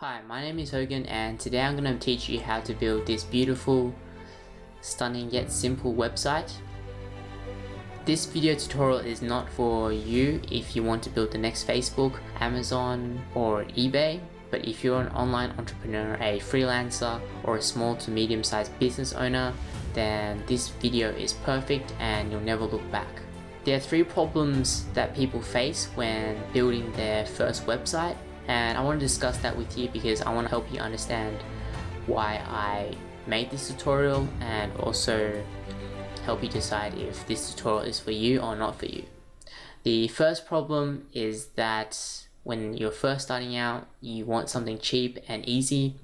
Hi, my name is Hogan and today I'm going to teach you how to build this beautiful, stunning yet simple website. This video tutorial is not for you if you want to build the next Facebook, Amazon or eBay, but if you're an online entrepreneur, a freelancer or a small to medium sized business owner, then this video is perfect and you'll never look back. There are 3 problems that people face when building their first website. And I want to discuss that with you because I want to help you understand why I made this tutorial and also help you decide if this tutorial is for you or not for you. The first problem is that when you're first starting out, you want something cheap and easy,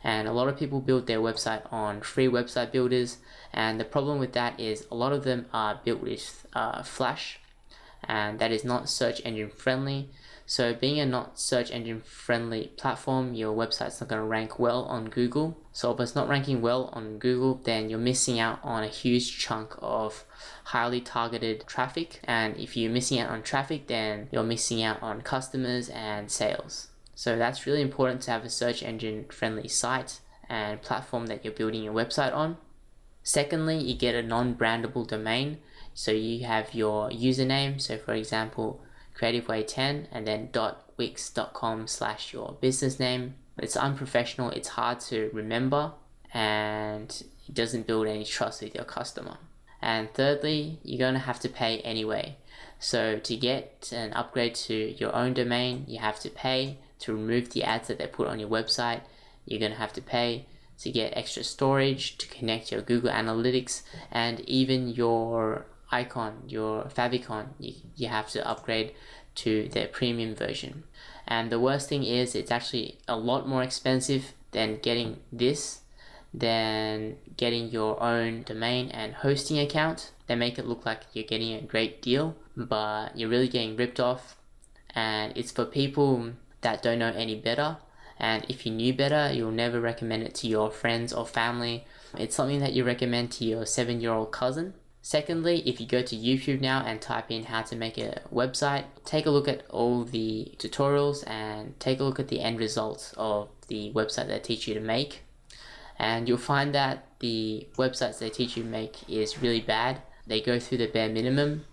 and a lot of people build their website on free website builders, and the problem with that is a lot of them are built with Flash, and that is not search engine friendly. So being a not search engine friendly platform, your website's not going to rank well on Google. So if it's not ranking well on Google, then you're missing out on a huge chunk of highly targeted traffic. And if you're missing out on traffic, then you're missing out on customers and sales. So that's really important to have a search engine friendly site and platform that you're building your website on. Secondly, you get a non-brandable domain. So you have your username. So for example, creativeway10 and then .wix.com / your business name. It's unprofessional, it's hard to remember, and it doesn't build any trust with your customer. And thirdly, you're going to have to pay anyway. So to get an upgrade to your own domain, you have to pay. To remove the ads that they put on your website, you're going to have to pay. To get extra storage, to connect your Google Analytics, and even your icon, your favicon, you have to upgrade to their premium version. And the worst thing is it's actually a lot more expensive than getting this, than getting your own domain and hosting account. They make it look like you're getting a great deal, but you're really getting ripped off, and it's for people that don't know any better. And if you knew better, you'll never recommend it to your friends or family. It's something that you recommend to your 7-year-old cousin. Secondly, if you go to YouTube now and type in how to make a website, take a look at all the tutorials and take a look at the end results of the website they teach you to make. And you'll find that the websites they teach you to make is really bad. They go through the bare minimum.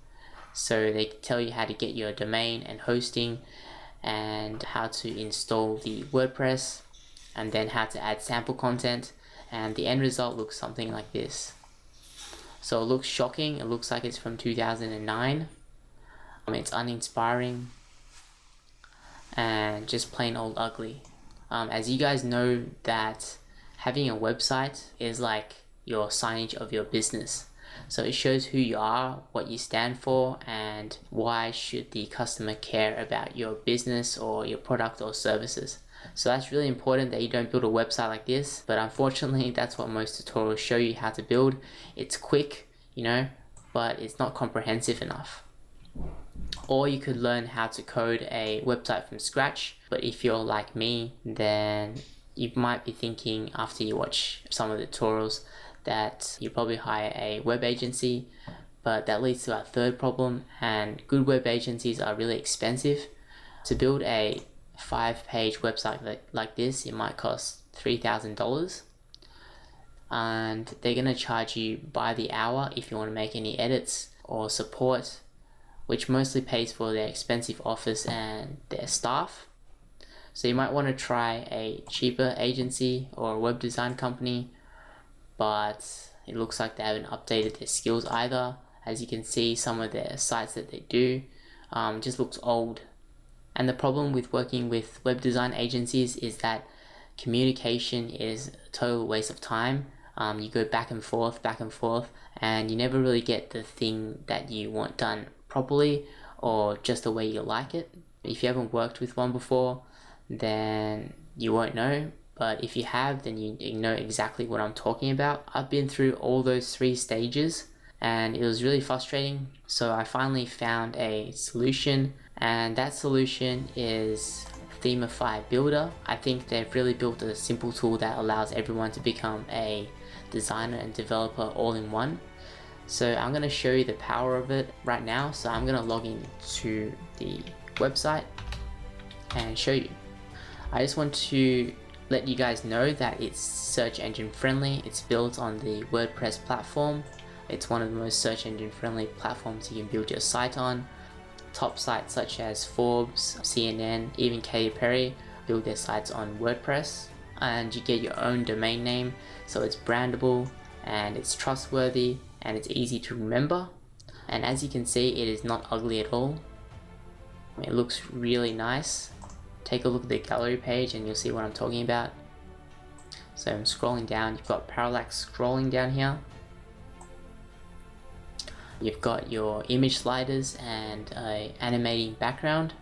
So they tell you how to get your domain and hosting and how to install the WordPress and then how to add sample content. And the end result looks something like this. So it looks shocking, it looks like it's from 2009. It's uninspiring and just plain old ugly. As you guys know, that having a website is like your signage of your business. So it shows who you are, what you stand for, and why should the customer care about your business or your product or services. So that's really important that you don't build a website like this, but unfortunately that's what most tutorials show you how to build. It's quick, but it's not comprehensive enough. Or you could learn how to code a website from scratch, but if you're like me, then you might be thinking after you watch some of the tutorials that you probably hire a web agency, but that leads to our third problem, and good web agencies are really expensive. To build a 5-page website like this, it might cost $3,000, and they're going to charge you by the hour if you want to make any edits or support, which mostly pays for their expensive office and their staff. So you might want to try a cheaper agency or a web design company, but it looks like they haven't updated their skills either. As you can see, some of their sites that they do just looks old. And the problem with working with web design agencies is that communication is a total waste of time. You go back and forth, and you never really get the thing that you want done properly or just the way you like it. If you haven't worked with one before, then you won't know. But if you have, then you know exactly what I'm talking about. I've been through all those 3 stages and it was really frustrating. So I finally found a solution, and that solution is Themify Builder. I think they've really built a simple tool that allows everyone to become a designer and developer all in one. So I'm going to show you the power of it right now. So I'm going to log in to the website and show you. I just want to let you guys know that it's search engine friendly. It's built on the WordPress platform. It's one of the most search engine friendly platforms you can build your site on. Top sites such as Forbes, CNN, even Katy Perry build their sites on WordPress, and you get your own domain name, so it's brandable and it's trustworthy and it's easy to remember. And as you can see, it is not ugly at all. It looks really nice. Take a look at the gallery page and you'll see what I'm talking about. So I'm scrolling down, you've got parallax scrolling down here. You've got your image sliders and a animating background.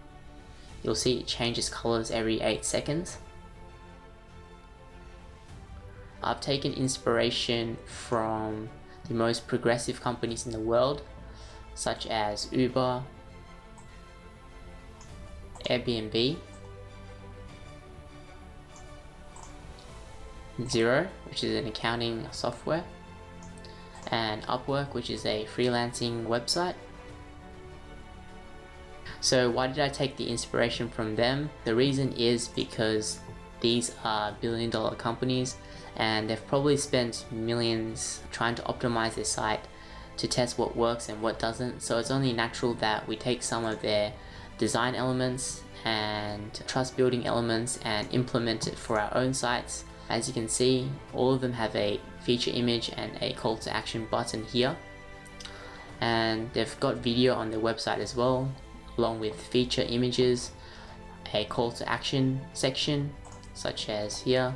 You'll see it changes colors every 8 seconds. I've taken inspiration from the most progressive companies in the world, such as Uber, Airbnb, Xero, which is an accounting software, and Upwork, which is a freelancing website. So why did I take the inspiration from them? The reason is because these are billion-dollar companies and they've probably spent millions trying to optimize their site to test what works and what doesn't. So it's only natural that we take some of their design elements and trust building elements and implement it for our own sites. As you can see, all of them have a feature image and a call to action button here, and they've got video on their website as well, along with feature images, a call to action section such as here.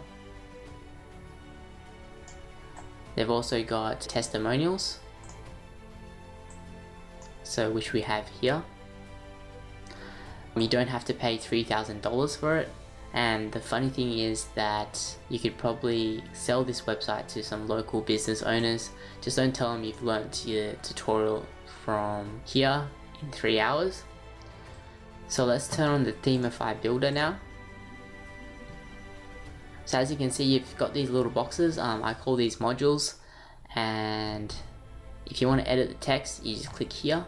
They've also got testimonials, so which we have here. You don't have to pay $3,000 for it. And the funny thing is that you could probably sell this website to some local business owners. Just don't tell them you've learnt your tutorial from here in 3 hours. So let's turn on the Themify builder now. So as you can see, you've got these little boxes. I call these modules, and if you want to edit the text, you just click here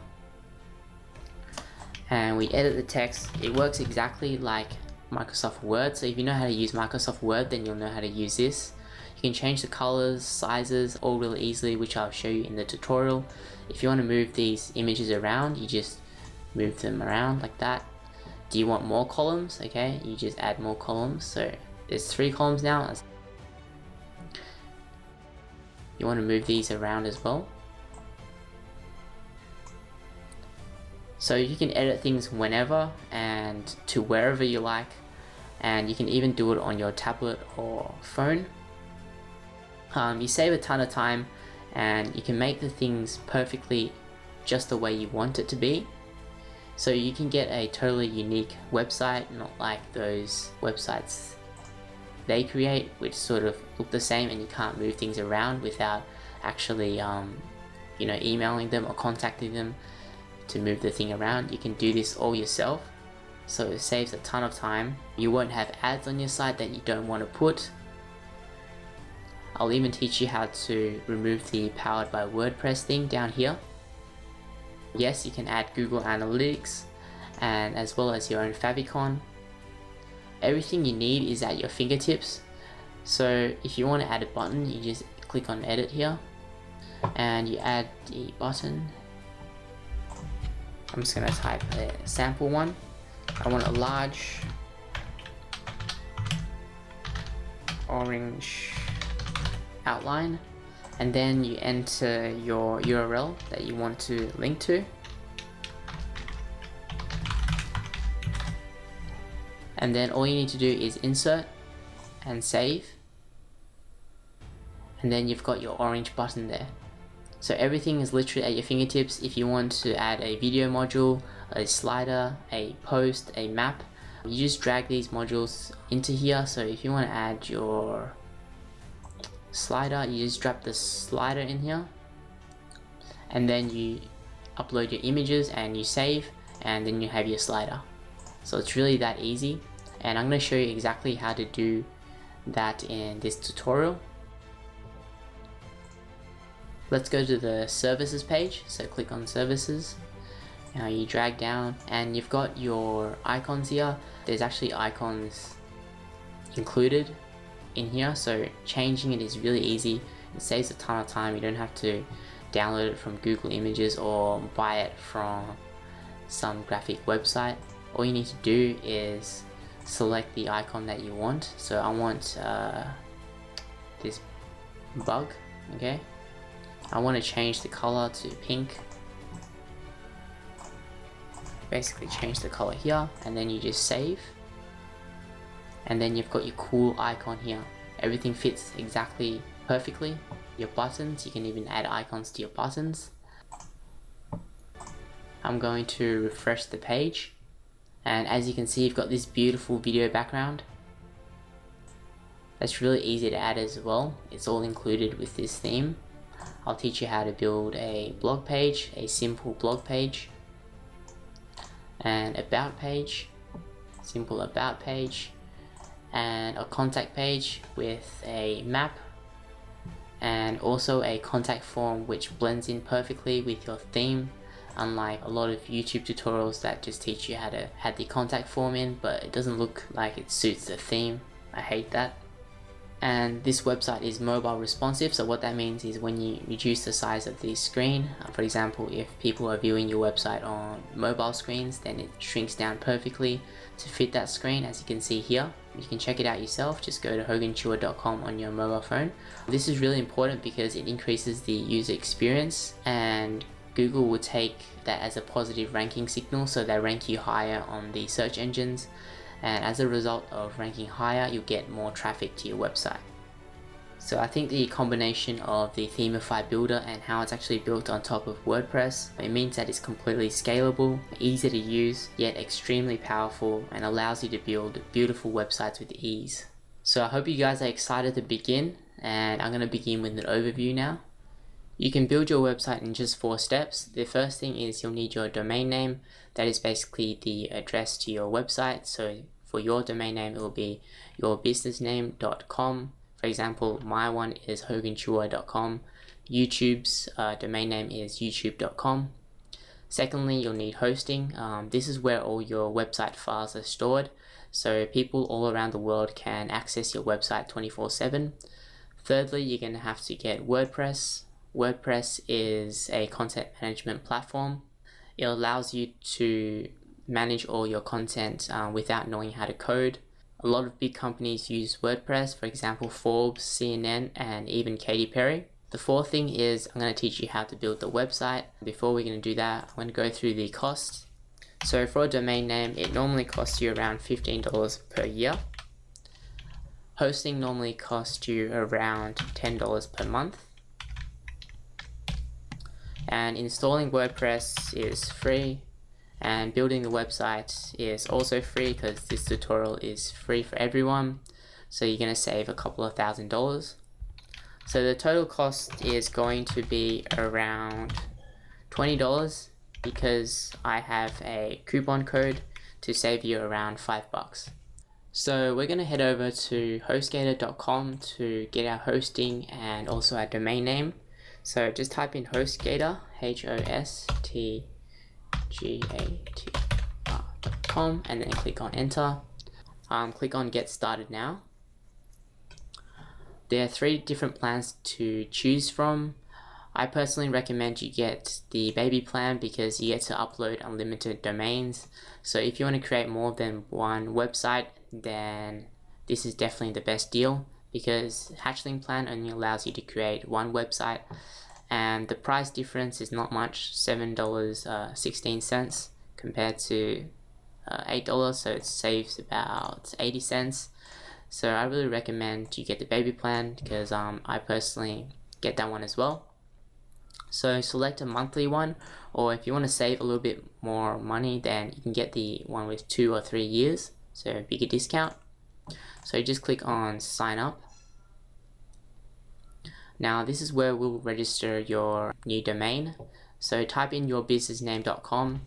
and we edit the text. It works exactly like Microsoft Word, so if you know how to use Microsoft Word, then you'll know how to use this. You can change the colors, sizes, all really easily, which I'll show you in the tutorial. If you want to move these images around, you just move them around like that. Do you want more columns? Okay, you just add more columns. So there's 3 columns now. You want to move these around as well. So you can edit things whenever and to wherever you like, and you can even do it on your tablet or phone. You save a ton of time and you can make the things perfectly just the way you want it to be. So you can get a totally unique website, not like those websites they create, which sort of look the same and you can't move things around without actually emailing them or contacting them to move the thing around. You can do this all yourself, so it saves a ton of time. You won't have ads on your site that you don't want to put. I'll even teach you how to remove the powered by WordPress thing down here. Yes, you can add Google Analytics and as well as your own favicon. Everything you need is at your fingertips. So if you want to add a button, you just click on edit here and you add the button. I'm just going to type a sample one. I want a large orange outline, and then you enter your URL that you want to link to. And then all you need to do is insert and save. And then you've got your orange button there. So everything is literally at your fingertips. If you want to add a video module, a slider, a post, a map, you just drag these modules into here. So if you want to add your slider, you just drop the slider in here, and then you upload your images and you save, and then you have your slider. So it's really that easy, and I'm going to show you exactly how to do that in this tutorial. Let's go to the services page. So click on services. Now you drag down and you've got your icons here. There's actually icons included in here, so changing it is really easy. It saves a ton of time. You don't have to download it from Google Images or buy it from some graphic website. All you need to do is select the icon that you want. So I want this bug, okay? I want to change the color to pink. Basically change the color here, and then you just save. And then you've got your cool icon here. Everything fits exactly perfectly. Your buttons, you can even add icons to your buttons. I'm going to refresh the page, and as you can see, you've got this beautiful video background. That's really easy to add as well. It's all included with this theme. I'll teach you how to build a blog page, a simple blog page, an about page, simple about page, and a contact page with a map, and also a contact form which blends in perfectly with your theme, unlike a lot of YouTube tutorials that just teach you how to add the contact form in, but it doesn't look like it suits the theme. I hate that. And this website is mobile responsive, so what that means is when you reduce the size of the screen, for example, if people are viewing your website on mobile screens, then it shrinks down perfectly to fit that screen, as you can see here. You can check it out yourself. Just go to HOGANCHUA.com on your mobile phone. This is really important because it increases the user experience, and Google will take that as a positive ranking signal, so they rank you higher on the search engines, and as a result of ranking higher, you'll get more traffic to your website. So I think the combination of the Themify builder and how it's actually built on top of WordPress, it means that it's completely scalable, easy to use, yet extremely powerful, and allows you to build beautiful websites with ease. So I hope you guys are excited to begin, and I'm going to begin with an overview now. You can build your website in just 4 steps. The first thing is you'll need your domain name. That is basically the address to your website. So for your domain name, it will be yourbusinessname.com. For example, my one is HOGANCHUA.com. YouTube's domain name is youtube.com. Secondly, you'll need hosting. This is where all your website files are stored, so people all around the world can access your website 24/7. Thirdly, you're going to have to get WordPress. WordPress is a content management platform. It allows you to manage all your content without knowing how to code. A lot of big companies use WordPress, for example Forbes, CNN, and even Katy Perry. The fourth thing is I'm going to teach you how to build the website. Before we're going to do that, I'm going to go through the costs. So for a domain name, it normally costs you around $15 per year. Hosting normally costs you around $10 per month. And installing WordPress is free, and building the website is also free because this tutorial is free for everyone, so you're going to save a couple of $1,000s. So the total cost is going to be around $20 because I have a coupon code to save you around $5. So we're going to head over to HostGator.com to get our hosting and also our domain name. So just type in HostGator, HostGator.com, and then click on enter. Click on get started now. There are 3 different plans to choose from. I personally recommend you get the baby plan because you get to upload unlimited domains. So if you want to create more than one website, then this is definitely the best deal, because hatchling plan only allows you to create one website, and the price difference is not much, $7.16 compared to $8, so it saves about 80 cents. So I really recommend you get the baby plan because I personally get that one as well. So select a monthly one, or if you want to save a little bit more money, then you can get the one with 2 or 3 years, so a bigger discount. So you just click on sign up. Now this is where we'll register your new domain. So type in yourbusinessname.com.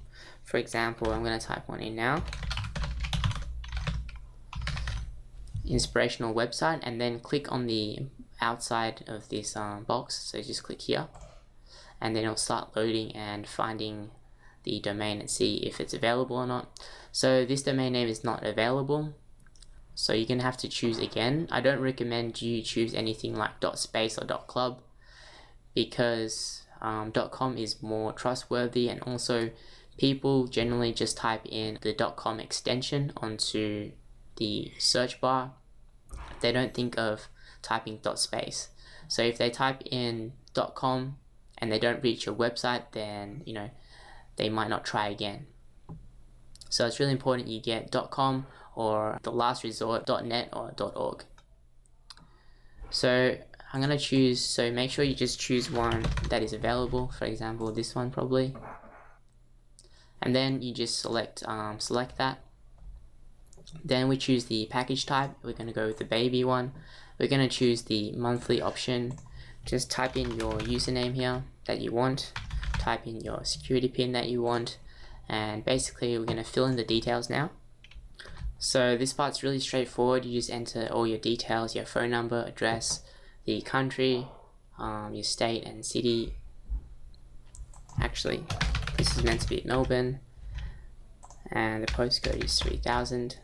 For example, I'm going to type one in now. Inspirational website, and then click on the outside of this box. So just click here, and then it'll start loading and finding the domain and see if it's available or not. So this domain name is not available. So you're gonna have to choose again. I don't recommend you choose anything like .space or .club because .com is more trustworthy, and also people generally just type in the .com extension onto the search bar. They don't think of typing .space. So if they type in .com and they don't reach your website, then they might not try again. So it's really important you get .com or the last resort .net or .org. So I'm gonna choose, so make sure you just choose one that is available, for example this one probably, and then you just select that. Then we choose the package type. We're gonna go with the baby one. We're gonna choose the monthly option. Just type in your username here that you want, type in your security pin that you want, and basically we're gonna fill in the details now. So this part's really straightforward. You just enter all your details, your phone number, address, the country, your state and city. Actually, this is meant to be Melbourne, and the postcode is 3000.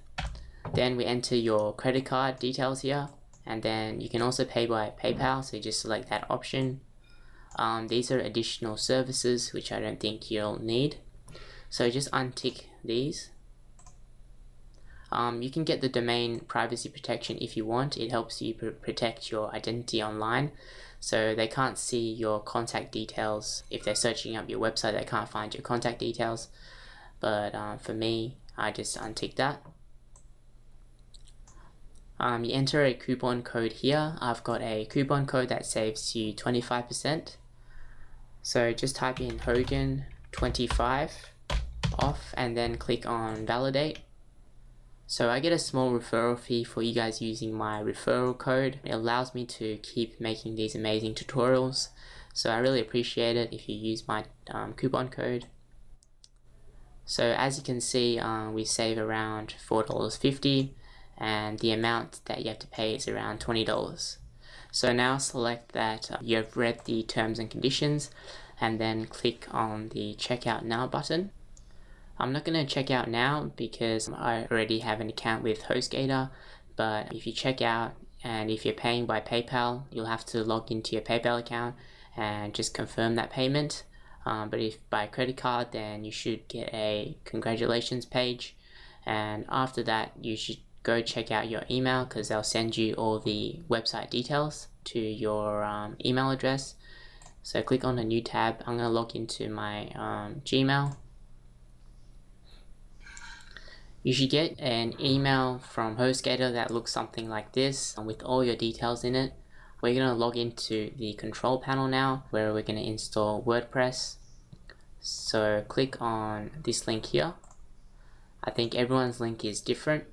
Then we enter your credit card details here, and then you can also pay by PayPal, so you just select that option. These are additional services which I don't think you'll need, so just untick these. You can get the domain privacy protection if you want. It helps you protect your identity online, so they can't see your contact details. If they're searching up your website, they can't find your contact details. But for me, I just untick that. You enter a coupon code here. I've got a coupon code that saves you 25%. So just type in Hogan 25 off and then click on validate. So I get a small referral fee for you guys using my referral code. It allows me to keep making these amazing tutorials. So I really appreciate it if you use my coupon code. So as you can see, we save around $4.50, and the amount that you have to pay is around $20. So now select that you have read the terms and conditions, and then click on the checkout now button. I'm not going to check out now because I already have an account with HostGator, but if you check out and if you're paying by PayPal, you'll have to log into your PayPal account and just confirm that payment. But if by credit card, then you should get a congratulations page, and after that you should go check out your email because they'll send you all the website details to your email address. So click on a new tab. I'm going to log into my Gmail. You should get an email from HostGator that looks something like this with all your details in it. We're going to log into the control panel now, where we're going to install WordPress. So click on this link here. I think everyone's link is different.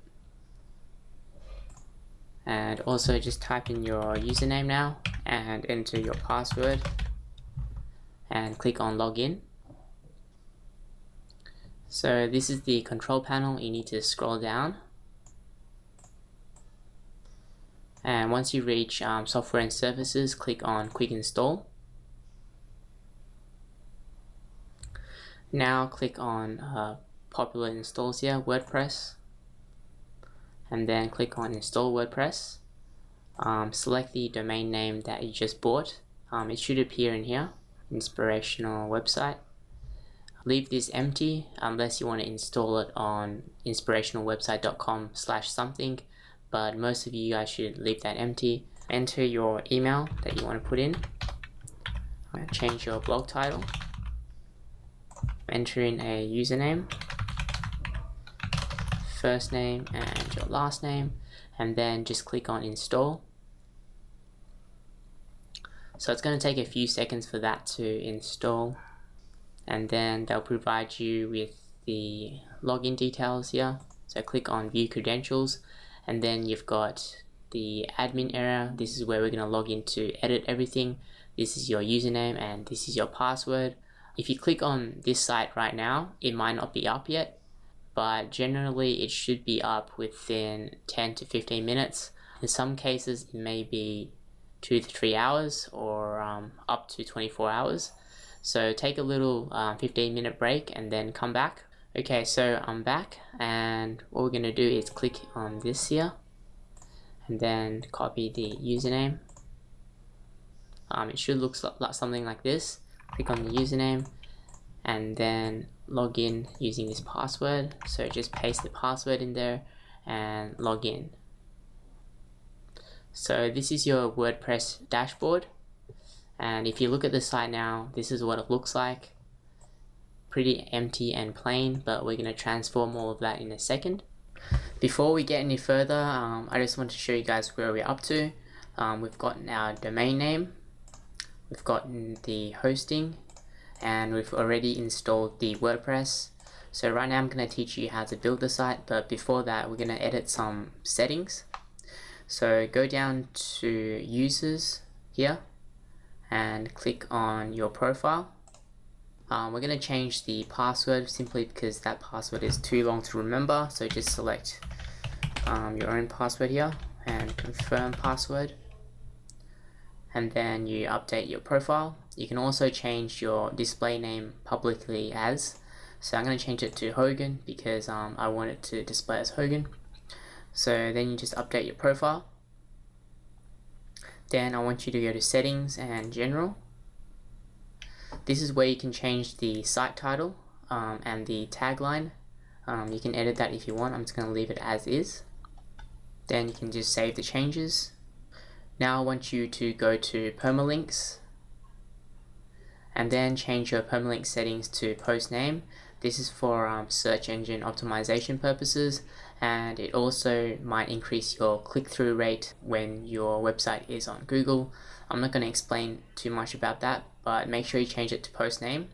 And also just type in your username now and enter your password and click on login. So this is the control panel. You need to scroll down, and once you reach software and services, click on quick install. Now click on popular installs here, WordPress, and then click on install WordPress. Select the domain name that you just bought. It should appear in here, inspirational website. Leave this empty unless you want to install it on inspirationalwebsite.com/something, but most of you guys should leave that empty. Enter your email that you want to put in. Change your blog title. Enter in a username, first name and your last name, and then just click on install. So it's going to take a few seconds for that to install, and then they'll provide you with the login details here. So click on view credentials, and then you've got the admin area. This is where we're going to log in to edit everything. This is your username and this is your password. If you click on this site right now, it might not be up yet, but generally it should be up within 10 to 15 minutes. In some cases it may be 2 to 3 hours or up to 24 hours. So take a little 15-minute break and then come back. Okay, so I'm back, and what we're going to do is click on this here. and then copy the username. It should look like something like this. Click on the username and then log in using this password. So just paste the password in there and log in. So this is your WordPress dashboard, and if you look at the site now, this is what it looks like. Pretty empty and plain, but we're going to transform all of that in a second. Before we get any further, I just want to show you guys where we're up to. We've gotten our domain name, we've gotten the hosting, and we've already installed the WordPress. So right now I'm going to teach you how to build the site, but before that we're going to edit some settings. So go down to users here and click on your profile. We're going to change the password simply because that password is too long to remember. So just select your own password here and confirm password, and then you update your profile. You can also change your display name publicly as. So I'm going to change it to Hogan because I want it to display as Hogan. So then you just update your profile. Then I want you to go to settings and general. This is where you can change the site title and the tagline. You can edit that if you want. I'm just going to leave it as is. Then you can just save the changes. Now I want you to go to permalinks and then change your permalink settings to post name. This is for search engine optimization purposes, and it also might increase your click-through rate when your website is on Google. I'm not going to explain too much about that, but make sure you change it to post name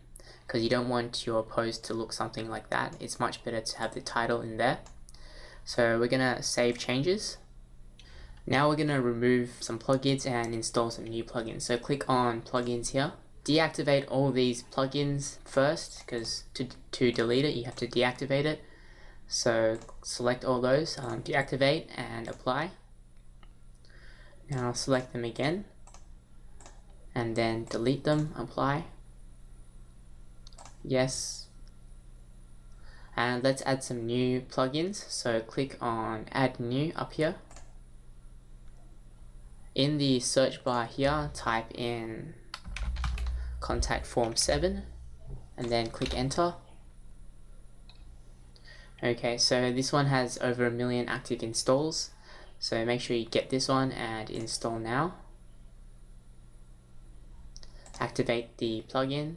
because you don't want your post to look something like that. It's much better to have the title in there. So we're going to save changes. Now we're going to remove some plugins and install some new plugins. So click on plugins here. Deactivate all these plugins first because to delete it you have to deactivate it. So select all those, deactivate and apply. Now select them again and then delete them, apply, yes. And let's add some new plugins. So click on add new up here. In the search bar here, type in contact form 7 and then click enter. Okay, so this one has over 1 million active installs, so make sure you get this one and install now. Activate the plugin.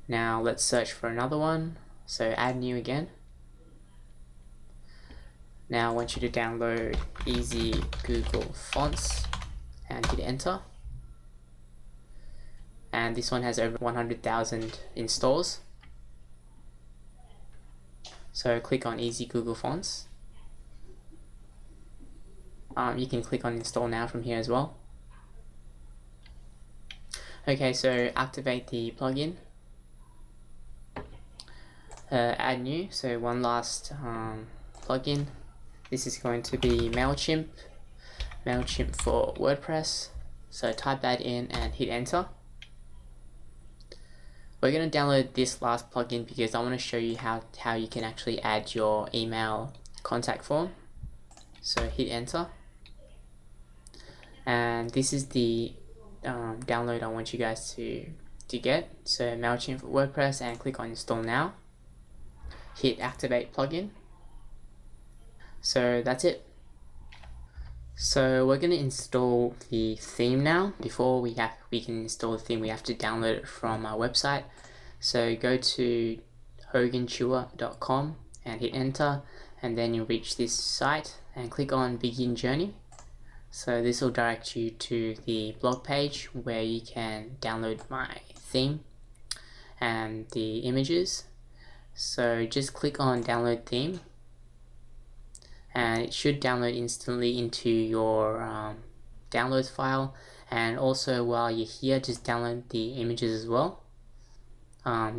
Now let's search for another one, so add new again. Now I want you to download Easy Google Fonts and hit enter. And this one has over 100,000 installs. So click on Easy Google Fonts. You can click on install now from here as well. Okay, so activate the plugin. Add new, so one last plugin. This is going to be MailChimp for WordPress. So type that in and hit enter. We're going to download this last plugin because I want to show you how you can actually add your email contact form. So hit enter. And this is the download I want you guys to get. So MailChimp for WordPress, and click on install now. Hit activate plugin. So that's it. So we're going to install the theme now. Before we can install the theme, we have to download it from our website. So go to HOGANCHUA.com and hit enter, and then you'll reach this site and click on begin journey. So this will direct you to the blog page where you can download my theme and the images. So just click on download theme, and it should download instantly into your downloads file. And also while you're here, just download the images as well.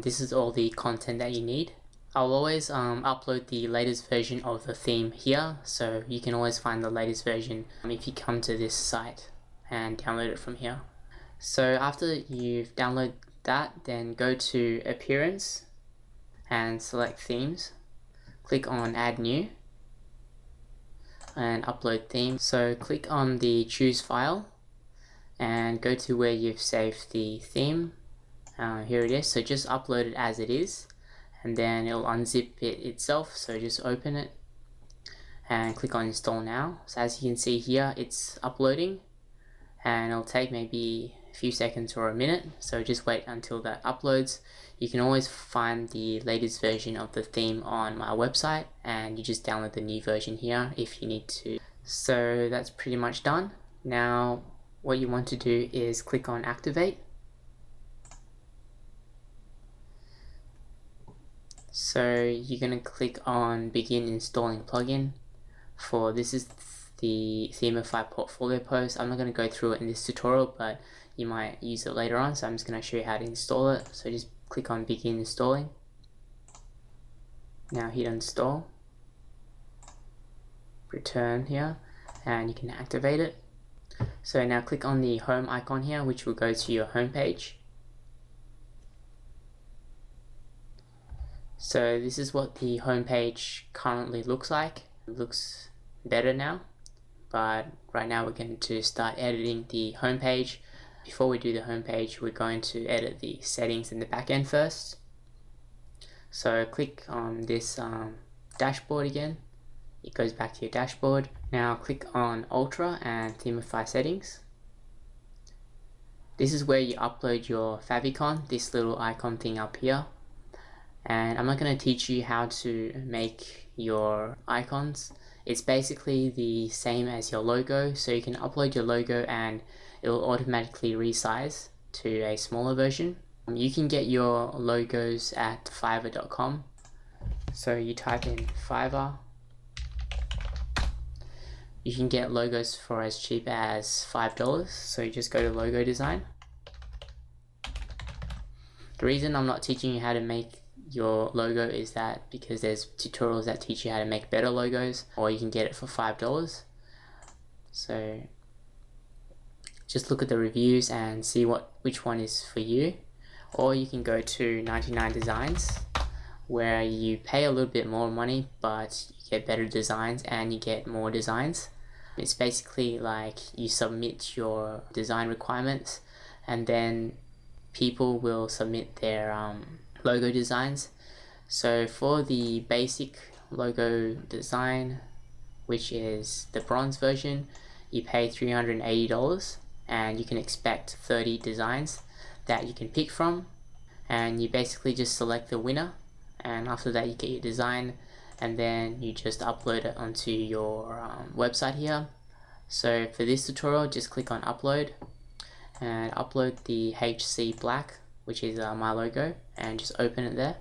This is all the content that you need. I'll always upload the latest version of the theme here, so you can always find the latest version if you come to this site and download it from here. So after you've downloaded that, then go to appearance and select themes. Click on add new. and upload theme. So click on the choose file and go to where you've saved the theme. Here it is. So just upload it as it is, and then it'll unzip it itself. So just open it and click on install now. So as you can see here, it's uploading, and it'll take maybe a few seconds or a minute, so just wait until that uploads. You can always find the latest version of the theme on my website, and you just download the new version here if you need to. So that's pretty much done. Now what you want to do is click on activate. So you're going to click on begin installing plugin. This is the Themify portfolio post. I'm not going to go through it in this tutorial, but you might use it later on, so I'm just going to show you how to install it. So just click on begin installing. Now hit install, return here, and you can activate it. So now click on the home icon here, which will go to your home page. So this is what the home page currently looks like. It looks better now, but right now we're going to start editing the home page. Before we do the home page, we're going to edit the settings in the back end first. So click on this dashboard again. It goes back to your dashboard. Now click on Ultra and Themify Settings. This is where you upload your favicon, this little icon thing up here. And I'm not going to teach you how to make your icons. It's basically the same as your logo, so you can upload your logo and it will automatically resize to a smaller version. You can get your logos at fiverr.com. So you type in Fiverr. You can get logos for as cheap as $5. So you just go to logo design. The reason I'm not teaching you how to make your logo is that because there's tutorials that teach you how to make better logos, or you can get it for $5. So just look at the reviews and see which one is for you. Or you can go to 99 Designs, where you pay a little bit more money but you get better designs and you get more designs. It's basically like you submit your design requirements and then people will submit their logo designs. So for the basic logo design, which is the bronze version, you pay $380 and you can expect 30 designs that you can pick from, and you basically just select the winner, and after that you get your design and then you just upload it onto your website here. So for this tutorial, just click on upload and upload the HC Black, which is my logo, and just open it there.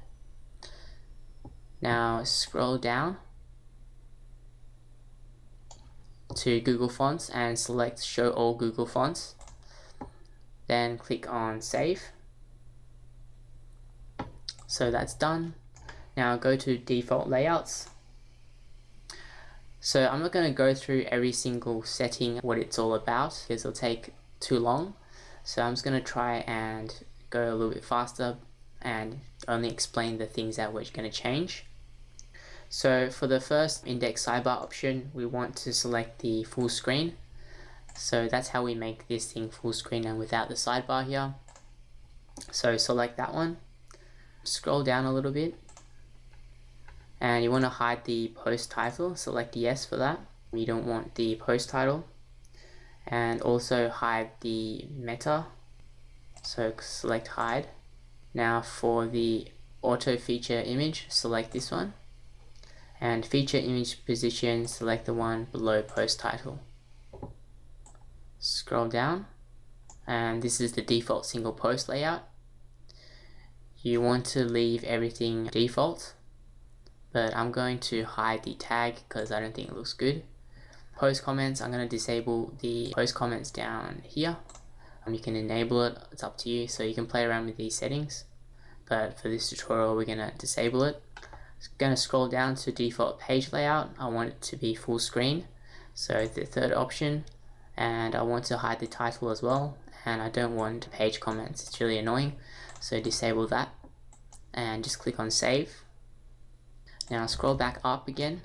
Now scroll down to Google Fonts and select show all Google Fonts, then click on save. So that's done. Now go to default layouts. So I'm not going to go through every single setting, what it's all about, because it'll take too long. So I'm just going to try and go a little bit faster and only explain the things that we're going to change. So for the first index sidebar option, we want to select the full screen. So that's how we make this thing full screen and without the sidebar here. So select that one, scroll down a little bit, and you want to hide the post title. Select yes for that. You don't want the post title. And also hide the meta, so select hide. Now for the auto feature image, select this one, and feature image position, select the one below post title. Scroll down, and this is the default single post layout. You want to leave everything default, but I'm going to hide the tag because I don't think it looks good. Post comments, I'm going to disable the post comments down here. You can enable it, it's up to you, so you can play around with these settings, but for this tutorial we're going to disable it. I'm going to scroll down to default page layout. I want it to be full screen, so the third option, and I want to hide the title as well, and I don't want page comments, it's really annoying, so disable that and just click on save. Now scroll back up again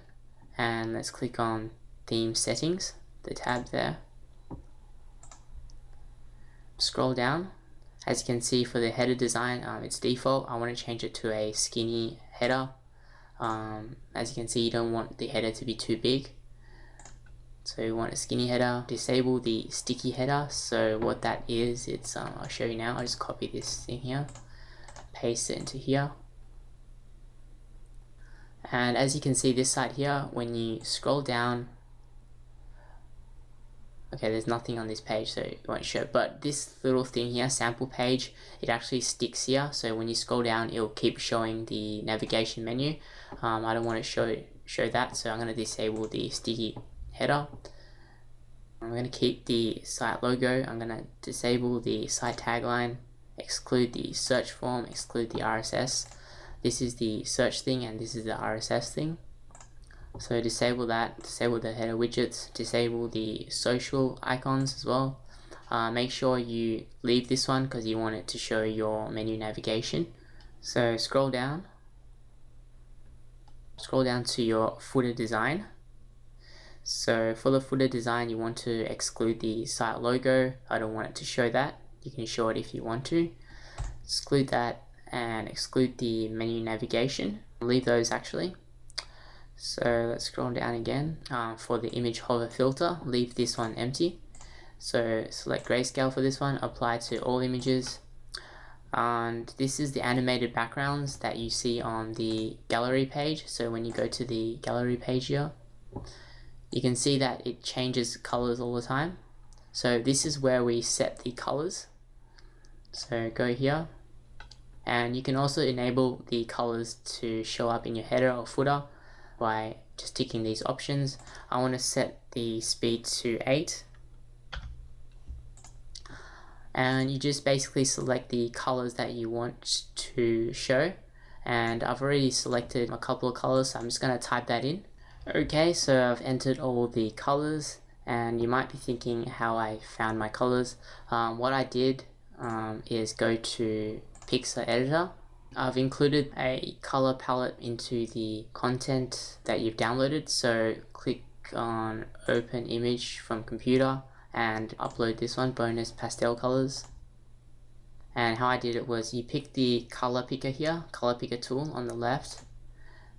and let's click on theme settings, the tab there. Scroll down. As you can see, for the header design, it's default. I want to change it to a skinny header. As you can see, you don't want the header to be too big, so you want a skinny header. Disable the sticky header. So what that is, it's I'll show you now. I'll just copy this thing here, paste it into here, and as you can see, this side here, when you scroll down, okay, there's nothing on this page, so it won't show, but this little thing here, sample page, it actually sticks here, so when you scroll down, it'll keep showing the navigation menu. I don't want to show that, so I'm going to disable the sticky header. I'm going to keep the site logo. I'm going to disable the site tagline, exclude the search form, exclude the RSS. This is the search thing and this is the RSS thing. So disable that, disable the header widgets, disable the social icons as well. Make sure you leave this one because you want it to show your menu navigation. So scroll down to your footer design. So for the footer design, you want to exclude the site logo. I don't want it to show that. You can show it if you want to. Exclude that and exclude the menu navigation. Leave those actually. So let's scroll down again. For the image hover filter, leave this one empty. So select grayscale for this one, apply to all images. And this is the animated backgrounds that you see on the gallery page. So when you go to the gallery page here, you can see that it changes colors all the time. So this is where we set the colors. So go here, and you can also enable the colors to show up in your header or footer by just ticking these options. I want to set the speed to 8, and you just basically select the colors that you want to show, and I've already selected a couple of colors, so I'm just going to type that in. Okay, so I've entered all the colors, and you might be thinking how I found my colors. What I did is go to Pixel Editor. I've included a color palette into the content that you've downloaded, so click on Open Image from Computer and upload this one, Bonus Pastel Colors. And how I did it was you pick the color picker here, color picker tool on the left,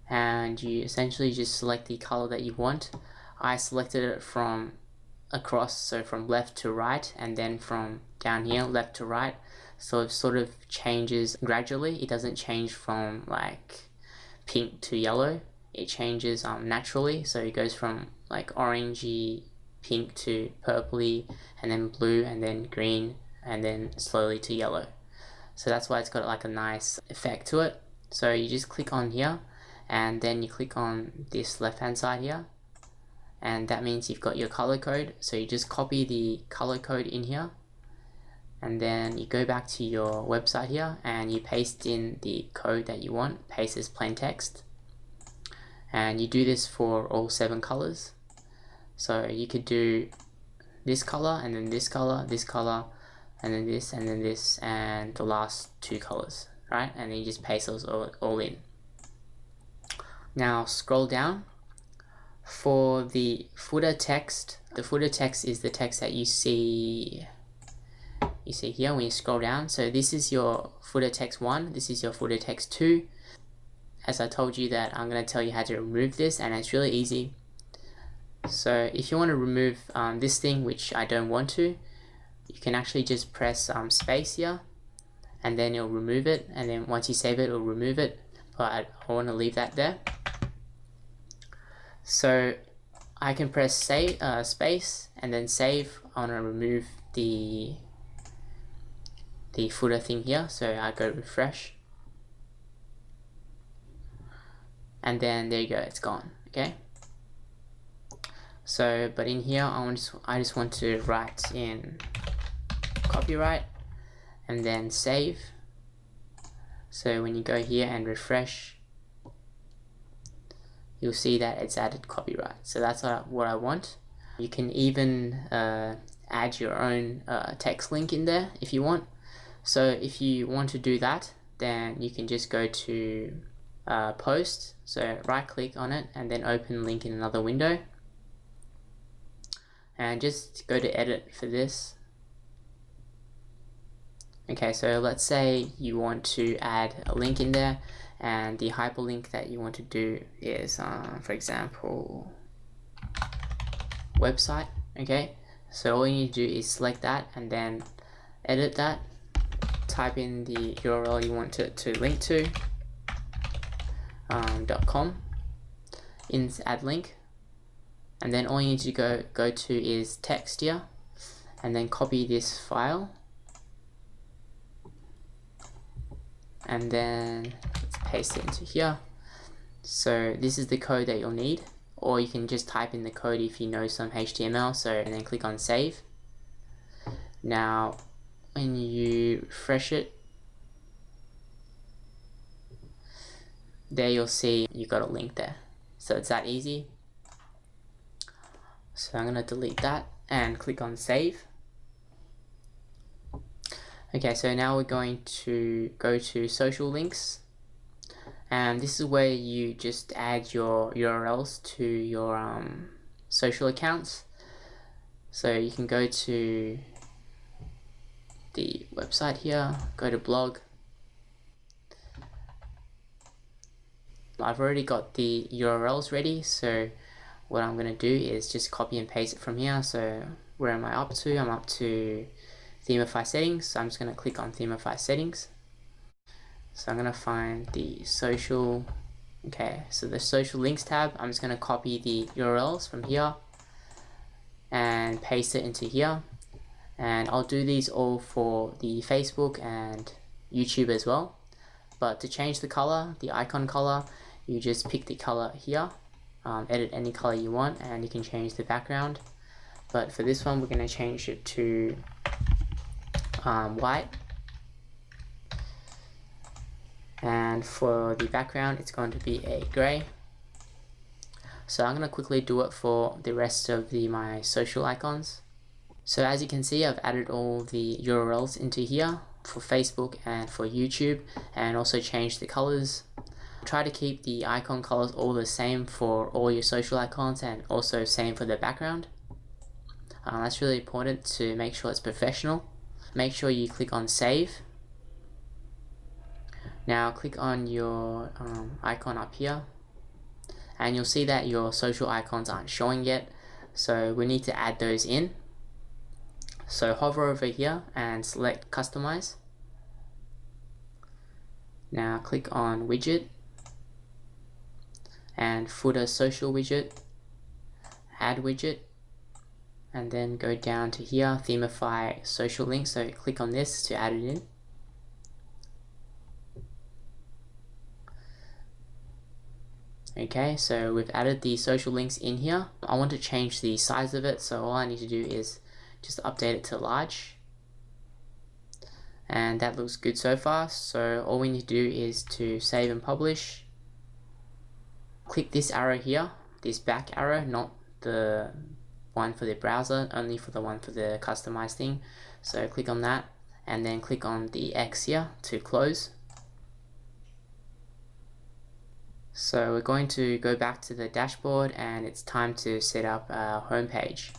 and you essentially just select the color that you want. I selected it from across, so from left to right, and then from down here, left to right. So it sort of changes gradually. It doesn't change from like pink to yellow. It changes naturally. So it goes from like orangey pink to purpley, and then blue, and then green, and then slowly to yellow. So that's why it's got like a nice effect to it. So you just click on here, and then you click on this left hand side here, and that means you've got your color code. So you just copy the color code in here, and then you go back to your website here and you paste in the code that you want, paste as plain text, and you do this for all 7 colors. So you could do this color, and then this color, and then this, and then this, and the last 2 colors, right? And then you just paste those all in. Now scroll down. For the footer text, the footer text is the text that you see here when you scroll down. So this is your footer text 1, this is your footer text 2. As I told you that I'm going to tell you how to remove this, and it's really easy. So if you want to remove this thing, which I don't want to, you can actually just press space here, and then it'll remove it, and then once you save it, it'll remove it, but I want to leave that there. So I can press space and then save. I want to remove the footer thing here, so I go refresh, and then there you go, it's gone. Okay, so but in here I just want to write in copyright and then save. So when you go here and refresh, you'll see that it's added copyright. So that's what I want. You can even add your own text link in there if you want. So if you want to do that, then you can just go to post, so right click on it and then open link in another window, and just go to edit for this. Okay, so let's say you want to add a link in there, and the hyperlink that you want to do is, for example, website. Okay, so all you need to do is select that and then edit that, type in the URL you want it to link to, .com, in add link, and then all you need to go to is text here, and then copy this file, and then let's paste it into here. So this is the code that you'll need, or you can just type in the code if you know some HTML. So, and then click on save. Now when you refresh it, there you'll see you got a link there. So it's that easy. So I'm gonna delete that and click on save. Okay, so now we're going to go to social links, and this is where you just add your URLs to your social accounts. So you can go to the website here, go to blog. I've already got the URLs ready, so what I'm going to do is just copy and paste it from here. So where am I up to? I'm up to Themify Settings, so I'm just going to click on Themify Settings. So I'm going to find the social, okay, so the social links tab, I'm just going to copy the URLs from here and paste it into here. And I'll do these all for the Facebook and YouTube as well. But to change the color, the icon color, you just pick the color here, edit any color you want, and you can change the background. But for this one, we're going to change it to white, and for the background it's going to be a gray. So I'm going to quickly do it for the rest of my social icons. So as you can see, I've added all the URLs into here for Facebook and for YouTube, and also changed the colors. Try to keep the icon colors all the same for all your social icons, and also same for the background. That's really important to make sure it's professional. Make sure you click on save. Now click on your icon up here, and you'll see that your social icons aren't showing yet, so we need to add those in. So hover over here and select customize. Now click on widget and footer social widget, add widget, and then go down to here, Themify social link. So click on this to add it in. Okay, so we've added the social links in here. I want to change the size of it, so all I need to do is just update it to large, and that looks good so far. So all we need to do is to save and publish. Click this arrow here, this back arrow, not the one for the browser, only for the one for the customized thing. So click on that, and then click on the X here to close. So we're going to go back to the dashboard, and it's time to set up our home page.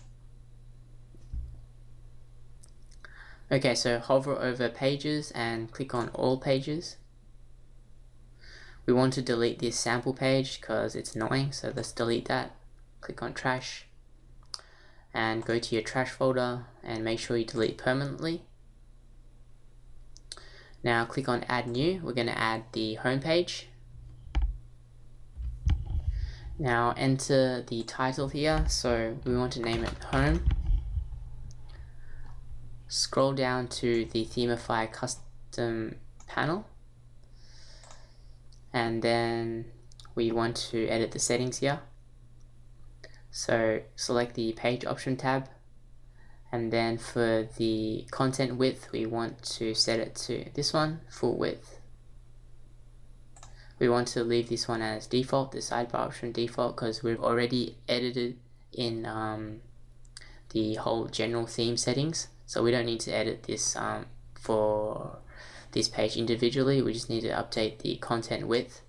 Okay, so hover over pages and click on all pages. We want to delete this sample page because it's annoying, so let's delete that. Click on trash and go to your trash folder and make sure you delete permanently. Now click on add new. We're going to add the home page. Now enter the title here, so we want to name it home. Scroll down to the Themify custom panel, and then we want to edit the settings here. So select the page option tab, and then for the content width we want to set it to this one, full width. We want to leave this one as default, the sidebar option default, because we've already edited in the whole general theme settings. So we don't need to edit this for this page individually. We just need to update the content width.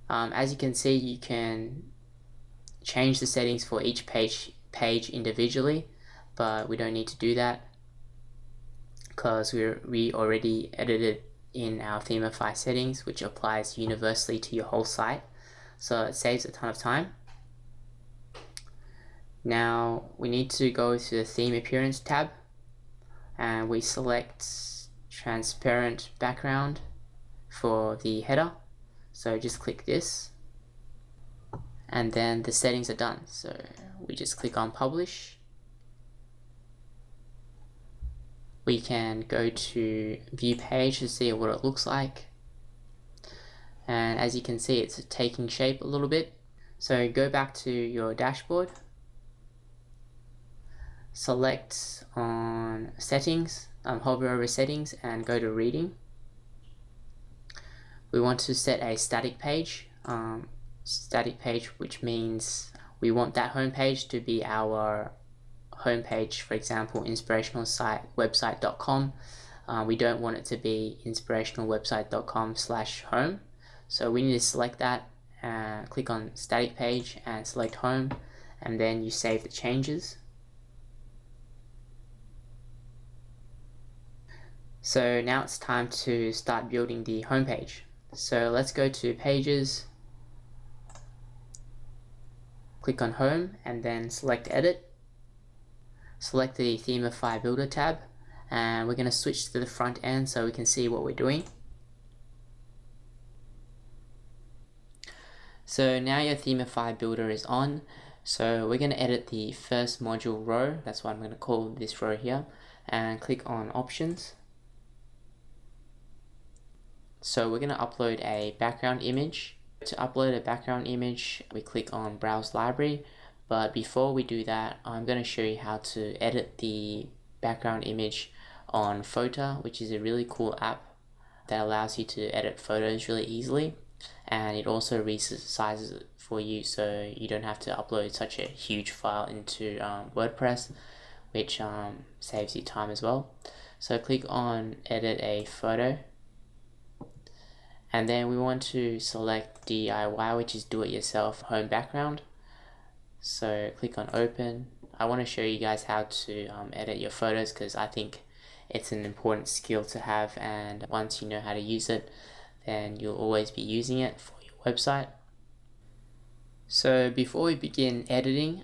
As you can see, you can change the settings for each page individually, but we don't need to do that because we already edited in our Themify settings, which applies universally to your whole site, so it saves a ton of time. Now we need to go to the theme appearance tab, and we select transparent background for the header, so just click this, and then the settings are done. So we just click on publish. We can go to view page to see what it looks like, and as you can see, it's taking shape a little bit. So go back to your dashboard, select on settings, hover over settings and go to reading. We want to set a static page, which means we want that home page to be our home page, for example inspirational site website.com. We don't want it to be inspirationalwebsite.com/home, so we need to select that and click on static page and select home, and then you save the changes. So now it's time to start building the home page. So let's go to pages, click on home and then select edit. Select the Themify Builder tab, and we're going to switch to the front end so we can see what we're doing. So now your Themify Builder is on, so we're going to edit the first module row, that's what I'm going to call this row here, and click on options. So we're going to upload a background image. To upload a background image, we click on Browse Library. But before we do that, I'm going to show you how to edit the background image on Photo, which is a really cool app that allows you to edit photos really easily, and it also resizes it for you, so you don't have to upload such a huge file into WordPress, which saves you time as well. So click on Edit a Photo, and then we want to select DIY, which is do it yourself home background. So click on open. I want to show you guys how to edit your photos because I think it's an important skill to have, and once you know how to use it, then you'll always be using it for your website. So before we begin editing,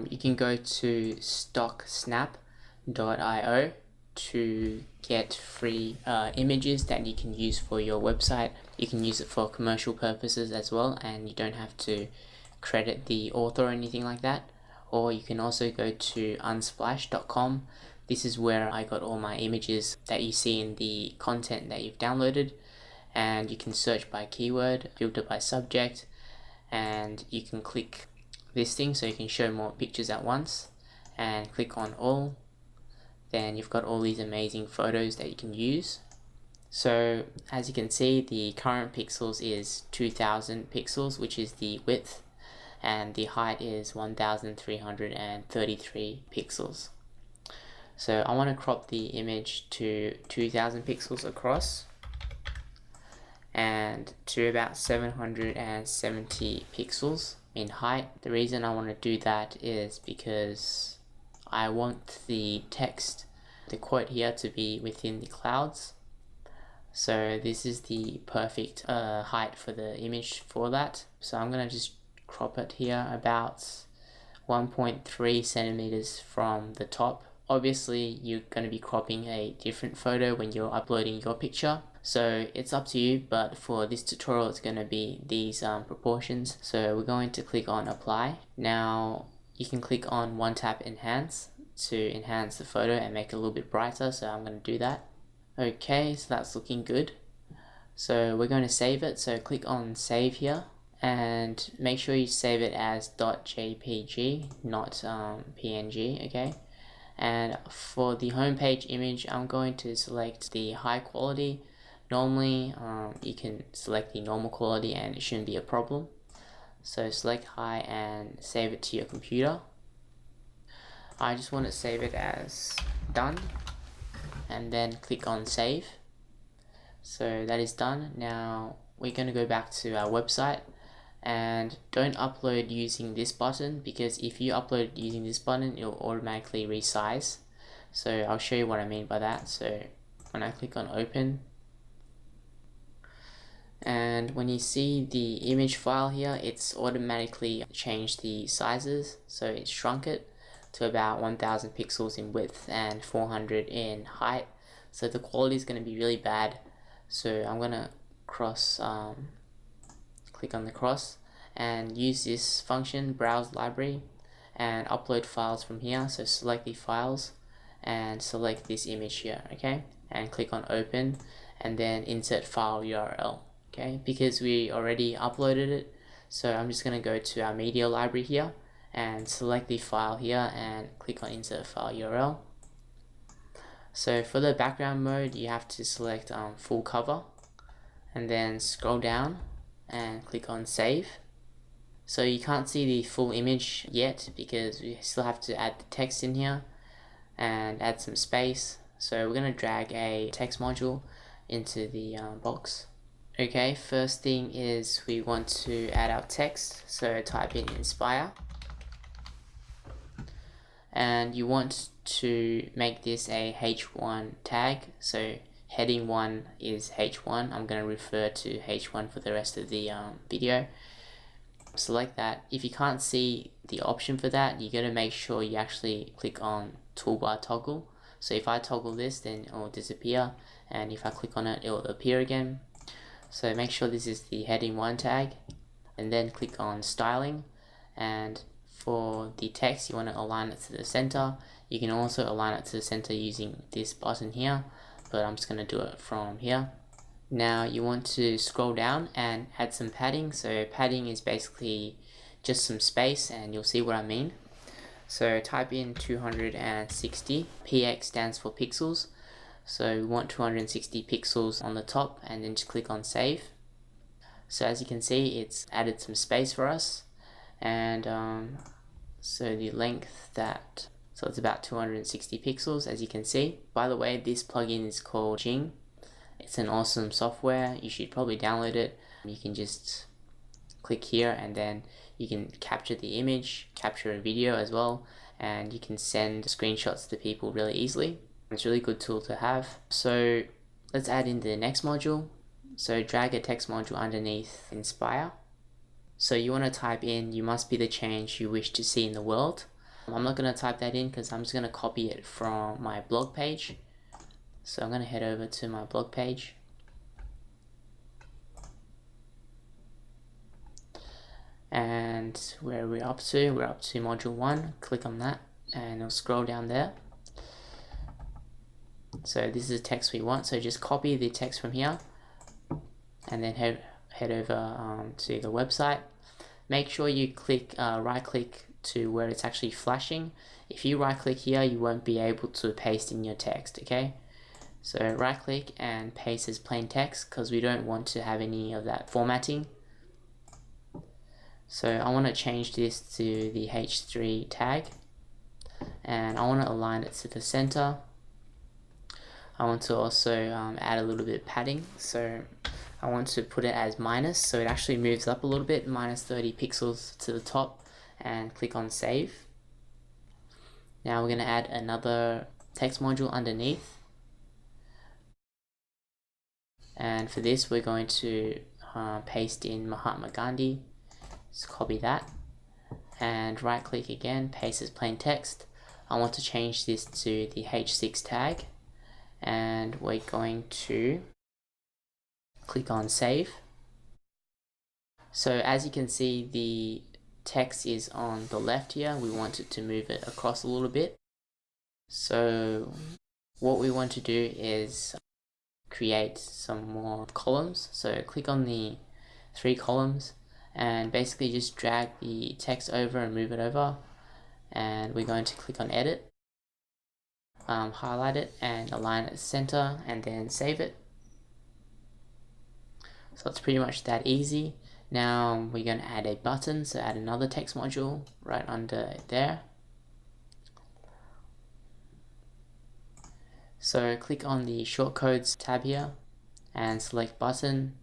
you can go to stocksnap.io to get free images that you can use for your website. You can use it for commercial purposes as well, and you don't have to credit the author or anything like that. Or you can also go to unsplash.com. This is where I got all my images that you see in the content that you've downloaded, and you can search by keyword, filter by subject, and you can click this thing so you can show more pictures at once, and click on all. Then you've got all these amazing photos that you can use. So as you can see, the current pixels is 2000 pixels, which is the width, and the height is 1333 pixels. So I want to crop the image to 2000 pixels across and to about 770 pixels in height. The reason I want to do that is because I want the text, the quote here, to be within the clouds. So this is the perfect height for the image for that. So I'm going to just crop it here about 1.3 centimeters from the top. Obviously you're going to be cropping a different photo when you're uploading your picture, so it's up to you, but for this tutorial it's going to be these proportions. So we're going to click on apply. Now you can click on one tap enhance to enhance the photo and make it a little bit brighter, so I'm going to do that. Okay, so that's looking good. So we're going to save it, so click on save here, and make sure you save it as .jpg, not png, okay? And for the homepage image, I'm going to select the high quality. Normally you can select the normal quality and it shouldn't be a problem. So select high and save it to your computer. I just want to save it as done, and then click on save. So that is done. Now we're going to go back to our website, And don't upload using this button, because if you upload using this button, it will automatically resize. So I'll show you what I mean by that. So when I click on open, and when you see the image file here, it's automatically changed the sizes. So it shrunk it to about 1000 pixels in width and 400 in height. So the quality is going to be really bad. So I'm going to click on the cross and use this function, browse library, and upload files from here. So select the files and select this image here, okay, and click on open, and then insert file URL, okay, because we already uploaded it. So I'm just going to go to our media library here and select the file here and click on insert file URL. So for the background mode, you have to select full cover, and then scroll down and click on save. So you can't see the full image yet because we still have to add the text in here and add some space. So we're going to drag a text module into the box. Okay, first thing is we want to add our text. So type in inspire, and you want to make this a H1 tag. So heading 1 is H1. I'm going to refer to H1 for the rest of the video. Select that. If you can't see the option for that, you got to make sure you actually click on toolbar toggle. So if I toggle this, then it will disappear, and if I click on it, it will appear again. So make sure this is the heading 1 tag, and then click on styling, and for the text you want to align it to the center. You can also align it to the center using this button here, but I'm just going to do it from here. Now you want to scroll down and add some padding. So padding is basically just some space, and you'll see what I mean. So type in 260, px stands for pixels. So we want 260 pixels on the top, and then just click on save. So as you can see, it's added some space for us, and so the length so it's about 260 pixels, as you can see. By the way, this plugin is called Jing. It's an awesome software. You should probably download it. You can just click here, and then you can capture the image, capture a video as well, and you can send screenshots to people really easily. It's a really good tool to have. So let's add in the next module. So drag a text module underneath inspire. So you want to type in, "You must be the change you wish to see in the world." I'm not going to type that in because I'm just going to copy it from my blog page. So I'm going to head over to my blog page. And where we're up to module 1. Click on that and it'll scroll down there. So this is the text we want. So just copy the text from here and then head over to the website. Make sure you click right click to where it's actually flashing. If you right click here, you won't be able to paste in your text, okay? So right click and paste as plain text, because we don't want to have any of that formatting. So I want to change this to the H3 tag, and I want to align it to the center. I want to also add a little bit of padding. So I want to put it as minus, so it actually moves up a little bit, minus 30 pixels to the top, and click on save. Now we're going to add another text module underneath, and for this we're going to paste in Mahatma Gandhi. Just copy that and right click again, paste as plain text. I want to change this to the H6 tag, and we're going to click on save. So as you can see, the text is on the left here. We want it to move it across a little bit. So what we want to do is create some more columns. So click on the 3 columns and basically just drag the text over and move it over, and we're going to click on edit, highlight it and align it center, and then save it. So it's pretty much that easy. Now we're going to add a button, so add another text module right under there. So click on the shortcodes tab here and select button.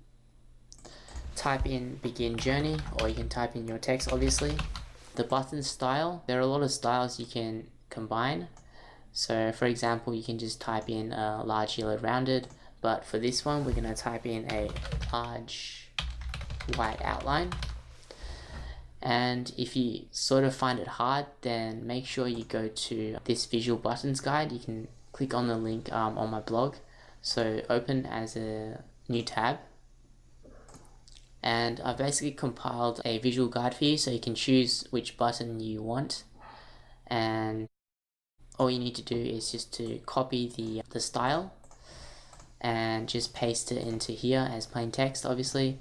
type in begin journey, or you can type in your text obviously. The button style, there are a lot of styles you can combine. So for example, you can just type in a large yellow rounded, but for this one we're going to type in a large white outline. And if you sort of find it hard, then make sure you go to this visual buttons guide. You can click on the link on my blog. So open as a new tab, and I've basically compiled a visual guide for you, so you can choose which button you want, and all you need to do is just to copy the style and just paste it into here as plain text obviously,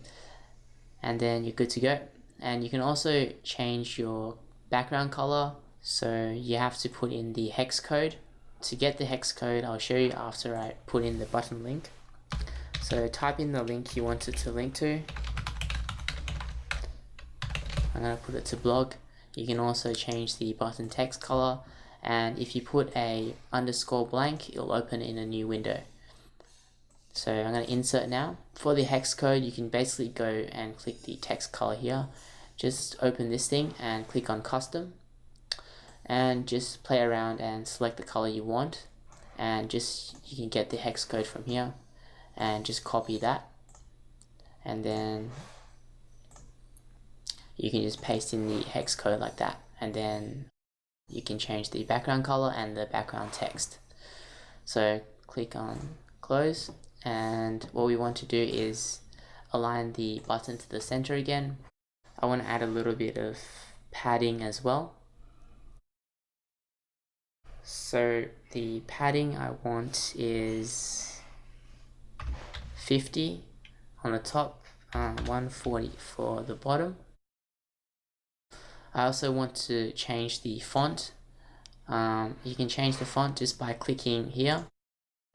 and then you're good to go. And you can also change your background color, so you have to put in the hex code. To get the hex code, I'll show you after I put in the button link. So type in the link you want it to link to. I'm going to put it to blog. You can also change the button text color, and if you put a underscore blank, it'll open in a new window. So I'm going to insert now. For the hex code, you can basically go and click the text color here. Just open this thing and click on custom, and just play around and select the color you want, and you can get the hex code from here and just copy that, and then you can just paste in the hex code like that, and then you can change the background color and the background text. So click on close, and what we want to do is align the button to the center again. I want to add a little bit of padding as well. So the padding I want is 50 on the top, 140 for the bottom. I also want to change the font. You can change the font just by clicking here,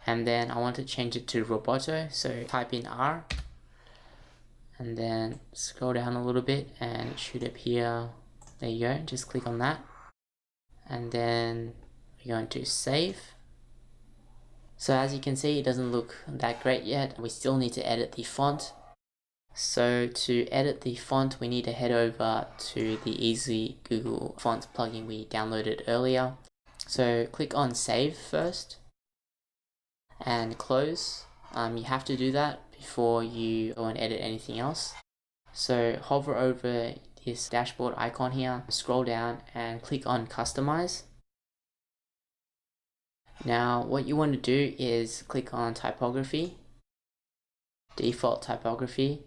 and then I want to change it to Roboto, so type in R and then scroll down a little bit and it should appear. There you go, just click on that, and then we're going to save. So as you can see, it doesn't look that great yet. We still need to edit the font. So to edit the font, we need to head over to the Easy Google Fonts plugin we downloaded earlier. So click on save first and close. You have to do that before you go and edit anything else. So hover over this dashboard icon here, scroll down and click on customize. Now what you want to do is click on typography, default typography,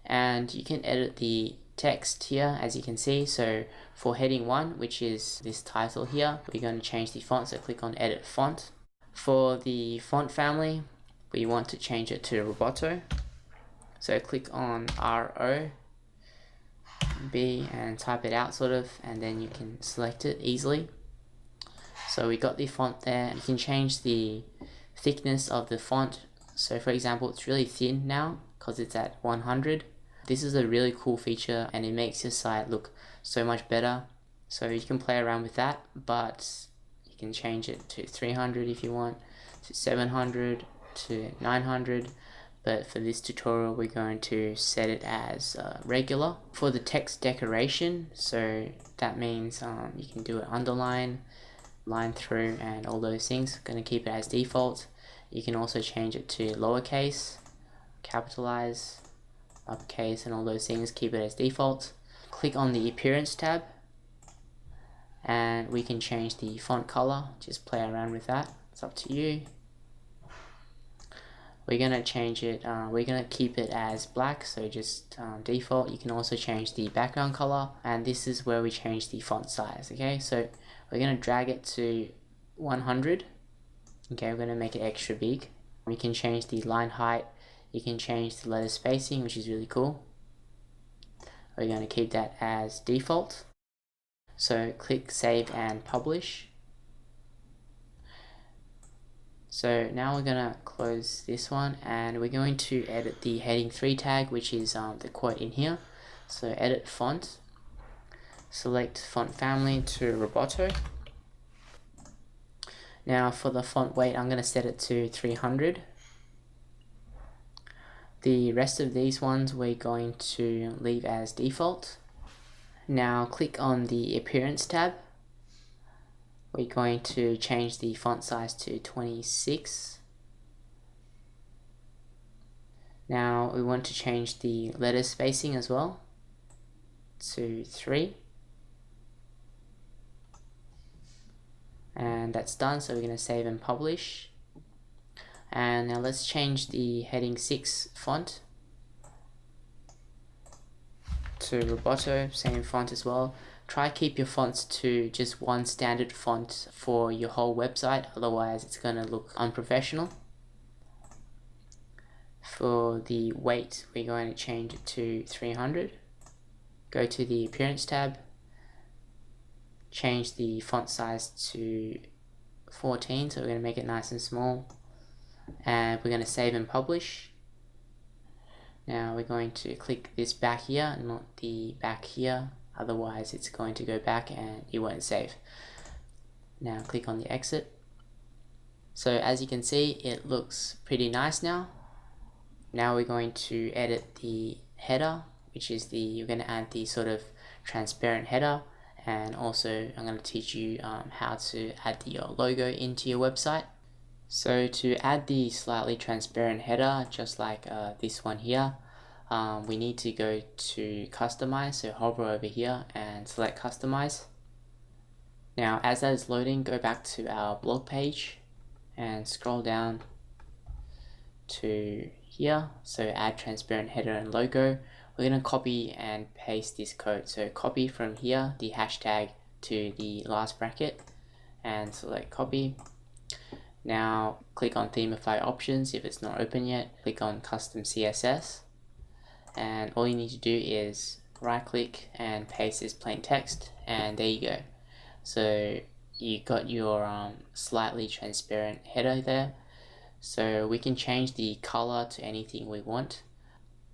and you can edit the text here as you can see. So for heading 1, which is this title here, we're going to change the font, so click on edit font. For the font family, we want to change it to Roboto, so click on ROB and type it out sort of, and then you can select it easily. So we got the font there. You can change the thickness of the font. So for example, it's really thin now because it's at 100. This is a really cool feature and it makes your site look so much better. So you can play around with that, but you can change it to 300 if you want, to 700, to 900. But for this tutorial, we're going to set it as regular. For the text decoration, so that means you can do an underline, line through, and all those things. Going to keep it as default. You can also change it to lowercase, capitalize, uppercase, and all those things. Keep it as default. Click on the appearance tab and we can change the font color. Just play around with that, it's up to you. We're going to change it, we're going to keep it as black, so just default. You can also change the background color, and this is where we change the font size. Okay, so we're going to drag it to 100. Okay, we're going to make it extra big. We can change the line height, you can change the letter spacing, which is really cool. We're going to keep that as default. So click save and publish. So now we're going to close this one and we're going to edit the heading 3 tag, which is the quote in here. So edit font, select font family to Roboto. Now for the font weight, I'm going to set it to 300. The rest of these ones we're going to leave as default. Now click on the Appearance tab. We're going to change the font size to 26. Now we want to change the letter spacing as well to 3. And that's done, so we're going to save and publish. And now let's change the heading 6 font to Roboto, same font as well. Try keep your fonts to just one standard font for your whole website, otherwise it's going to look unprofessional. For the weight, we're going to change it to 300. Go to the Appearance tab, change the font size to 14, so we're going to make it nice and small. And we're going to save and publish. Now we're going to click this back here, not the back here, otherwise it's going to go back and it won't save. Now click on the exit. So as you can see, it looks pretty nice now. Now we're going to edit the header, which is you're going to add the sort of transparent header, and also I'm going to teach you how to add your logo into your website. So to add the slightly transparent header, just like this one here, we need to go to Customize, so hover over here and select Customize. Now as that is loading, go back to our blog page and scroll down to here, so add transparent header and logo. We're going to copy and paste this code, so copy from here the hashtag to the last bracket and select copy. Now click on Themify options if it's not open yet, click on custom CSS, and all you need to do is right click and paste this plain text, and there you go. So you got your slightly transparent header there. So we can change the color to anything we want.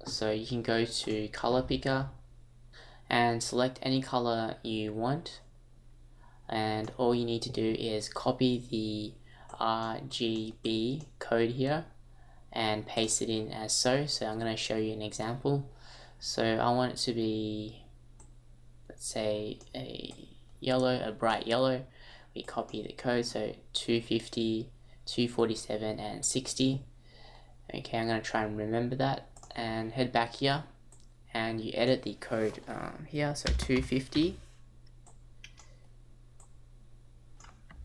So you can go to color picker and select any color you want, and all you need to do is copy the RGB code here and paste it in as so. So I'm going to show you an example. So I want it to be, let's say, a bright yellow. We copy the code, so 250, 247 and 60. Okay, I'm going to try and remember that, and head back here and you edit the code here, so 250,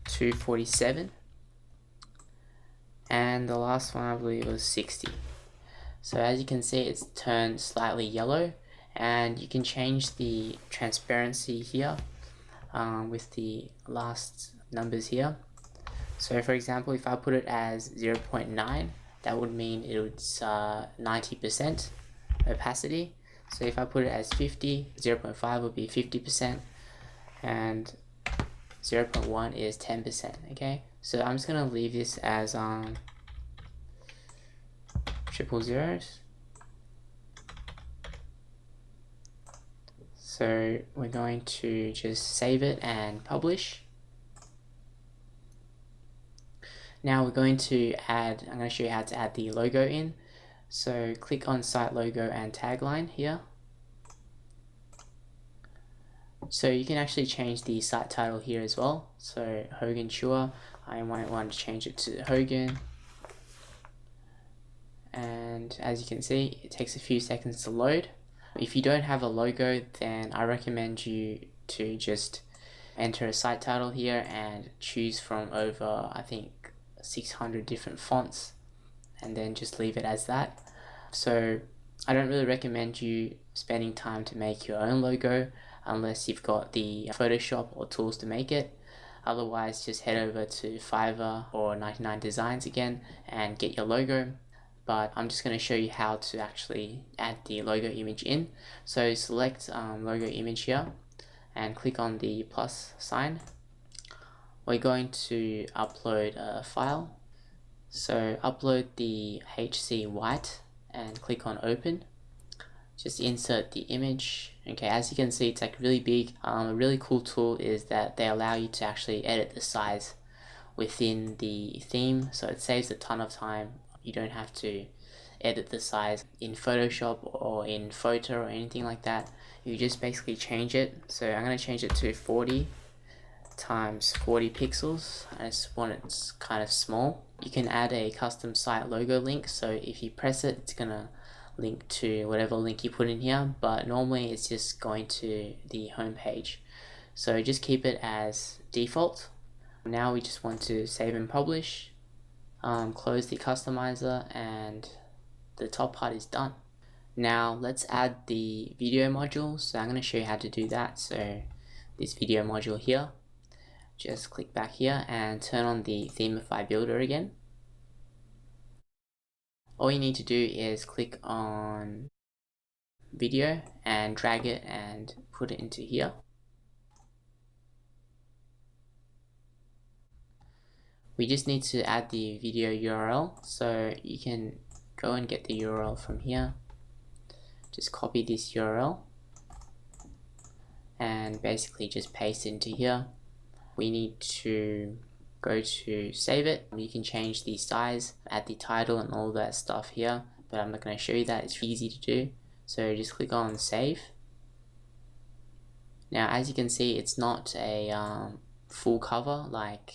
247, and the last one I believe was 60. So as you can see, it's turned slightly yellow, and you can change the transparency here with the last numbers here. So for example, if I put it as 0.9, that would mean it's 90% opacity. So if I put it as 50, 0.5 would be 50%, and 0.1 is 10%. Okay, so I'm just gonna leave this as triple zeros. So we're going to just save it and publish. Now we're going to add, I'm going to show you how to add the logo in. So click on site logo and tagline here. So you can actually change the site title here as well. So HOGANCHUA, I might want to change it to Hogan. And as you can see, it takes a few seconds to load. If you don't have a logo, then I recommend you to just enter a site title here and choose from over, I think, 600 different fonts, and then just leave it as that. So I don't really recommend you spending time to make your own logo unless you've got the Photoshop or tools to make it. Otherwise, just head over to Fiverr or 99 Designs again and get your logo. But I'm just going to show you how to actually add the logo image in. So select logo image here and click on the plus sign. We're going to upload a file. So upload the HC white and click on open. Just insert the image. Okay, as you can see, it's like really big. A really cool tool is that they allow you to actually edit the size within the theme, so it saves a ton of time. You don't have to edit the size in Photoshop or in Photo or anything like that. You just basically change it. So I'm going to change it to 40 times 40 pixels. I just want it kind of small. You can add a custom site logo link, so if you press it, it's gonna link to whatever link you put in here, but normally it's just going to the home page. So just keep it as default. Now we just want to save and publish, close the customizer, and the top part is done. Now let's add the video module. So I'm going to show you how to do that. So this video module here, just click back here and turn on the Themify builder again. All you need to do is click on video and drag it and put it into here. We just need to add the video URL, so you can go and get the URL from here. Just copy this URL and basically just paste it into here. We need to go to save it. You can change the size, add the title and all that stuff here, but I'm not going to show you that. It's easy to do. So just click on save. Now as you can see, it's not a full cover like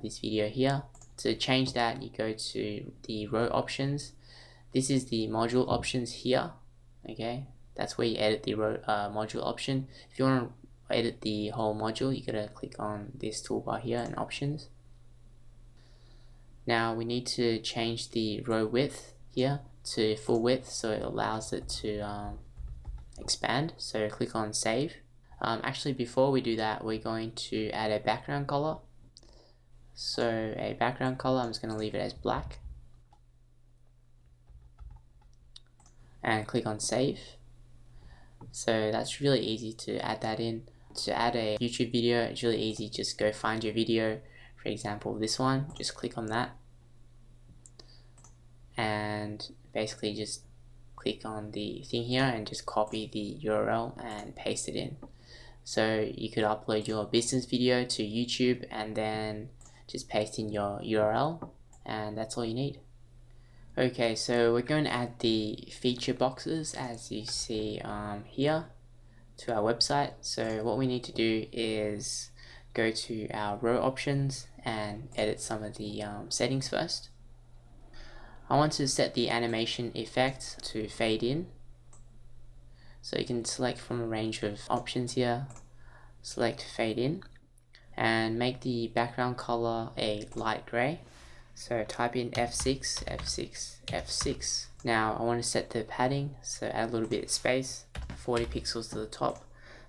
this video here. To change that, you go to the row options. This is the module options here. Okay, that's where you edit the row module option. If you want to edit the whole module, you gotta click on this toolbar here in options. Now we need to change the row width here to full width, so it allows it to expand. So click on save. Actually, before we do that, we're going to add a background color. So a background color, I'm just going to leave it as black. And click on save. So that's really easy to add that in. To add a YouTube video, it's really easy. Just go find your video. For example, this one, just click on that. And basically just click on the thing here and just copy the URL and paste it in. So you could upload your business video to YouTube and then just paste in your URL, and that's all you need. Okay, so we're going to add the feature boxes as you see here to our website. So what we need to do is go to our row options and edit some of the settings first. I want to set the animation effect to fade in. So you can select from a range of options here, select fade in, and make the background color a light gray. So type in F6, F6, F6. Now I want to set the padding, so add a little bit of space, 40 pixels to the top,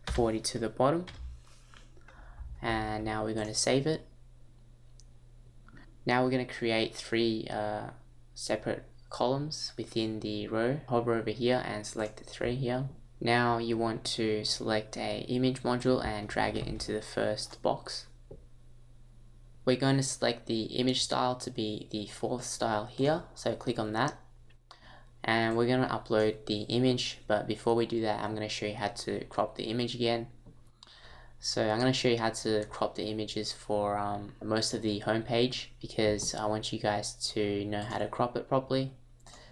40 to the bottom. And now we're going to save it. Now we're going to create 3 separate columns within the row. Hover over here and select the 3 here. Now you want to select a image module and drag it into the first box. We're going to select the image style to be the 4th style here, so click on that. And we're going to upload the image, but before we do that, I'm going to show you how to crop the image again. So I'm going to show you how to crop the images for most of the homepage, because I want you guys to know how to crop it properly.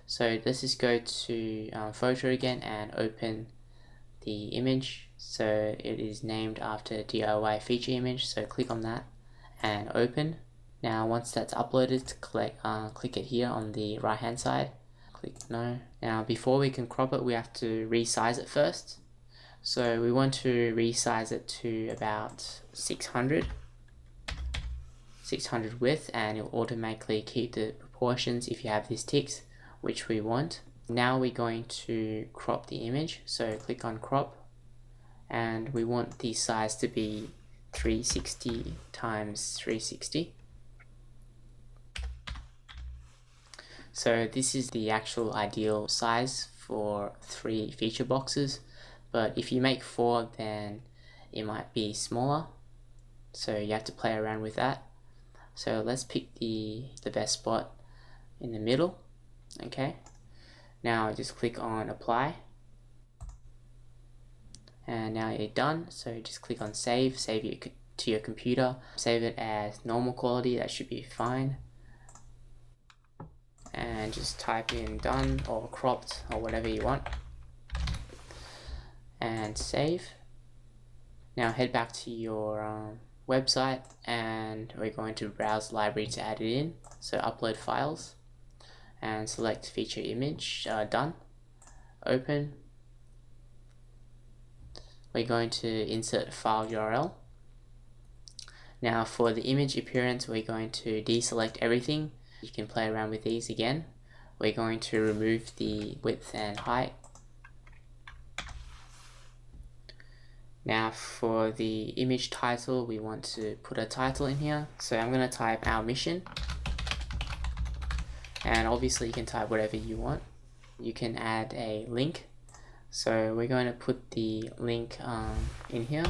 So let's just go to photo again and open the image. So it is named after DIY feature image, so click on that and open. Now once that's uploaded, click it here on the right hand side. Click no. Now before we can crop it, we have to resize it first. So we want to resize it to about 600 width, and it'll automatically keep the proportions if you have this ticked, which we want. Now we're going to crop the image, so click on crop, and we want the size to be 360 times 360. So this is the actual ideal size for 3 feature boxes, but if you make 4, then it might be smaller, so you have to play around with that. So let's pick the best spot in the middle. Okay, now just click on apply, and now you're done. So just click on save it to your computer, save it as normal quality, that should be fine. and just type in done or cropped or whatever you want and save. Now head back to your website and we're going to browse library to add it in. So upload files and select feature image, done. Open. We're going to insert file URL. Now for the image appearance, we're going to deselect everything. You can play around with these again. We're going to remove the width and height. Now for the image title, we want to put a title in here. So I'm going to type our mission. And obviously you can type whatever you want. You can add a link. So we're going to put the link in here.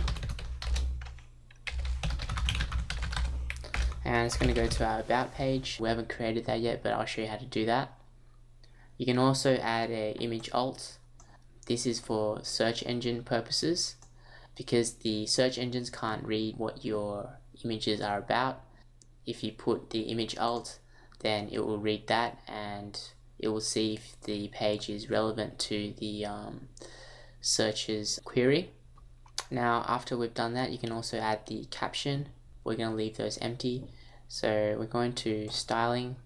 And it's going to go to our about page. We haven't created that yet, but I'll show you how to do that. You can also add a image alt. This is for search engine purposes, because the search engines can't read what your images are about. If you put the image alt, then it will read that and it will see if the page is relevant to the searcher's query. Now after we've done that, you can also add the caption. We're going to leave those empty. So we're going to styling,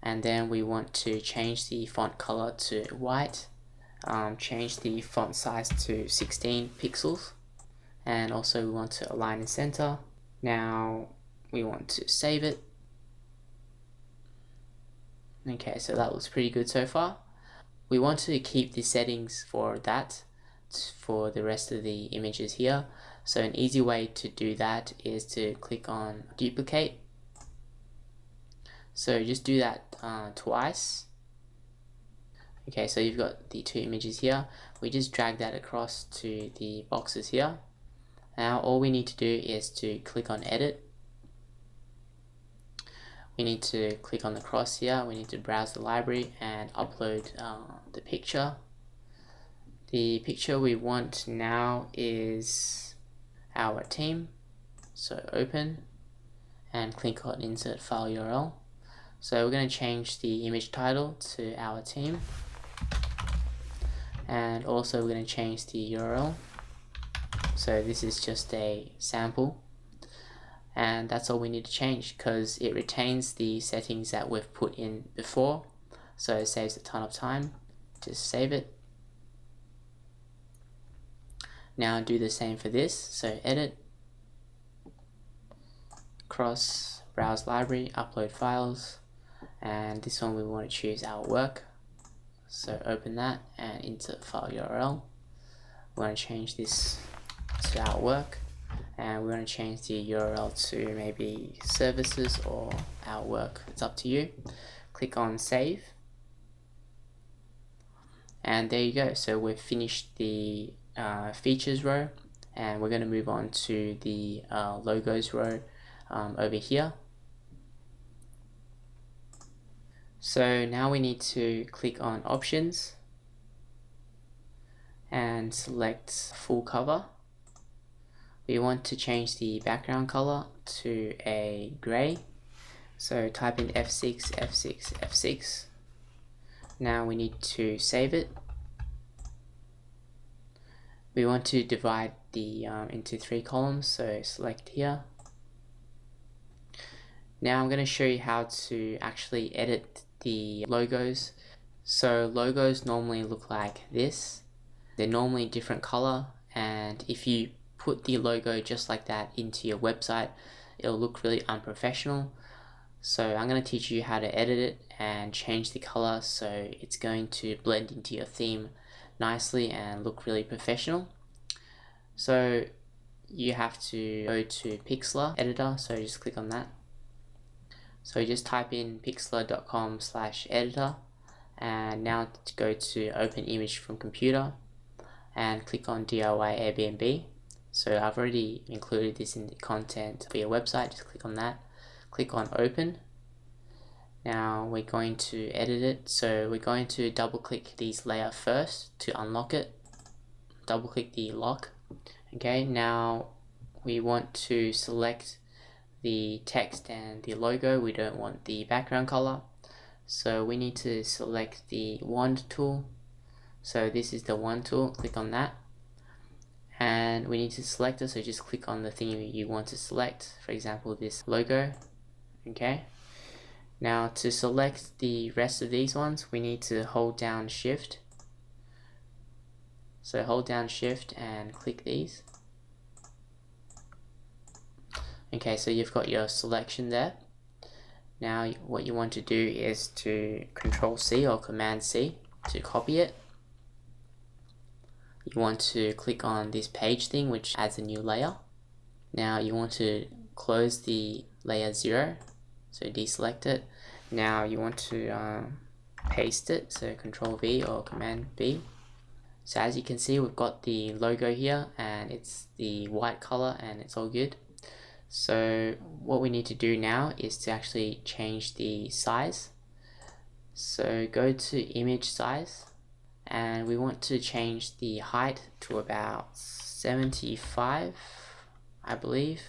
and then we want to change the font color to white, change the font size to 16 pixels, and also we want to align and center. Now we want to save it. Okay, so that looks pretty good so far. We want to keep the settings for that for the rest of the images here. So an easy way to do that is to click on duplicate. So just do that twice. Okay, so you've got the two images here. We just drag that across to the boxes here. Now all we need to do is to click on edit. We need to click on the cross here. We need to browse the library and upload the picture. The picture we want now is our team. So open and click on insert file URL. So we're going to change the image title to our team, and also we're going to change the URL. So this is just a sample, and that's all we need to change because it retains the settings that we've put in before, so it saves a ton of time. Just save it. Now do the same for this. So edit, cross, browse library, upload files, and this one we want to choose our work. So open that and insert file URL. We want to change this to our work, and we're going to change the URL to maybe services or our work. It's up to you. Click on save, and there you go. So we've finished the features row, and we're going to move on to the logos row over here. So now we need to click on options and select full cover. We want to change the background color to a gray. So type in F6, F6, F6. Now we need to save it. We want to divide the into 3 columns, so select here. Now I'm going to show you how to actually edit the logos. So logos normally look like this. They're normally different color, and if you put the logo just like that into your website, it'll look really unprofessional. So I'm going to teach you how to edit it and change the color so it's going to blend into your theme nicely and look really professional. So you have to go to Pixlr editor, so just click on that. So just type in pixlr.com/editor, and now to go to open image from computer and click on DIY Airbnb. So I've already included this in the content for your website. Just click on that, click on open. Now we're going to edit it. So we're going to double click this layer first to unlock it. Double click the lock. Okay, now we want to select the text and the logo. We don't want the background color. So we need to select the wand tool. So this is the wand tool, click on that. And we need to select it, so just click on the thing you want to select, for example this logo. Okay, now to select the rest of these ones we need to hold down shift. So hold down shift and click these. Okay, so you've got your selection there. Now what you want to do is to Control C or Command C to copy it. You want to click on this page thing which adds a new layer. Now you want to close the layer 0, so deselect it. Now you want to paste it, so Control V or Command V. So as you can see we've got the logo here and it's the white color and it's all good. So what we need to do now is to actually change the size. So go to image size and we want to change the height to about 75, I believe.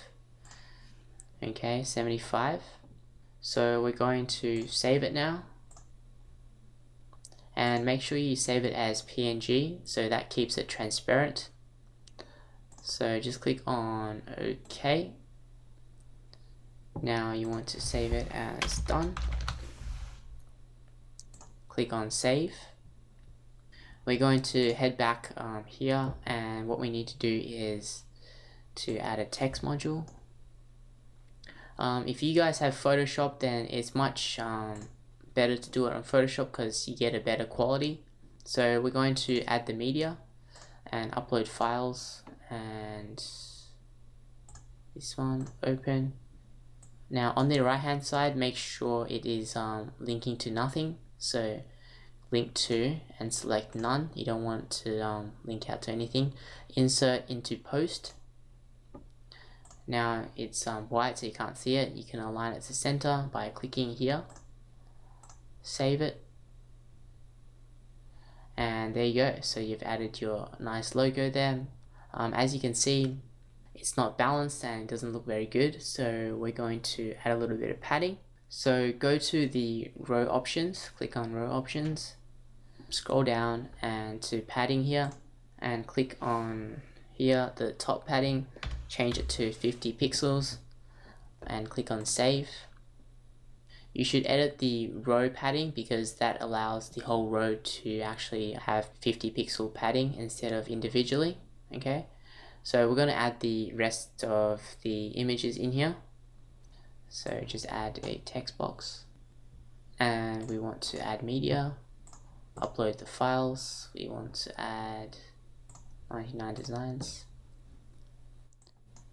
Okay, 75. So we're going to save it now. And make sure you save it as PNG, so that keeps it transparent. So just click on OK. Now you want to save it as done. Click on save. We're going to head back here, and what we need to do is to add a text module. If you guys have Photoshop, then it's much better to do it on Photoshop because you get a better quality. So we're going to add the media and upload files, and this one, open. Now on the right hand side make sure it is linking to nothing, so link to and select none. You don't want to link out to anything. Insert into post. Now it's white so you can't see it. You can align it to center by clicking here. Save it. And there you go. So you've added your nice logo there. As you can see, it's not balanced and it doesn't look very good. So we're going to add a little bit of padding. So go to the row options, click on row options, scroll down and to padding here and click on here the top padding, change it to 50 pixels and click on save. You should edit the row padding because that allows the whole row to actually have 50 pixel padding instead of individually. Okay, so we're going to add the rest of the images in here. So just add a text box and we want to add media, upload the files. We want to add 99 designs.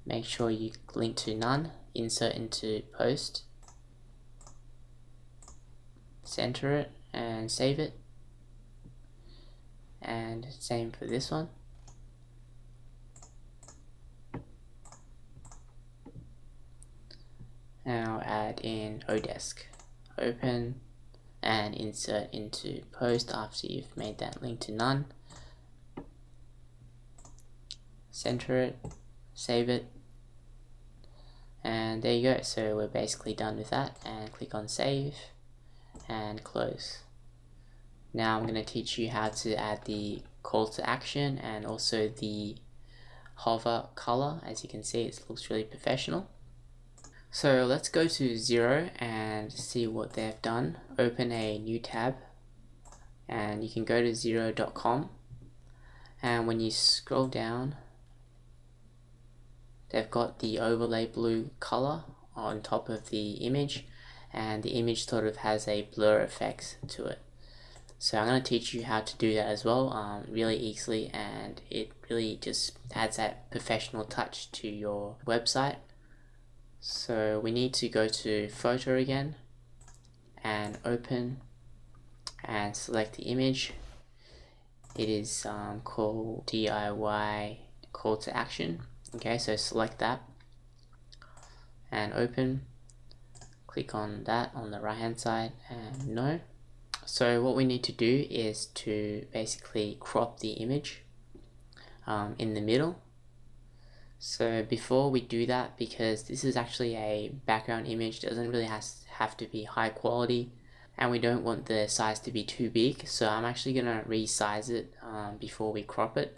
Make sure you link to none, insert into post, center it and save it, and same for this one. Now add in Odesk, open and insert into post after you've made that link to none, center it, save it, and there you go. So we're basically done with that, and click on save and close. Now I'm going to teach you how to add the call to action and also the hover color. As you can see, it looks really professional. So let's go to 0 and see what they've done. Open a new tab and you can go to 0.com, and when you scroll down they've got the overlay blue color on top of the image, and the image sort of has a blur effect to it. So I'm going to teach you how to do that as well really easily, and it really just adds that professional touch to your website. So we need to go to photo again and open and select the image. It is called DIY call to action. Okay, so select that and open, click on that on the right hand side and no. So what we need to do is to basically crop the image in the middle. So before we do that, because this is actually a background image, doesn't really have to be high quality, and we don't want the size to be too big, so I'm actually gonna resize it before we crop it.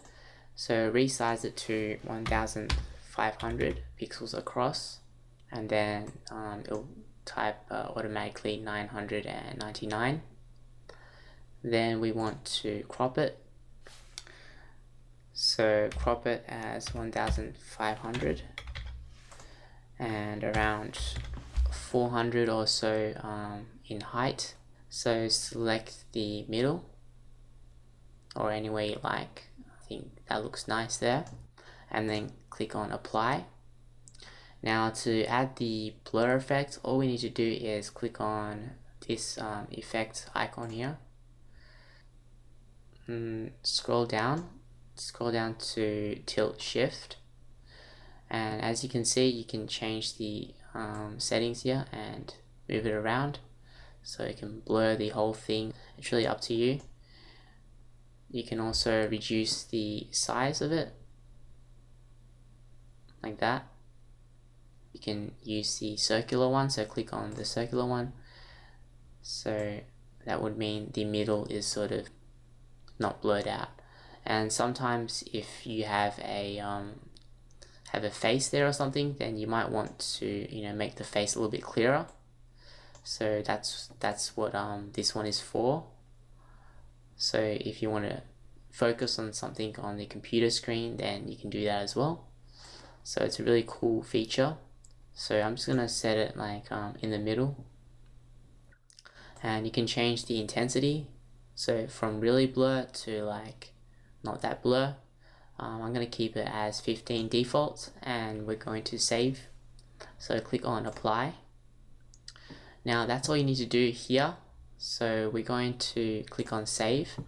So resize it to 1500 pixels across, and then it'll type automatically 999. Then we want to crop it, so crop it as 1500 and around 400 or so in height. So select the middle or any way you like. I think that looks nice there, and then click on apply. Now to add the blur effect, all we need to do is click on this effect icon here, scroll down to tilt shift, and as you can see, you can change the settings here and move it around so you can blur the whole thing. It's really up to you. You can also reduce the size of it like that. You can use the circular one, so click on the circular one. So that would mean the middle is sort of not blurred out. And sometimes if you have a face there or something, then you might want to make the face a little bit clearer. So that's what this one is for. So if you want to focus on something on the computer screen, then you can do that as well. So it's a really cool feature. So I'm just gonna set it like in the middle, and you can change the intensity, so from really blur to like not that blur. I'm gonna keep it as 15 default, and we're going to save. So click on apply. Now that's all you need to do here. So we're going to click on save.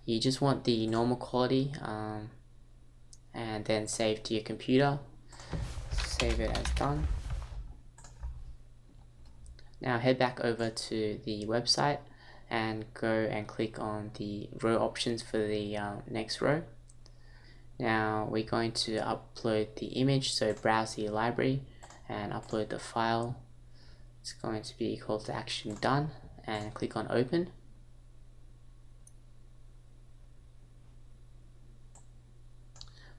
You just want the normal quality, and then save to your computer. Save it as done. Now head back over to the website and go and click on the row options for the next row. Now we're going to upload the image, so browse the library and upload the file. It's going to be call to action done, and click on open.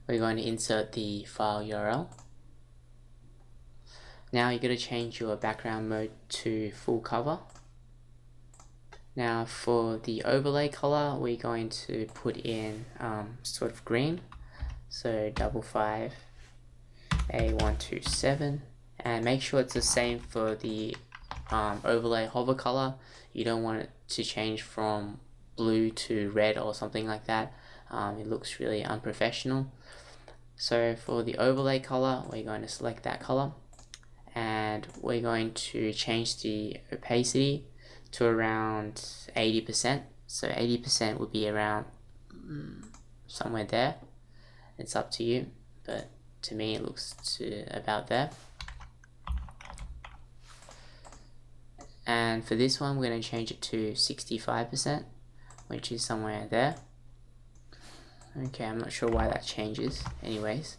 We're going to insert the file URL. Now you're going to change your background mode to full cover. Now for the overlay color, we're going to put in sort of green, so 558A127, and make sure it's the same for the overlay hover color. You don't want it to change from blue to red or something like that. It looks really unprofessional. So for the overlay color, we're going to select that color, and we're going to change the opacity to around 80%. So 80% would be around somewhere there. It's up to you, but to me it looks to about there. And for this one, we're going to change it to 65%, which is somewhere there. Okay, I'm not sure why that changes. Anyways.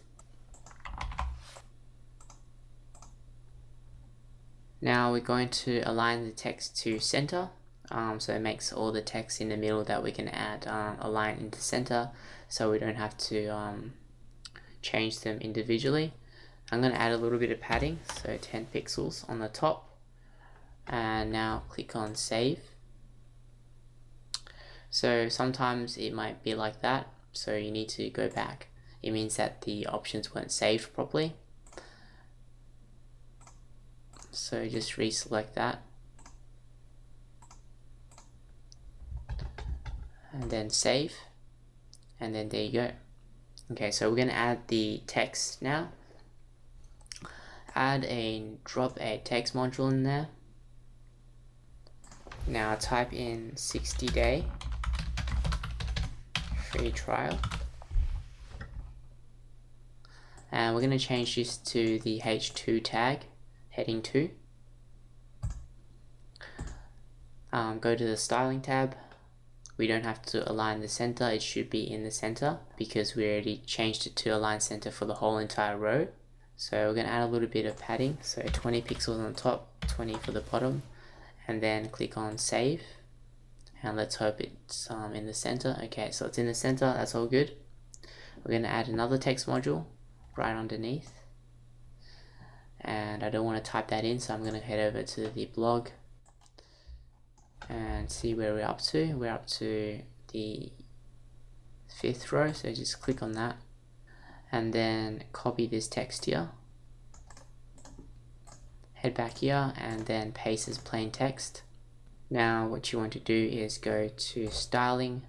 Now we're going to align the text to center, so it makes all the text in the middle that we can add align into center, so we don't have to change them individually. I'm going to add a little bit of padding, so 10 pixels on the top, and now click on save. So sometimes it might be like that, so you need to go back. It means that the options weren't saved properly. So just reselect that, and then save, and then there you go. Okay, so we're going to add the text now. Drop a text module in there. Now type in 60-day free trial, and we're going to change this to the H2 tag, heading 2. Go to the styling tab. We don't have to align the center, it should be in the center because we already changed it to align center for the whole entire row. So we're going to add a little bit of padding, so 20 pixels on the top, 20 for the bottom, and then click on save, and let's hope it's in the center. Okay, so it's in the center, that's all good. We're going to add another text module right underneath, and I don't want to type that in, so I'm going to head over to the blog and see where we're up to. We're up to the 5th row, so just click on that and then copy this text here, head back here, and then paste as plain text. Now what you want to do is go to styling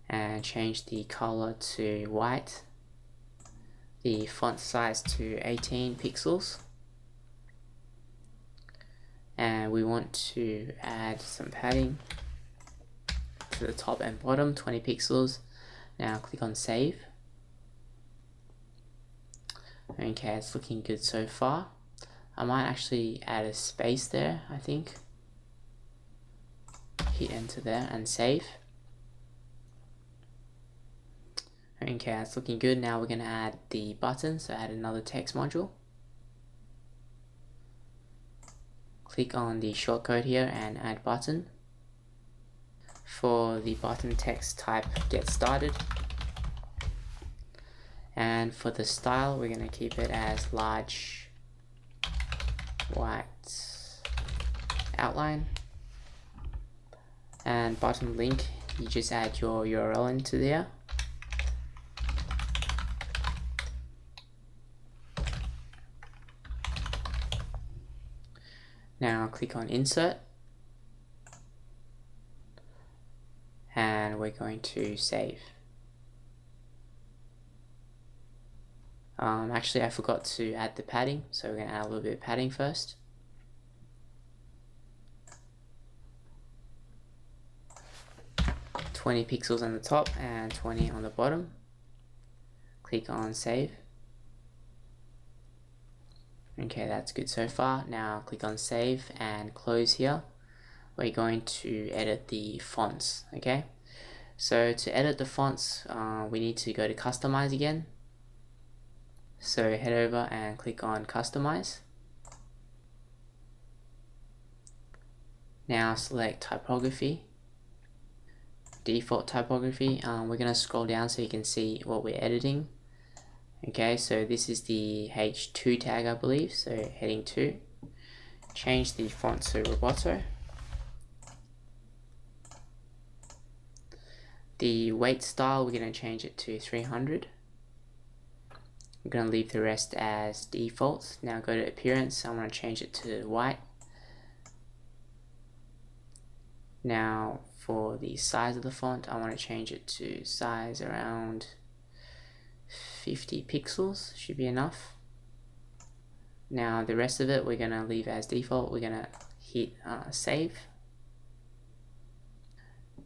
and change the color to white, the font size to 18 pixels, and we want to add some padding to the top and bottom, 20 pixels. Now click on save. Okay, it's looking good so far. I might actually add a space there, I think. Hit enter there and save. Okay, that's looking good. Now we're going to add the button, so add another text module. Click on the shortcode here and add button. For the button text, type get started. And for the style, we're going to keep it as large white outline. And button link, you just add your URL into there. Now click on insert, and we're going to save. Actually, I forgot to add the padding, so we're going to add a little bit of padding first. "20 pixels on the top and 20 on the bottom. Click on save. Okay, that's good so far. Now click on save and close here. We're going to edit the fonts. Okay, so to edit the fonts, we need to go to customize again. So head over and click on customize. Now select typography, default typography. We're going to scroll down so you can see what we're editing. Okay, so this is the H2 tag, I believe, so heading 2. Change the font to Roboto. The weight style, we're going to change it to 300. I'm going to leave the rest as default. Now go to appearance, I want to change it to white. Now for the size of the font, I want to change it to size around 50 pixels, should be enough. Now the rest of it we're going to leave as default. We're going to hit save.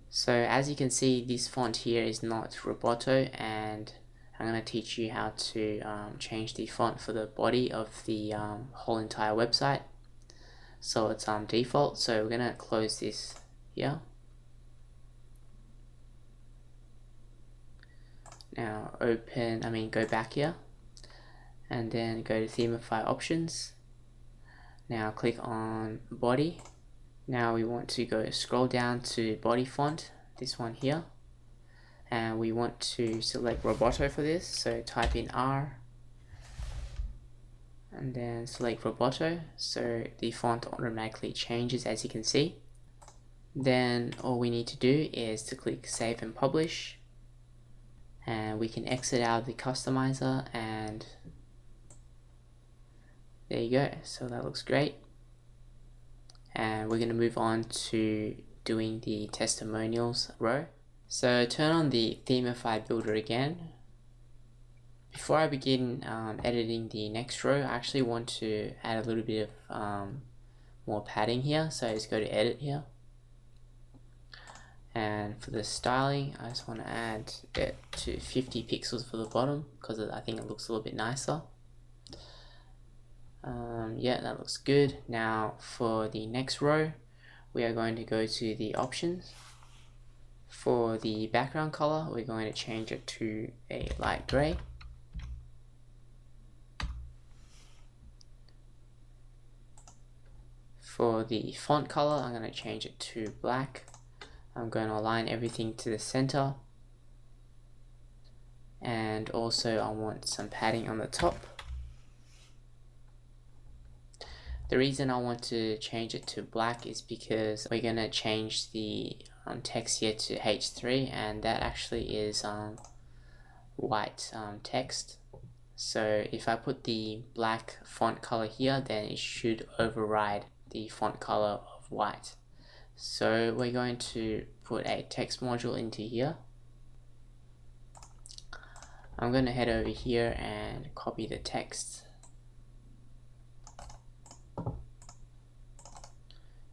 So as you can see, this font here is not Roboto, and I'm going to teach you how to change the font for the body of the whole entire website. So it's default, so we're going to close this here. Now go back here and then go to Themify options. Now click on body. Now we want to scroll down to body font, this one here, and we want to select Roboto for this, so type in R and then select Roboto, so the font automatically changes, as you can see. Then all we need to do is to click save and publish, and we can exit out the customizer, and there you go. So that looks great, and we're going to move on to doing the testimonials row. So turn on the Themify builder again. Before I begin editing the next row, I actually want to add a little bit of more padding here, so just go to edit here. And for the styling, I just want to add it to 50 pixels for the bottom, because I think it looks a little bit nicer. Yeah, that looks good. Now for the next row, we are going to go to the options. For the background color, we're going to change it to a light gray. For the font color, I'm going to change it to black. I'm going to align everything to the center. And also I want some padding on the top. The reason I want to change it to black is because we're going to change the text here to H3, and that actually is white text. So if I put the black font color here, then it should override the font color of white. So we're going to put a text module into here. I'm going to head over here and copy the text.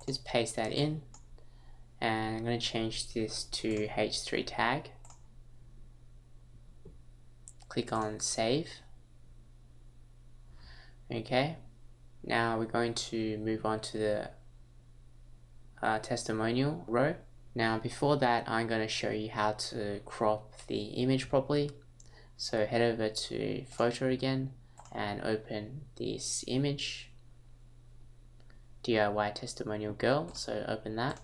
Just paste that in, and I'm going to change this to H3 tag. Click on save. Okay, now we're going to move on to the testimonial row. Now before that, I'm going to show you how to crop the image properly. So head over to photo again and open this image, DIY testimonial girl. So open that,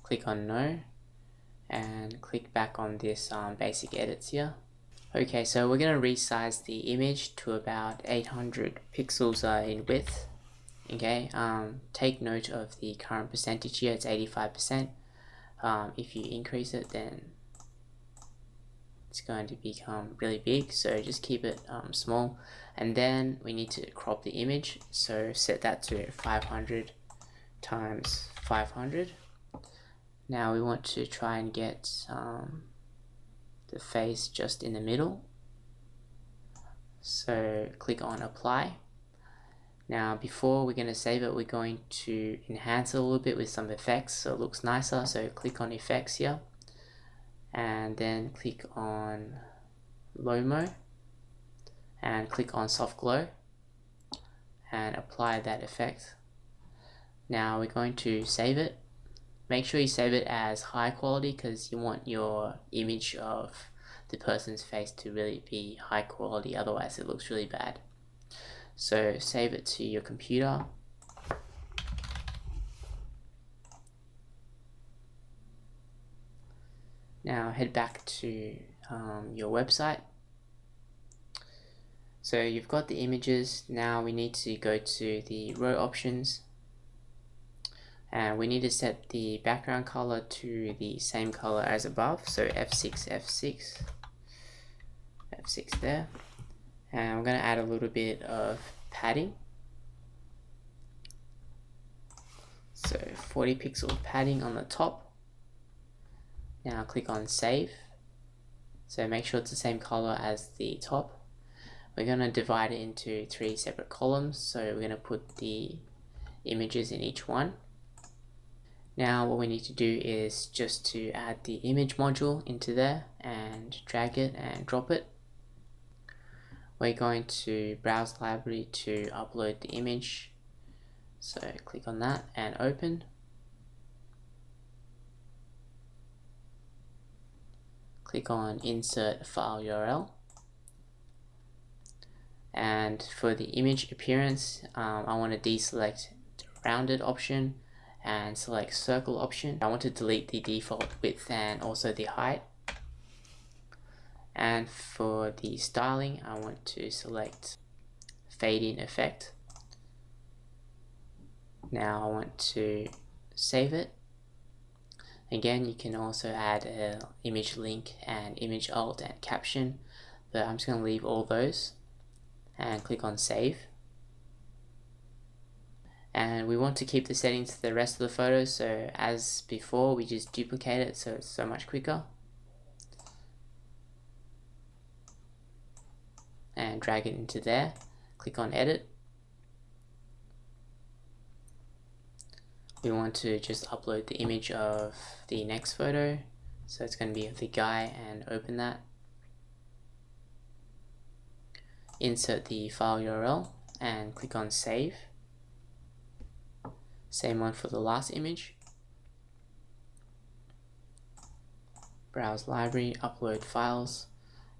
click on no, and click back on this basic edits here. Okay, so we're going to resize the image to about 800 pixels in width. Okay, take note of the current percentage here, it's 85%. If you increase it, then it's going to become really big, so just keep it small. And then we need to crop the image, so set that to 500 times 500. Now we want to try and get the face just in the middle, so click on apply. Now before we're going to save it, we're going to enhance it a little bit with some effects so it looks nicer. So click on effects here, and then click on Low-Mo and click on soft glow and apply that effect. Now we're going to save it. Make sure you save it as high quality because you want your image of the person's face to really be high quality, otherwise it looks really bad. So save it to your computer. Now head back to your website. So you've got the images. Now we need to go to the row options, and we need to set the background color to the same color as above. So F6, F6, F6 there. And I'm going to add a little bit of padding. So 40 pixel padding on the top. Now click on save. So make sure it's the same color as the top. We're going to divide it into 3 separate columns. So we're going to put the images in each one. Now what we need to do is just to add the image module into there and drag it and drop it. We're going to browse library to upload the image. So click on that and open. Click on insert file URL. And for the image appearance, I want to deselect the rounded option and select circle option. I want to delete the default width and also the height. And for the styling, I want to select fade in effect. Now I want to save it. Again, you can also add an image link and image alt and caption, but I'm just going to leave all those and click on save. And we want to keep the settings to the rest of the photos, so as before we just duplicate it so it's so much quicker. And drag it into there. Click on edit. We want to just upload the image of the next photo, so it's going to be of the guy, and open that. Insert the file URL and click on save. Same one for the last image. Browse library, upload files,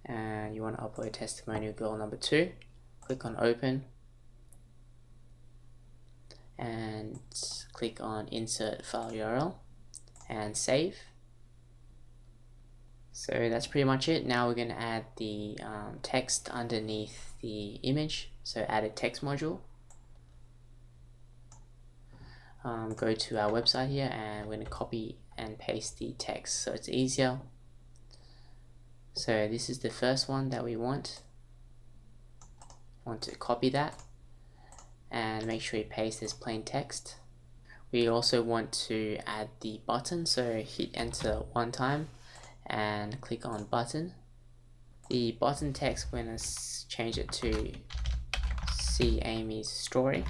and you want to upload testimonial girl number 2. Click on open. and click on insert file URL and save. So that's pretty much it. Now we're going to add the text underneath the image. So add a text module. Go to our website here and we're going to copy and paste the text so it's easier. So this is the first one that we want. Want to copy that and make sure you paste this plain text. We also want to add the button, so hit enter one time and click on button. The button text, we're going to change it to see Amy's story.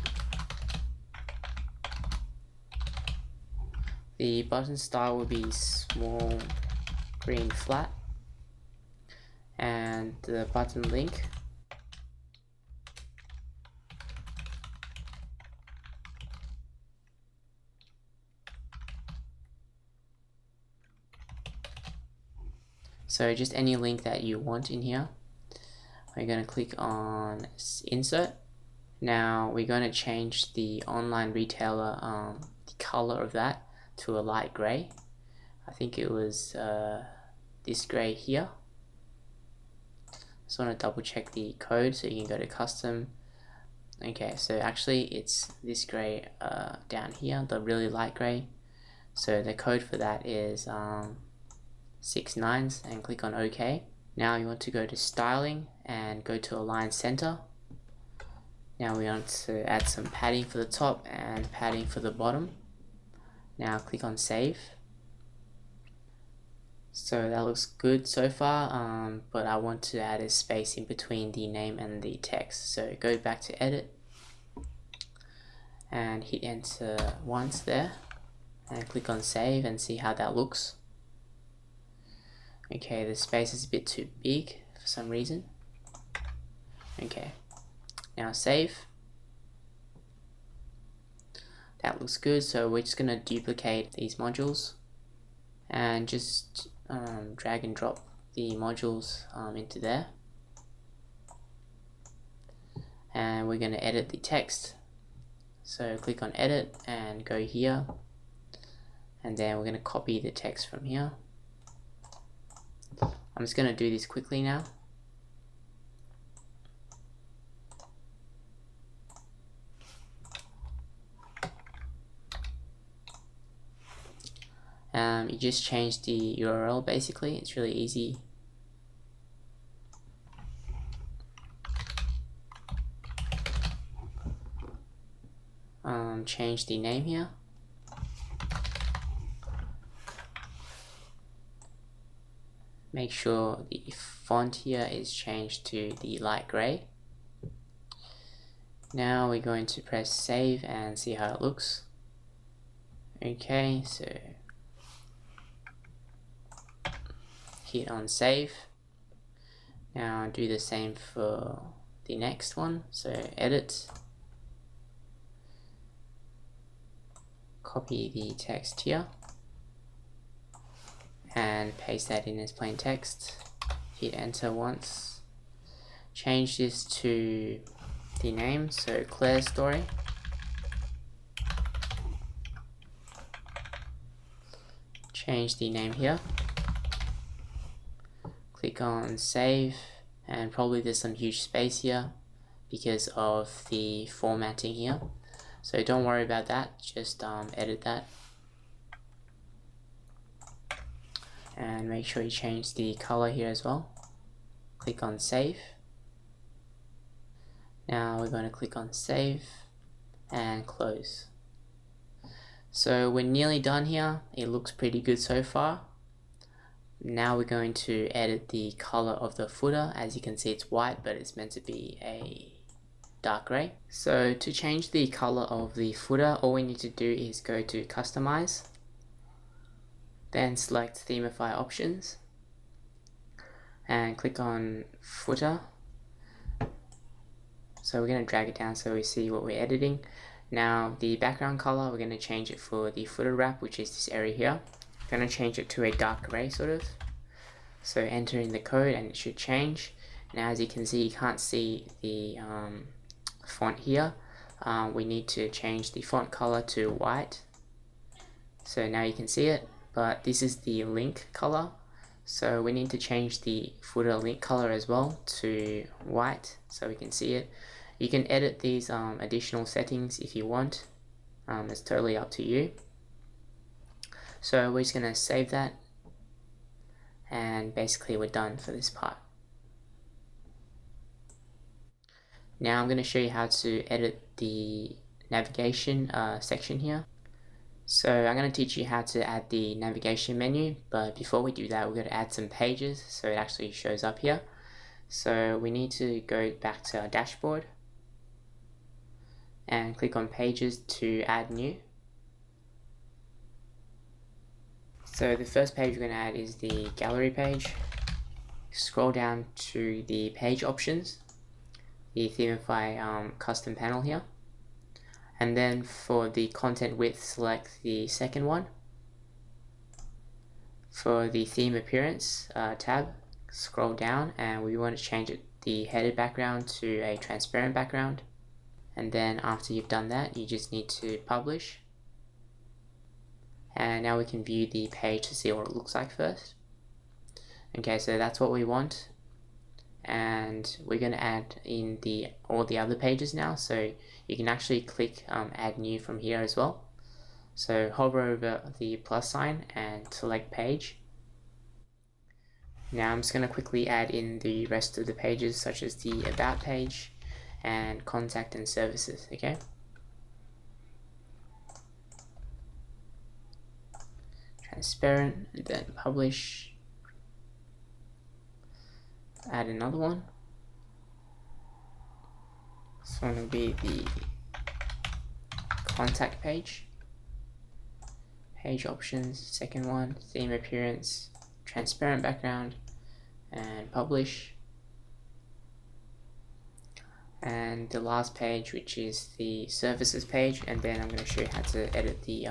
The button style will be small green flat, and the button link so just any link that you want in here. We're going to click on insert. Now we're going to change the online retailer the color of that to a light gray. I think it was this gray here. Just want to double check the code, so you can go to custom. Okay, so actually it's this gray down here, the really light gray. So the code for that is 6 nines, and click on OK. Now you want to go to styling and go to align center. Now we want to add some padding for the top and padding for the bottom. Now click on save. So that looks good so far, but I want to add a space in between the name and the text. So go back to edit and hit enter once there and click on save and see how that looks. Okay, the space is a bit too big for some reason. Okay, now save. That looks good, so we're just going to duplicate these modules and just drag and drop the modules into there. And we're going to edit the text. So click on edit and go here, and then we're going to copy the text from here. I'm just going to do this quickly now. You just change the URL basically, it's really easy. Change the name here. Make sure the font here is changed to the light gray. Now we're going to press save and see how it looks. Okay, so hit on save. Now do the same for the next one. So edit, copy the text here and paste that in as plain text. Hit enter once. Change this to the name, so Claire's story. Change the name here. Click on save, and probably there's some huge space here because of the formatting here. So don't worry about that, just edit that. And make sure you change the color here as well. Click on save. Now we're going to click on save and close. So we're nearly done here. It looks pretty good so far. Now we're going to edit the color of the footer. As you can see, it's white, but it's meant to be a dark gray. So to change the color of the footer, all we need to do is go to customize, then select Themify options and click on footer. So we're going to drag it down so we see what we're editing. Now the background color, we're going to change it for the footer wrap, which is this area here. I'm going to change it to a dark gray sort of. So enter in the code and it should change. Now as you can see, you can't see the font here. we need to change the font color to white. So now you can see it, but this is the link color. So we need to change the footer link color as well to white so we can see it. You can edit these additional settings if you want. It's totally up to you. So we're just going to save that, and basically we're done for this part. Now I'm going to show you how to edit the navigation section here. So I'm going to teach you how to add the navigation menu, but before we do that, we're going to add some pages so it actually shows up here. So we need to go back to our dashboard and click on pages to add new. So the first page we're going to add is the gallery page. Scroll down to the page options, the Themify custom panel here, and then for the content width, select the second one. For the theme appearance tab, scroll down, and we want to change the headed background to a transparent background. And then after you've done that, you just need to publish. And now we can view the page to see what it looks like first. Okay, so that's what we want. And we're going to add in all the other pages now. So you can actually click add new from here as well. So hover over the plus sign and select page. Now I'm just going to quickly add in the rest of the pages, such as the about page and contact and services. Okay. Transparent, and then publish. Add another one. This one will be the contact page. Page options, second one, theme appearance, transparent background, and publish. And the last page, which is the services page, and then I'm going to show you how to edit the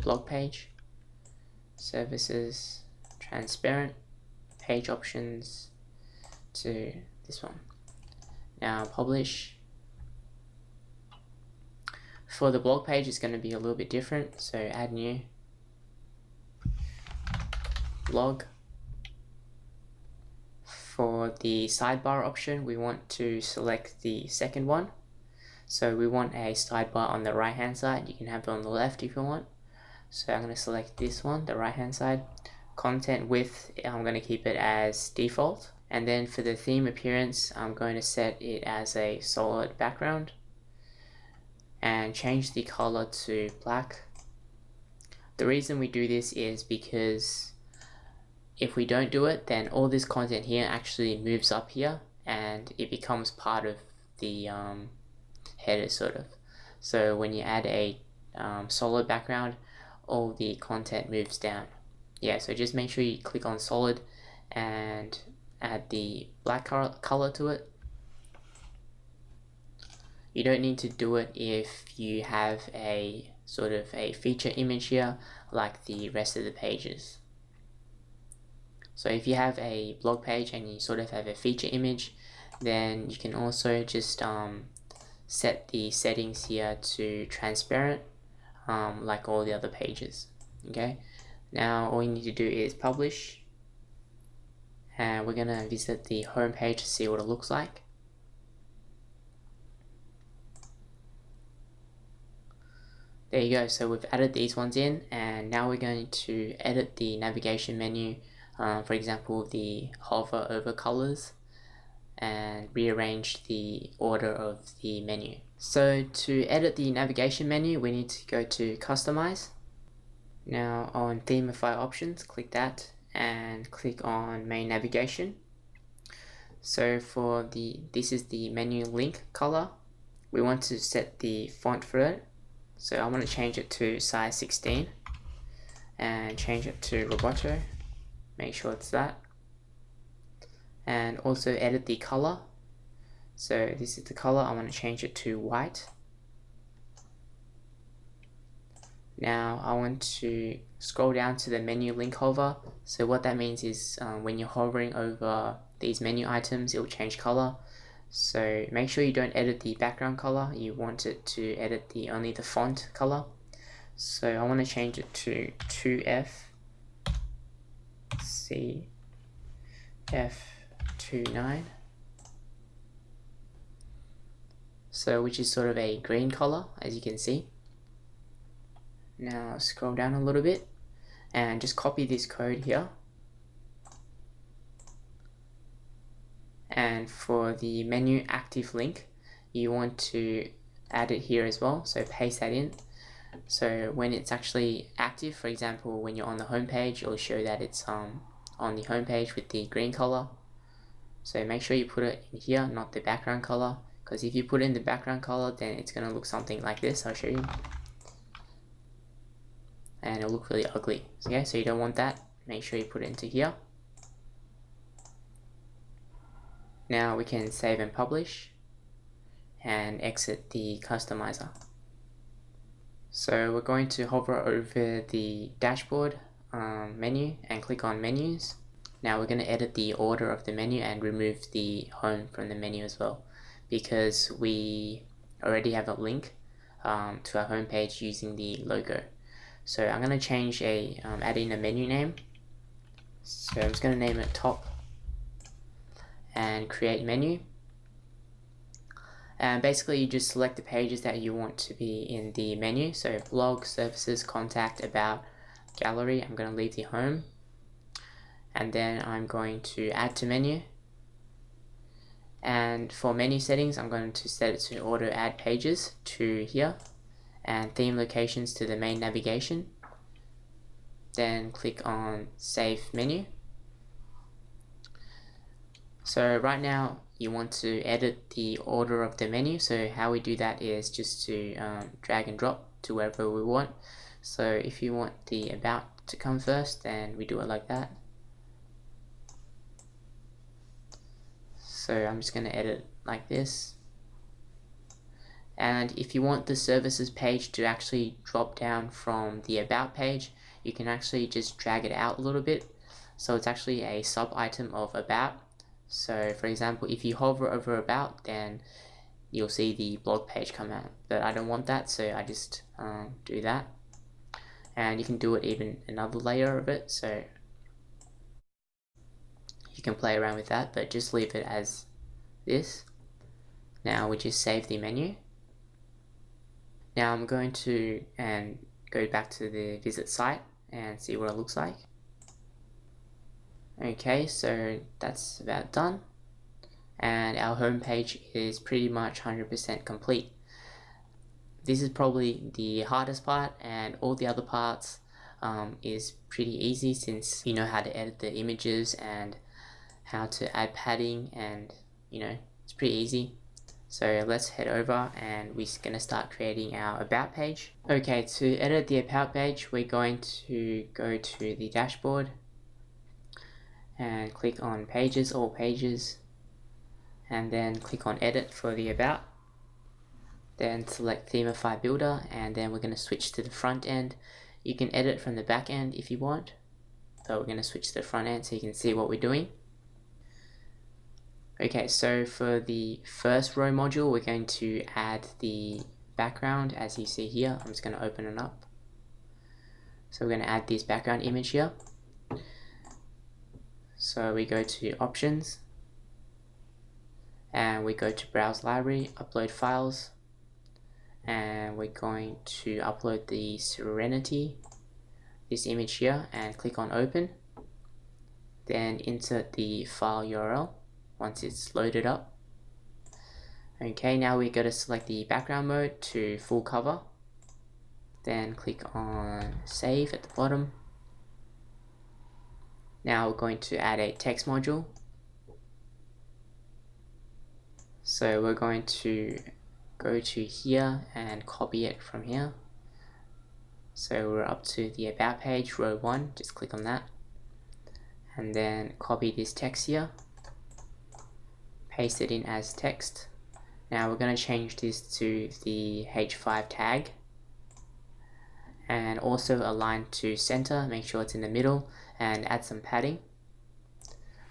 blog page. Services, transparent, page options to this one. Now publish. For the blog page, it's going to be a little bit different, so add new, blog. For the sidebar option, we want to select the second one. So we want a sidebar on the right hand side. You can have it on the left if you want. So I'm going to select this one, the right hand side. Content width, I'm going to keep it as default. And then for the theme appearance, I'm going to set it as a solid background and change the color to black. The reason we do this is because if we don't do it, then all this content here actually moves up here and it becomes part of the header sort of. So when you add a solid background, all the content moves down. Yeah, so just make sure you click on solid and add the black color to it. You don't need to do it if you have a sort of a feature image here like the rest of the pages. So if you have a blog page and you sort of have a feature image, then you can also just set the settings here to transparent like all the other pages. Okay, now all you need to do is publish, and we're gonna visit the home page to see what it looks like. There you go, so we've added these ones in, and now we're going to edit the navigation menu, for example the hover over colors, and rearrange the order of the menu. So to edit the navigation menu, we need to go to customize. Now on Themify options, click that and click on main navigation. So for this is the menu link color. We want to set the font for it. So I want to change it to size 16 and change it to Roboto. Make sure it's that. And also edit the color. So this is the color, I want to change it to white. Now I want to scroll down to the menu link hover. So what that means is when you're hovering over these menu items, it will change color. So make sure you don't edit the background color. You want it to edit only the font color. So I want to change it to 2FCF29. So which is sort of a green color, as you can see. Now scroll down a little bit and just copy this code here. And for the menu active link, you want to add it here as well. So paste that in. So when it's actually active, for example, when you're on the home page, it'll show that it's on the home page with the green color. So make sure you put it in here, not the background color, because if you put in the background color, then it's going to look something like this. I'll show you. And it'll look really ugly. Okay, so you don't want that. Make sure you put it into here. Now we can save and publish and exit the customizer. So we're going to hover over the dashboard menu and click on menus. Now we're going to edit the order of the menu and remove the home from the menu as well, because we already have a link to our home page using the logo. So I'm going to change add in a menu name. So I'm just going to name it top and create menu. And basically you just select the pages that you want to be in the menu. So blog, services, contact, about, gallery. I'm going to leave the home. And then I'm going to add to menu. And for menu settings, I'm going to set it to auto add pages to here, and theme locations to the main navigation. Then click on save menu. So right now you want to edit the order of the menu. So how we do that is just to drag and drop to wherever we want. So if you want the about to come first, then we do it like that. So I'm just going to edit like this. And if you want the services page to actually drop down from the about page, you can actually just drag it out a little bit. So it's actually a sub item of about. So for example, if you hover over about, then you'll see the blog page come out, but I don't want that, so I just do that. And you can do it even another layer of it, so you can play around with that, but just leave it as this. Now we just save the menu. Now I'm going to go back to the visit site and see what it looks like. Okay, so that's about done, and our home page is pretty much 100% complete. This is probably the hardest part, and all the other parts is pretty easy, since you know how to edit the images and how to add padding, and it's pretty easy. So let's head over and we're going to start creating our about page. Okay, to edit the about page, we're going to go to the dashboard and click on pages, all pages, and then click on edit for the about. Then select Themify Builder, and then we're going to switch to the front end. You can edit from the back end if you want, but we're going to switch to the front end so you can see what we're doing. Okay, so for the first row module, we're going to add the background, as you see here. I'm just going to open it up. So we're going to add this background image here. So we go to options, and we go to browse library, upload files, and we're going to upload the Serenity, this image here, and click on open. Then insert the file URL once it's loaded up. Okay, now we go to select the background mode to full cover, then click on save at the bottom. Now we're going to add a text module. So we're going to go to here and copy it from here. So we're up to the about page, row 1, just click on that. And then copy this text here, paste it in as text. Now we're going to change this to the H5 tag, and also align to center, make sure it's in the middle, and add some padding.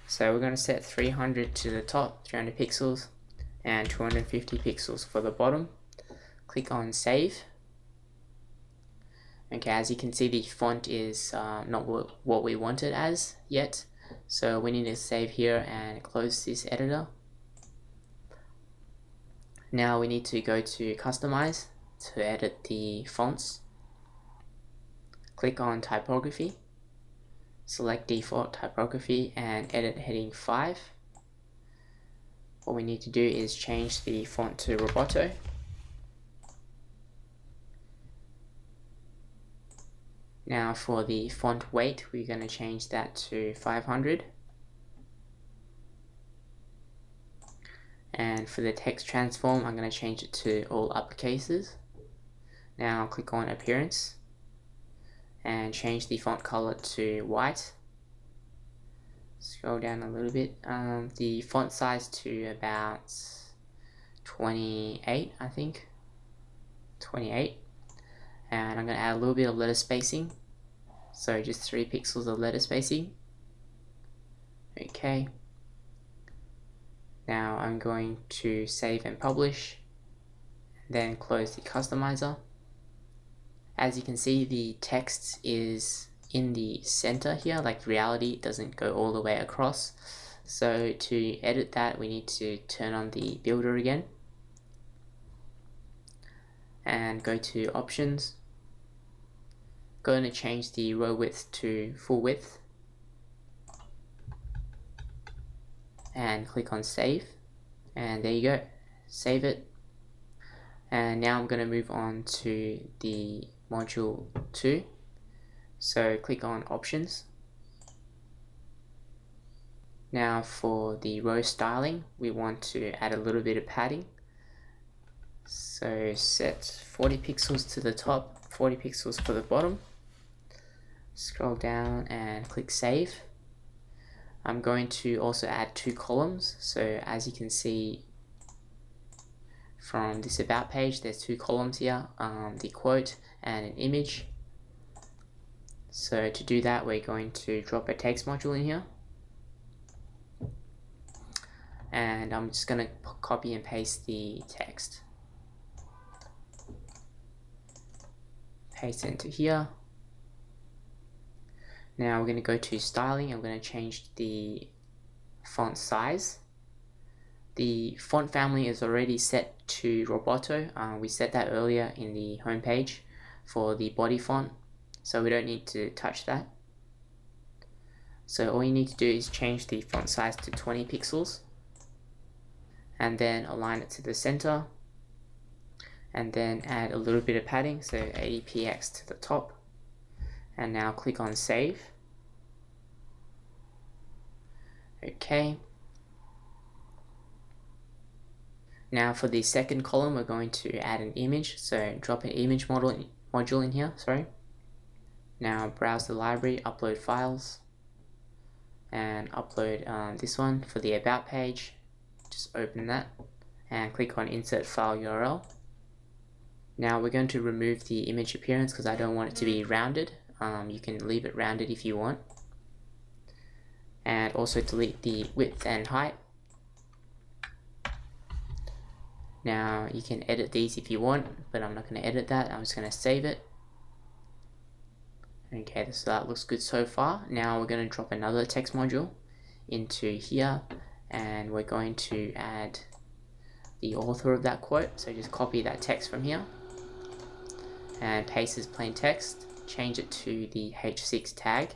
So we're going to set 300 to the top, 300 pixels, and 250 pixels for the bottom. Click on save. Okay, as you can see, the font is not what we want it as yet, so we need to save here and close this editor. Now we need to go to customize to edit the fonts. Click on typography, select default typography and edit heading 5. What we need to do is change the font to Roboto. Now for the font weight, we're going to change that to 500. And for the text transform, I'm going to change it to all uppercases. Now click on appearance and change the font color to white. Scroll down a little bit, the font size to about 28, I think, 28. And I'm going to add a little bit of letter spacing, so just 3 pixels of letter spacing. Okay. Now I'm going to save and publish, then close the customizer. As you can see, the text is in the center here, like reality doesn't go all the way across. So to edit that, we need to turn on the builder again and go to options. Going to change the row width to full width and click on save, and there you go, save it. And now I'm going to move on to the module 2. So click on options. Now for the row styling, we want to add a little bit of padding. So set 40 pixels to the top, 40 pixels for the bottom. Scroll down and click save. I'm going to also add 2 columns. So as you can see from this about page, there's 2 columns here, the quote and an image. So to do that, we're going to drop a text module in here. And I'm just going to copy and paste the text. Paste it into here. Now we're going to go to styling. I'm going to change the font size. The font family is already set to Roboto. We set that earlier in the home page for the body font, so we don't need to touch that. So all you need to do is change the font size to 20 pixels and then align it to the center, and then add a little bit of padding, so 80px to the top. And now click on save. Okay. Now for the second column, we're going to add an image. So drop an image module in here. Sorry. Now browse the library, upload files, and upload this one for the about page. Just open that and click on insert file URL. Now we're going to remove the image appearance because I don't want it to be rounded. You can leave it rounded if you want. And also delete the width and height. Now you can edit these if you want, but I'm not going to edit that. I'm just going to save it. Okay, so that looks good so far. Now we're going to drop another text module into here, and we're going to add the author of that quote. So just copy that text from here and paste as plain text. Change it to the H6 tag.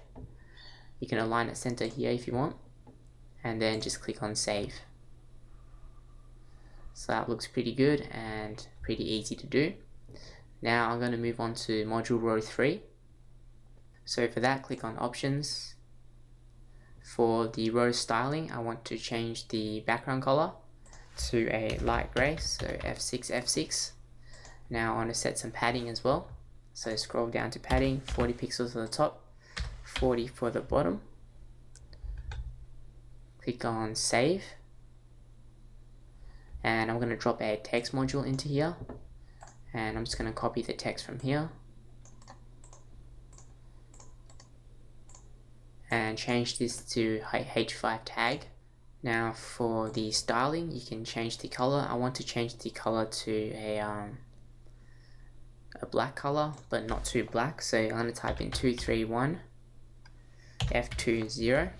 You can align it center here if you want, and then just click on save. So that looks pretty good and pretty easy to do. Now I'm going to move on to module row 3. So for that, click on options. For the row styling, I want to change the background color to a light gray, so F6. Now I want to set some padding as well. So scroll down to padding, 40 pixels at the top, 40 for the bottom. Click on save. And I'm going to drop a text module into here. And I'm just going to copy the text from here. And change this to H5 tag. Now for the styling, you can change the color. I want to change the color to a black color, but not too black. So I'm going to type in 231 F20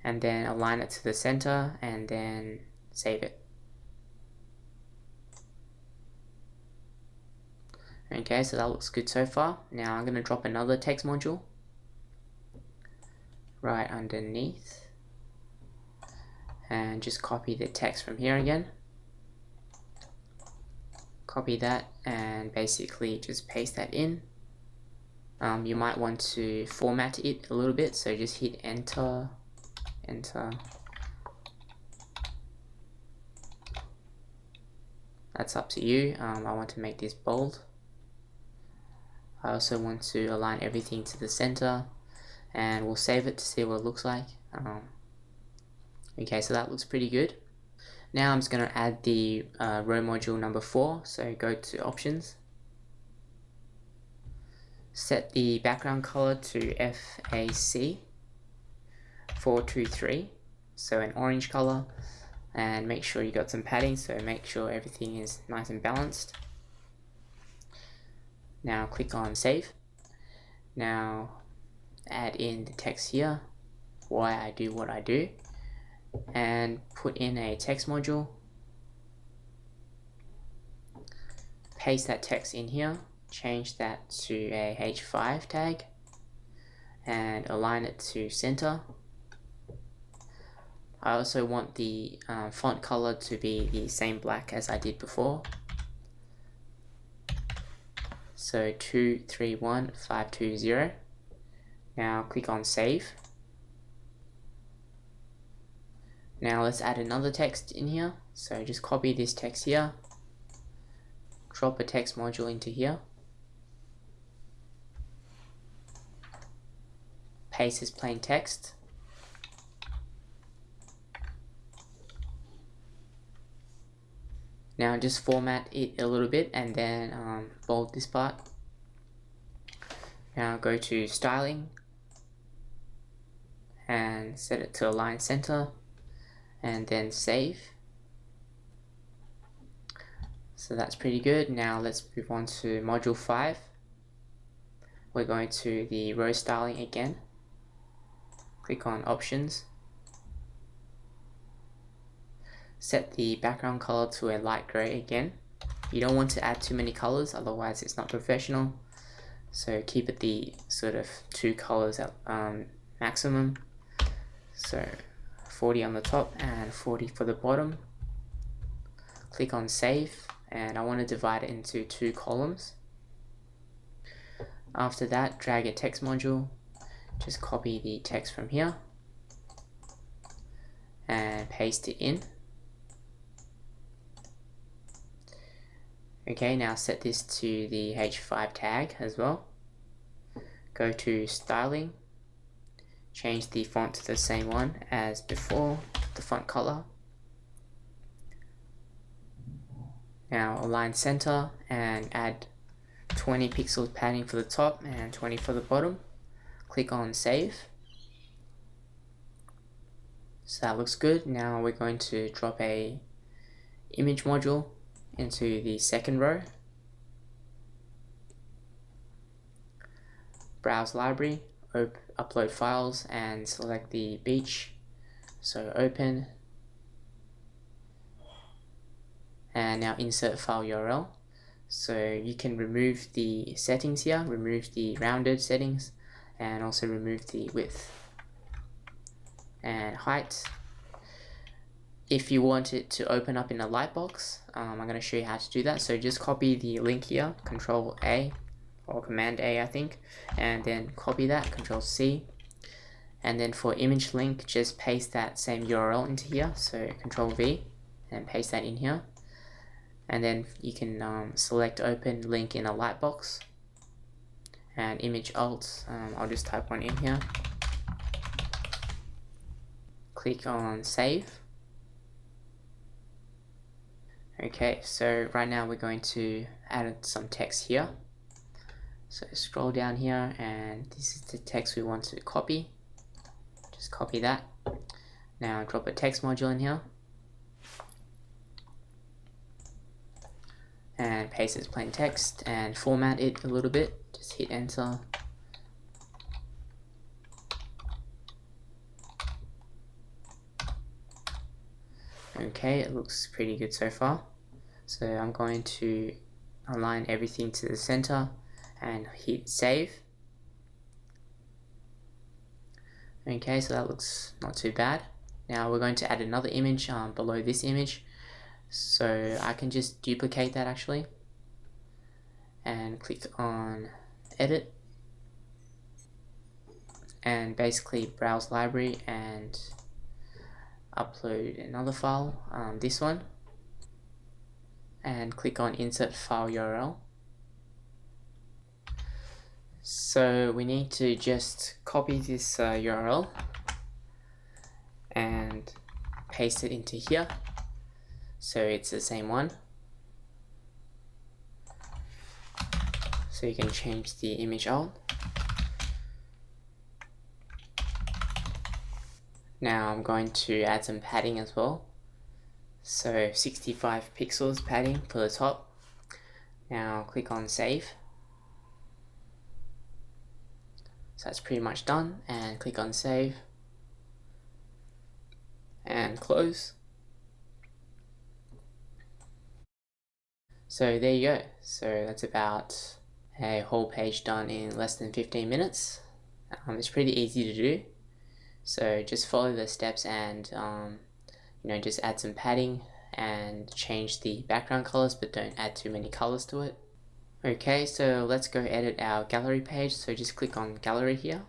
and then align it to the center and then save it. Okay, so that looks good so far. Now I'm going to drop another text module right underneath and just copy the text from here again. Copy that and basically just paste that in. You might want to format it a little bit, so just hit enter, enter. That's up to you. I want to make this bold. I also want to align everything to the center, and we'll save it to see what it looks like. Okay, so that looks pretty good. Now I'm just going to add the row module number 4, so go to options. Set the background color to FAC 423, so an orange color, and make sure you got some padding, so make sure everything is nice and balanced. Now click on save. Now add in the text here, why I do what I do, and put in a text module. Paste that text in here, change that to a H5 tag and align it to center. I also want the font color to be the same black as I did before. So 231520. Now click on save. Now let's add another text in here. So just copy this text here, drop a text module into here, paste as plain text. Now just format it a little bit and then bold this part. Now go to styling and set it to align center and then save. So that's pretty good. Now let's move on to module 5. We're going to the row styling again. Click on options. Set the background color to a light gray again. You don't want to add too many colors, otherwise it's not professional. So keep it the sort of 2 colors at maximum. So 40 on the top and 40 for the bottom. Click on save, and I want to divide it into 2 columns. After that, drag a text module, just copy the text from here and paste it in. Okay, now set this to the H5 tag as well. Go to styling, change the font to the same one as before, the font color. Now align center and add 20 pixels padding for the top and 20 for the bottom. Click on save. So that looks good. Now we're going to drop a image module into the second row. Browse library, upload files and select the beach. So open, and now insert file URL. So you can remove the settings here, remove the rounded settings, and also remove the width and height. If you want it to open up in a lightbox, I'm going to show you how to do that. So just copy the link here, Control A or Command A I think, and then copy that, Control C. And then for image link, just paste that same URL into here, so Control V and paste that in here. And then you can select open link in a lightbox, and image alt, I'll just type one in here. Click on save. Okay, so right now we're going to add some text here. So scroll down here, and this is the text we want to copy. Just copy that Now drop a text module in here and paste it as plain text and format it a little bit. Just hit enter. Okay, it looks pretty good so far. So I'm going to align everything to the center and hit save. Okay, so that looks not too bad. Now we're going to add another image below this image. So I can just duplicate that actually and click on edit and basically browse library and upload another file, this one, and click on insert file URL. So we need to just copy this URL and paste it into here so it's the same one. So you can change the image out. Now I'm going to add some padding as well. So 65 pixels padding for the top. Now click on save. So that's pretty much done, and click on save and close. So there you go. So that's about a whole page done in less than 15 minutes. It's pretty easy to do. So just follow the steps and just add some padding and change the background colors, but don't add too many colors to it. Okay, so let's go edit our gallery page. So just click on gallery here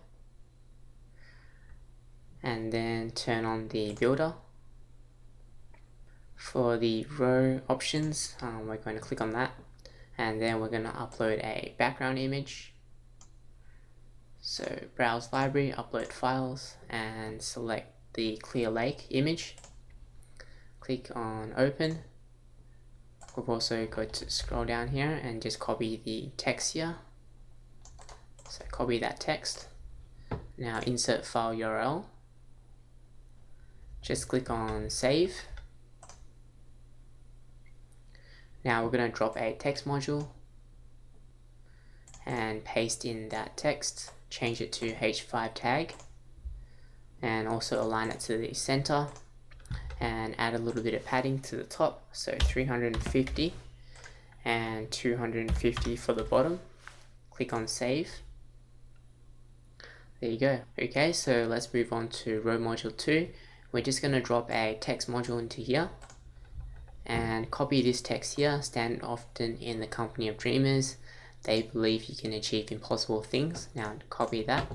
and then turn on the builder. For the row options, we're going to click on that and then we're going to upload a background image. So browse library, upload files, and select the clear lake image. Click on open. We've also got to scroll down here and just copy the text here. So copy that text. Now insert file URL. Just click on save. Now we're going to drop a text module and paste in that text. Change it to H5 tag and also align it to the center and add a little bit of padding to the top, so 350 and 250 for the bottom. Click on save. There you go. Okay, so let's move on to row module 2. We're just going to drop a text module into here and copy this text here. Stand often in the company of dreamers. They believe you can achieve impossible things. Now copy that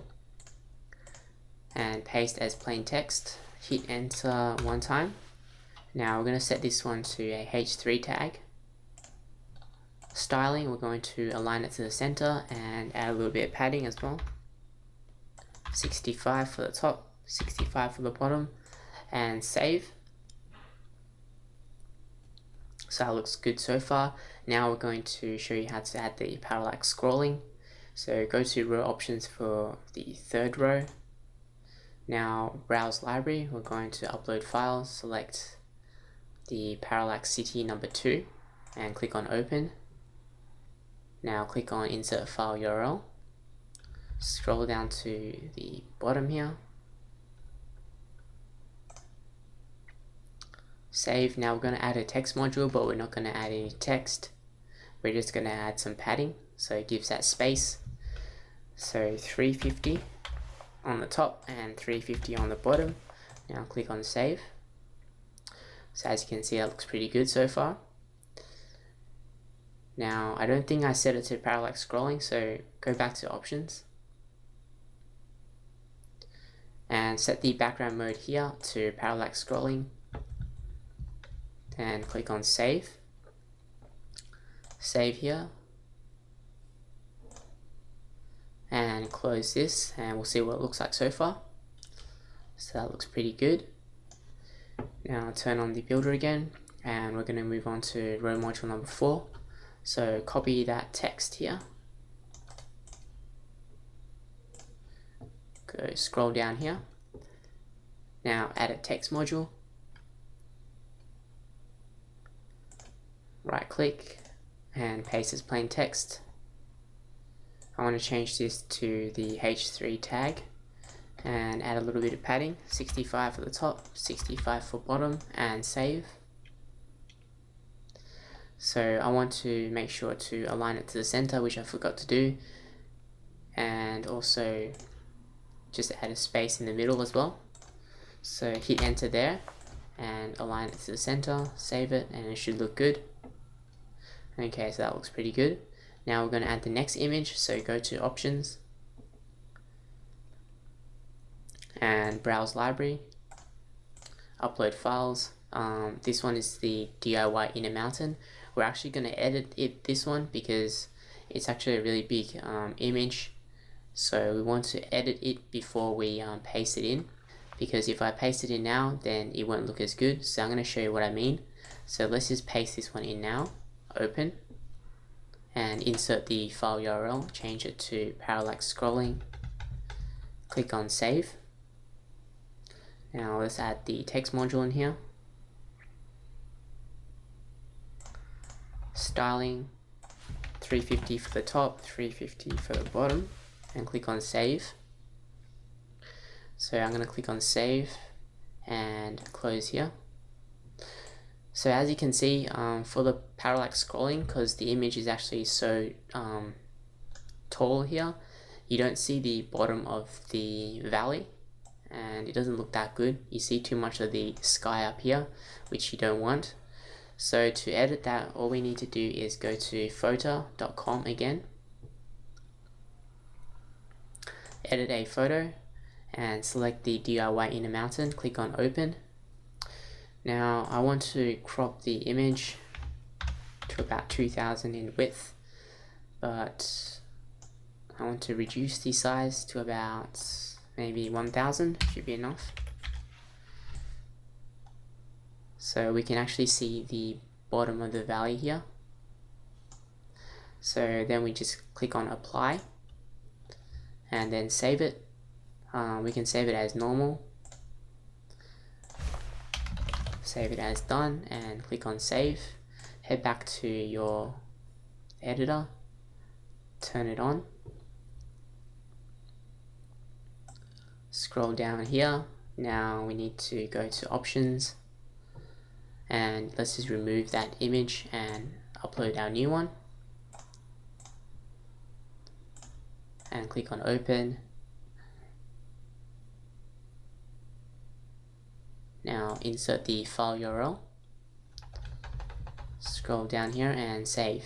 and paste as plain text. Hit enter one time. Now we're going to set this one to a H3 tag. Styling, we're going to align it to the center and add a little bit of padding as well. 65 for the top, 65 for the bottom, and save. So that looks good so far. Now we're going to show you how to add the parallax scrolling. So go to row options for the third row. Now browse library, we're going to upload files, select the parallax city number 2 and click on open. Now click on insert file URL. Scroll down to the bottom here. Save. Now we're going to add a text module, but we're not going to add any text. We're just going to add some padding, so it gives that space. So 350 on the top and 350 on the bottom. Now click on save. So as you can see, that looks pretty good so far. Now I don't think I set it to parallax scrolling, so go back to options and set the background mode here to parallax scrolling. And click on save. Save here and close this, and we'll see what it looks like so far. So that looks pretty good. Now turn on the builder again and we're going to move on to row module number 4. So copy that text here, go scroll down here Now add a text module. Right click and paste as plain text. I want to change this to the H3 tag and add a little bit of padding, 65 for the top, 65 for bottom, and save. So I want to make sure to align it to the center, which I forgot to do, and also just add a space in the middle as well. So hit enter there and align it to the center, save it, and it should look good. Okay, so that looks pretty good. Now we're going to add the next image, so go to options and browse library, upload files. This one is the DIY inner mountain. We're actually going to edit this one because it's actually a really big image, so we want to edit it before we paste it in, because if I paste it in now then it won't look as good. So I'm going to show you what I mean. So let's just paste this one in now, open, and insert the file URL, change it to parallax scrolling, click on save. Now let's add the text module in here, styling, 350 for the top, 350 for the bottom, and click on save. So I'm going to click on save and close here. So as you can see, for the parallax scrolling, because the image is actually so tall here, you don't see the bottom of the valley and it doesn't look that good. You see too much of the sky up here, which you don't want. So to edit that, all we need to do is go to photo.com again, edit a photo, and select the DIY inner mountain, click on open. Now I want to crop the image to about 2000 in width, but I want to reduce the size to about maybe 1000, should be enough. So we can actually see the bottom of the valley here. So then we just click on apply and then save it. We can save it as normal, save it as done, and click on save. Head back to your editor, turn it on, scroll down here. Now we need to go to options and let's just remove that image and upload our new one, and click on open. Now insert the file URL, scroll down here and save.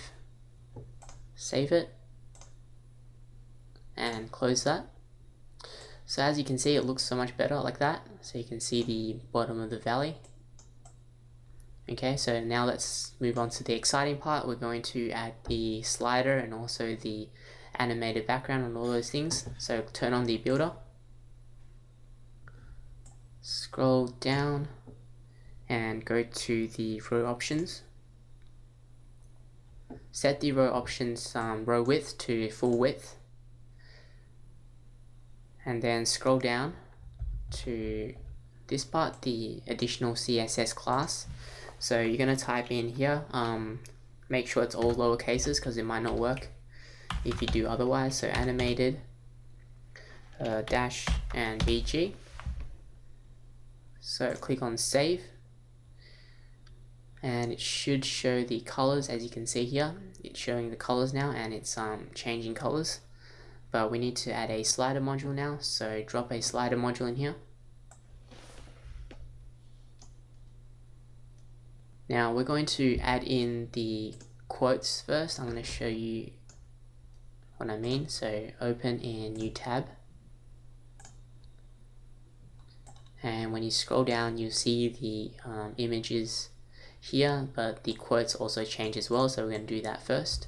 Save it and close that. So as you can see, it looks so much better like that. So you can see the bottom of the valley. Okay, so now let's move on to the exciting part. We're going to add the slider and also the animated background and all those things. So turn on the builder, scroll down and go to the row options. Set the row options row width to full width, and then scroll down to this part, the additional CSS class. So you're going to type in here, make sure it's all lower cases because it might not work if you do otherwise. So animated dash and BG. So click on save and it should show the colors. As you can see here, it's showing the colors now and it's changing colors. But we need to add a slider module now, so drop a slider module in here. Now we're going to add in the quotes first. I'm going to show you what I mean. So open in new tab, and when you scroll down you'll see the images here, but the quotes also change as well, so we're going to do that first.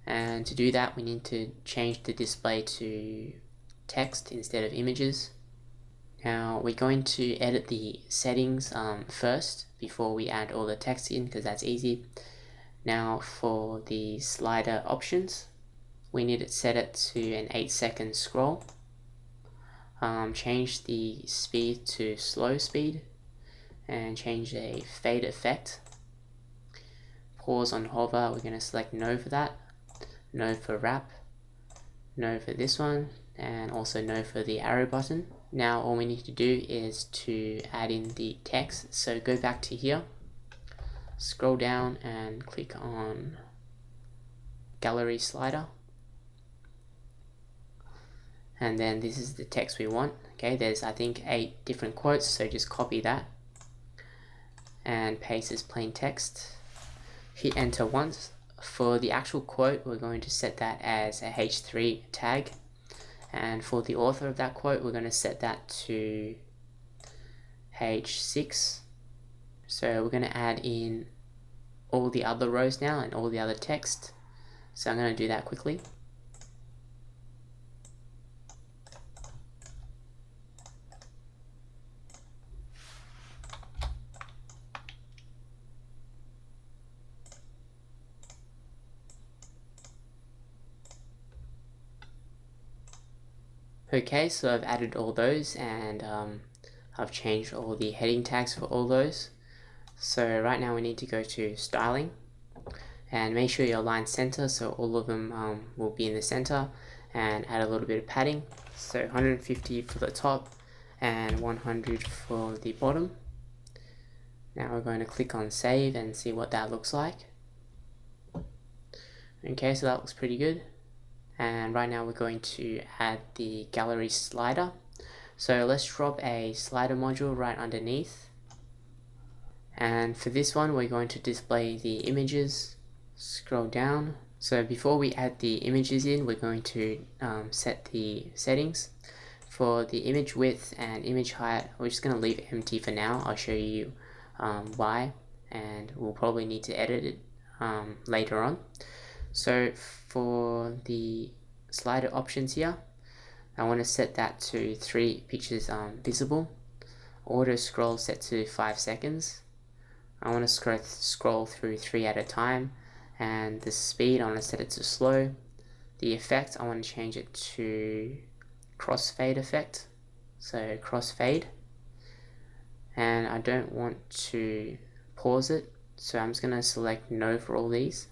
And to do that we need to change the display to text instead of images. Now we're going to edit the settings first before we add all the text in, because that's easy. Now for the slider options, we need to set it to an 8-second scroll. change the speed to slow speed, and change a fade effect. Pause on hover, we're going to select no for that, no for wrap, no for this one, and also no for the arrow button. Now all we need to do is to add in the text. So go back to here, scroll down and click on gallery slider, and then this is the text we want. Okay, there's I think 8 different quotes, so just copy that and paste as plain text. Hit enter once. For the actual quote, we're going to set that as a H3 tag, and for the author of that quote, we're going to set that to H6. So we're going to add in all the other rows now and all the other text. So I'm going to do that quickly. Okay, so I've added all those, and I've changed all the heading tags for all those. So right now we need to go to styling and make sure you align center so all of them will be in the center, and add a little bit of padding. So 150 for the top and 100 for the bottom. Now we're going to click on save and see what that looks like. Okay, so that looks pretty good. And right now we're going to add the gallery slider. So let's drop a slider module right underneath. And for this one, we're going to display the images. Scroll down. So before we add the images in, we're going to set the settings. For the image width and image height, we're just going to leave it empty for now. I'll show you why, and we'll probably need to edit it later on. So for the slider options here, I want to set that to 3 pictures visible. Auto scroll set to 5 seconds. I want to scroll through 3 at a time, and the speed I want to set it to slow. The effect I want to change it to crossfade effect, so crossfade, and I don't want to pause it, so I'm just going to select no for all these.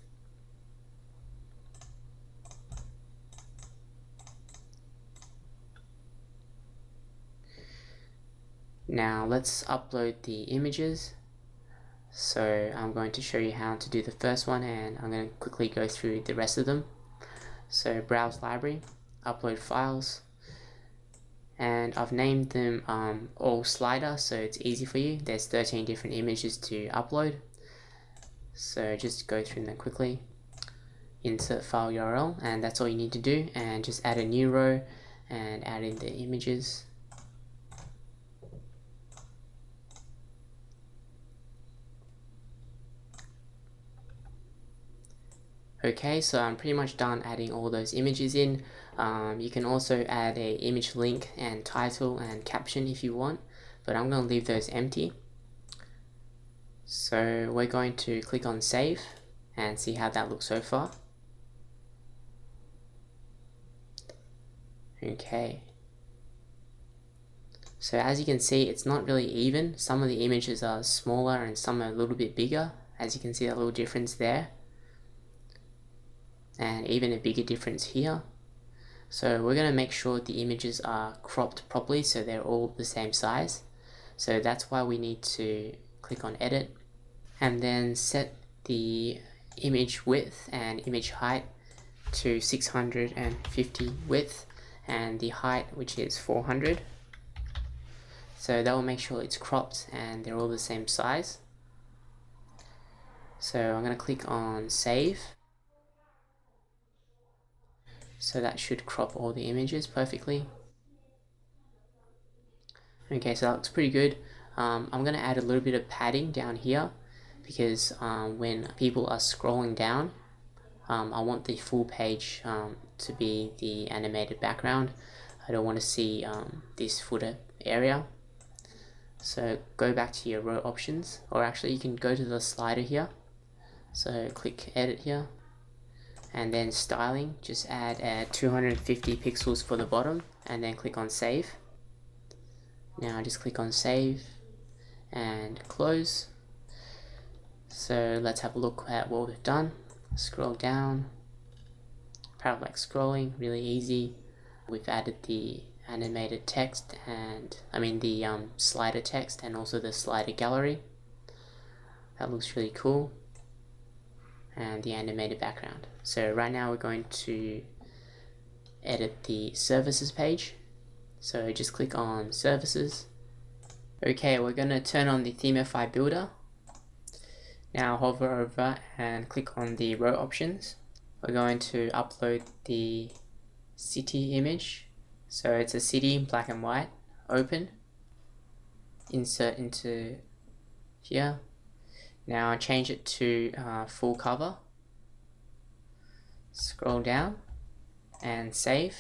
Now let's upload the images. So I'm going to show you how to do the first one, and I'm going to quickly go through the rest of them. So browse library, upload files, and I've named them all slider so it's easy for you. There's 13 different images to upload, so just go through them quickly. Insert file URL, and that's all you need to do, and just add a new row and add in the images. Okay, so I'm pretty much done adding all those images in. You can also add a image link and title and caption if you want, but I'm going to leave those empty. So we're going to click on save and see how that looks so far. Okay. So as you can see, it's not really even. Some of the images are smaller and some are a little bit bigger. As you can see, a little difference there, and even a bigger difference here. So we're going to make sure the images are cropped properly so they're all the same size. So that's why we need to click on edit and then set the image width and image height to 650 width and the height, which is 400. So that will make sure it's cropped and they're all the same size. So I'm going to click on save. So that should crop all the images perfectly. Okay, so that looks pretty good. I'm going to add a little bit of padding down here because when people are scrolling down, I want the full page to be the animated background. I don't want to see this footer area. So go back to your row options, or actually you can go to the slider here. So click edit here, and then styling, just add 250 pixels for the bottom, and then click on save. Now just click on save and close. So let's have a look at what we've done. Scroll down, parallax scrolling, really easy. We've added the animated text and the slider text and also the slider gallery. That looks really cool. And the animated background. So right now we're going to edit the services page. So just click on services. Okay, we're going to turn on the Themify builder. Now hover over and click on the row options. We're going to upload the city image. So it's a city, black and white, open. Insert into here. Now change it to full cover. Scroll down and save.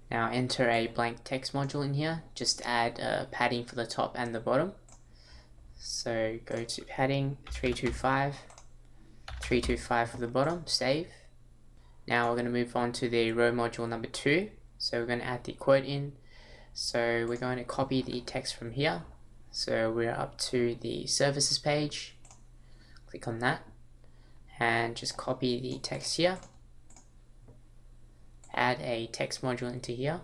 Now enter a blank text module in here. Just add padding for the top and the bottom. So go to padding 325, 325 for the bottom, save. Now we're going to move on to the row module number 2. So we're going to add the quote in. So we're going to copy the text from here. So we're up to the services page. Click on that and just copy the text here. Add a text module into here.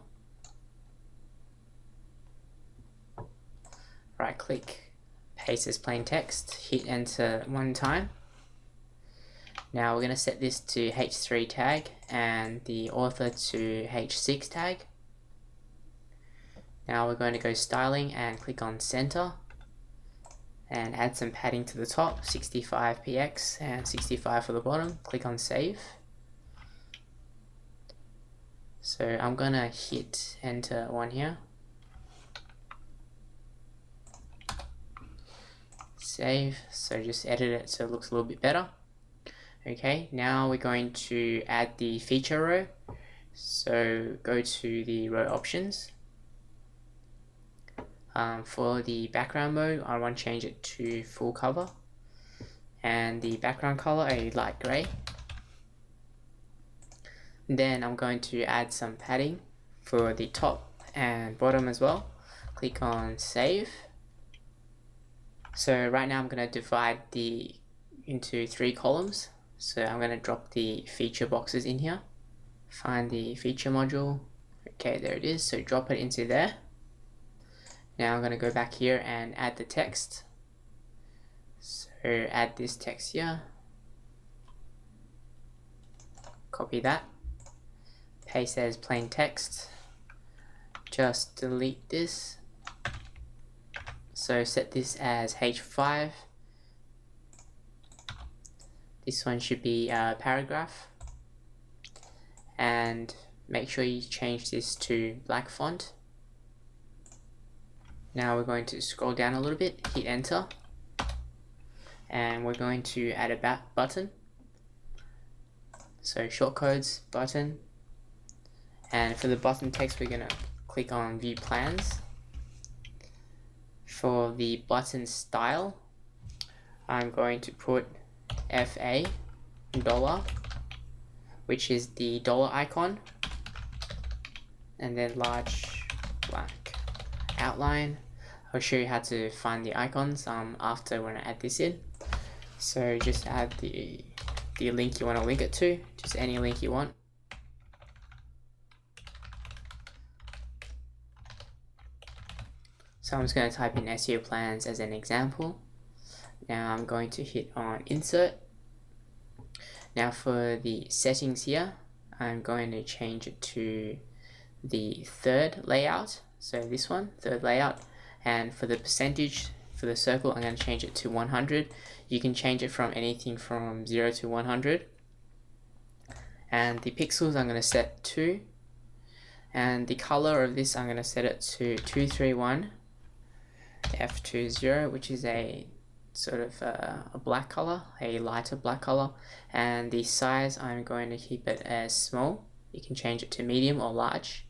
Right click, paste as plain text, hit enter one time. Now we're going to set this to H3 tag and the author to H6 tag. Now we're going to go styling and click on center and add some padding to the top, 65 px and 65 for the bottom. Click on save. So I'm going to hit enter one here. Save. So just edit it so it looks a little bit better. Okay, now we're going to add the feature row. So go to the row options. For the background mode, I want to change it to full cover. And the background color, a light gray. Then I'm going to add some padding for the top and bottom as well. Click on save. So right now I'm going to divide into 3 columns. So I'm going to drop the feature boxes in here. Find the feature module. Okay, there it is. So drop it into there. Now I'm going to go back here and add the text. So add this text here. Copy that. Paste as plain text. Just delete this. So set this as H5. This one should be a paragraph. And make sure you change this to black font. Now we're going to scroll down a little bit, hit enter. And we're going to add a button. So shortcodes, button. And for the button text, we're going to click on view plans. For the button style, I'm going to put FA $, which is the dollar icon, and then large black outline. I'll show you how to find the icons after when I add this in. So just add the link you want to link it to, just any link you want. So I'm just going to type in SEO plans as an example. Now I'm going to hit on insert. Now for the settings here, I'm going to change it to the third layout. So this one, third layout. And for the percentage, for the circle, I'm going to change it to 100. You can change it from anything from 0 to 100. And the pixels I'm going to set to. And the color of this I'm going to set it to 231 F20, which is a sort of a black color, a lighter black color. And the size I'm going to keep it as small. You can change it to medium or large.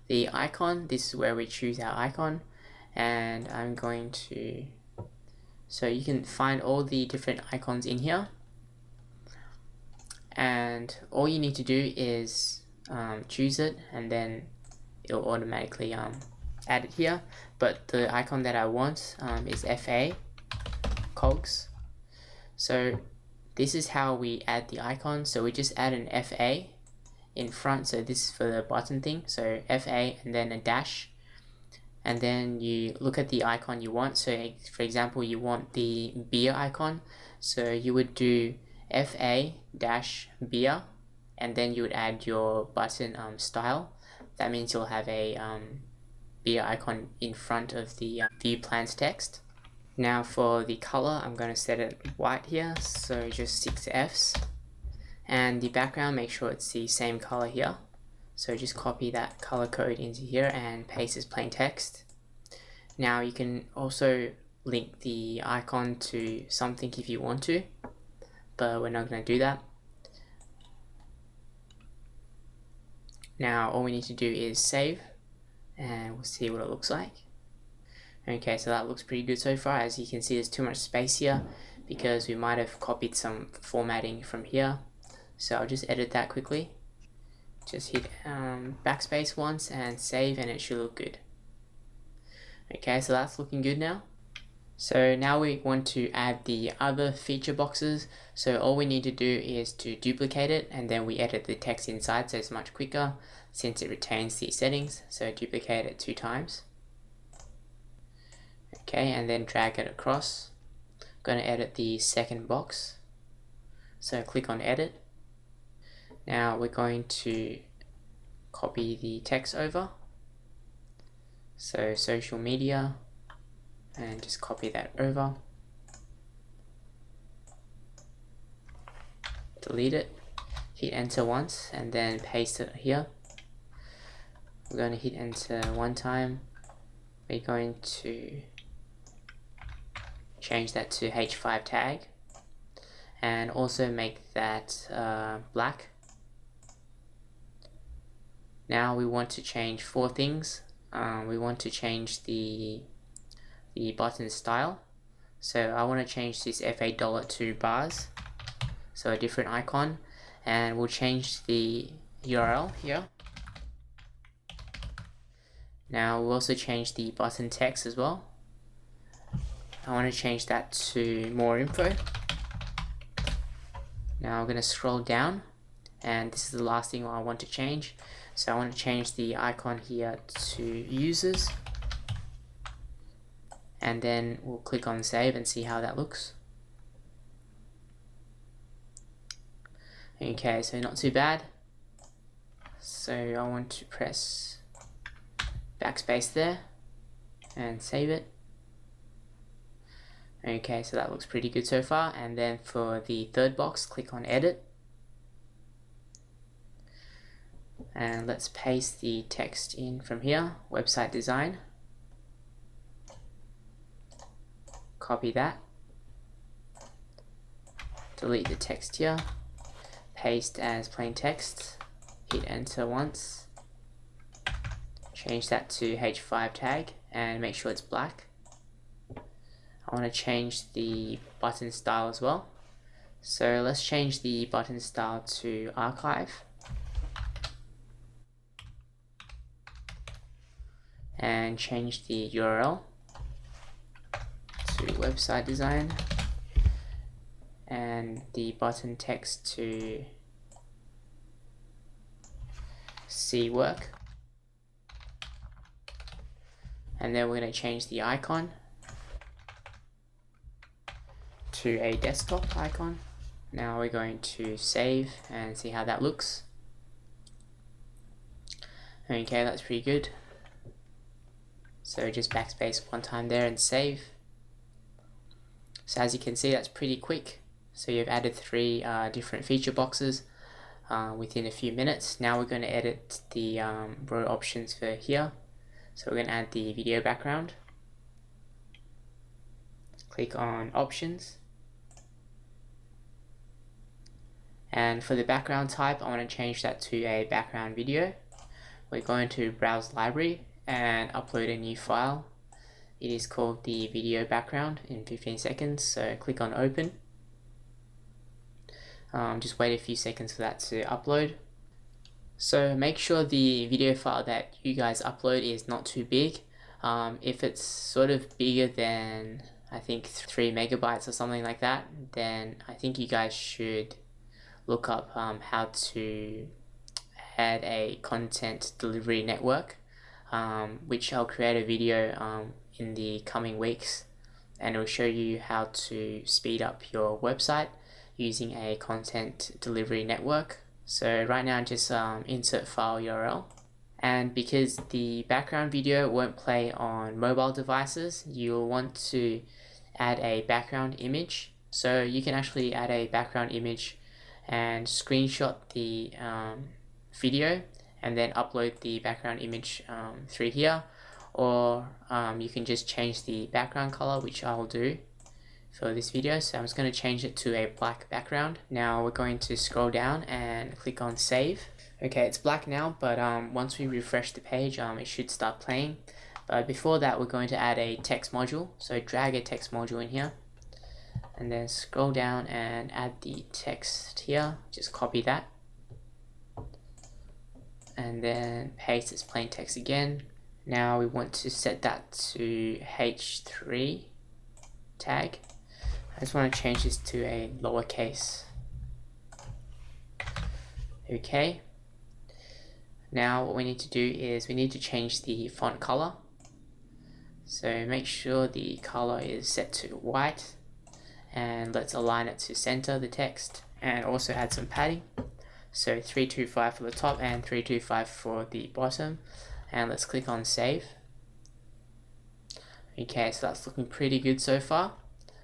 The icon, this is where we choose our icon, and I'm going to, so you can find all the different icons in here, and all you need to do is choose it and then it'll automatically add it here. But the icon that I want is FA cogs. So this is how we add the icon. So we just add an FA in front. So this is for the button thing. So FA and then a dash, and then you look at the icon you want. So for example, you want the beer icon, so you would do FA dash beer, and then you would add your button style. That means you'll have a beer icon in front of the view plans text. Now for the color, I'm going to set it white here, so just 6 Fs. And the background, make sure it's the same color here. So just copy that color code into here and paste as plain text. Now you can also link the icon to something if you want to, but we're not going to do that. Now all we need to do is save, and we'll see what it looks like. Okay, so that looks pretty good so far. As you can see, there's too much space here because we might have copied some formatting from here. So I'll just edit that quickly. Just hit backspace once and save, and it should look good. Okay, so that's looking good now. So now we want to add the other feature boxes. So all we need to do is to duplicate it, and then we edit the text inside, so it's much quicker since it retains the settings. So duplicate it 2 times. Okay, and then drag it across. I'm going to edit the second box. So click on edit. Now we're going to copy the text over. So social media, and just copy that over. Delete it, hit enter once, and then paste it here. We're going to hit enter 1 time. We're going to change that to H5 tag, and also make that black. Now we want to change 4 things. We want to change the button style. So I want to change this FA dollar to bars, so a different icon, and we'll change the URL here. Now we'll also change the button text as well. I want to change that to more info. Now I'm going to scroll down, and this is the last thing I want to change. So I want to change the icon here to users, and then we'll click on save and see how that looks. Okay, so not too bad. So I want to press backspace there and save it. Okay, so that looks pretty good so far. And then for the third box, click on edit. And let's paste the text in from here, website design. Copy that. Delete the text here. Paste as plain text. Hit enter once. Change that to H5 tag and make sure it's black. I want to change the button style as well. So let's change the button style to archive. And change the URL to website design, and the button text to see work. And then we're going to change the icon to a desktop icon. Now we're going to save and see how that looks. Okay, that's pretty good. So just backspace 1 time there and save. So as you can see, that's pretty quick. So you've added 3 different feature boxes within a few minutes. Now we're going to edit the row options for here. So we're going to add the video background. Click on options. And for the background type, I want to change that to a background video. We're going to browse library and upload a new file. It is called the video background in 15 seconds. So click on open. Just wait a few seconds for that to upload. So make sure the video file that you guys upload is not too big. If it's sort of bigger than I think 3 megabytes or something like that, then I think you guys should look up how to add a content delivery network, which I'll create a video in the coming weeks, and it'll show you how to speed up your website using a content delivery network. So right now just insert file URL, and because the background video won't play on mobile devices, you'll want to add a background image. So you can actually add a background image and screenshot the video and then upload the background image through here, or you can just change the background color, which I'll do for this video. So I'm just going to change it to a black background. Now we're going to scroll down and click on save. Okay, it's black now, but once we refresh the page, it should start playing. But before that, we're going to add a text module. So drag a text module in here and then scroll down and add the text here. Just copy that and then paste as plain text again. Now we want to set that to H3 tag. I just want to change this to a lowercase. Okay. Now what we need to do is we need to change the font color. So make sure the color is set to white, and let's align it to center the text, and also add some padding. So 325 for the top and 325 for the bottom, and let's click on save. Okay, so that's looking pretty good so far.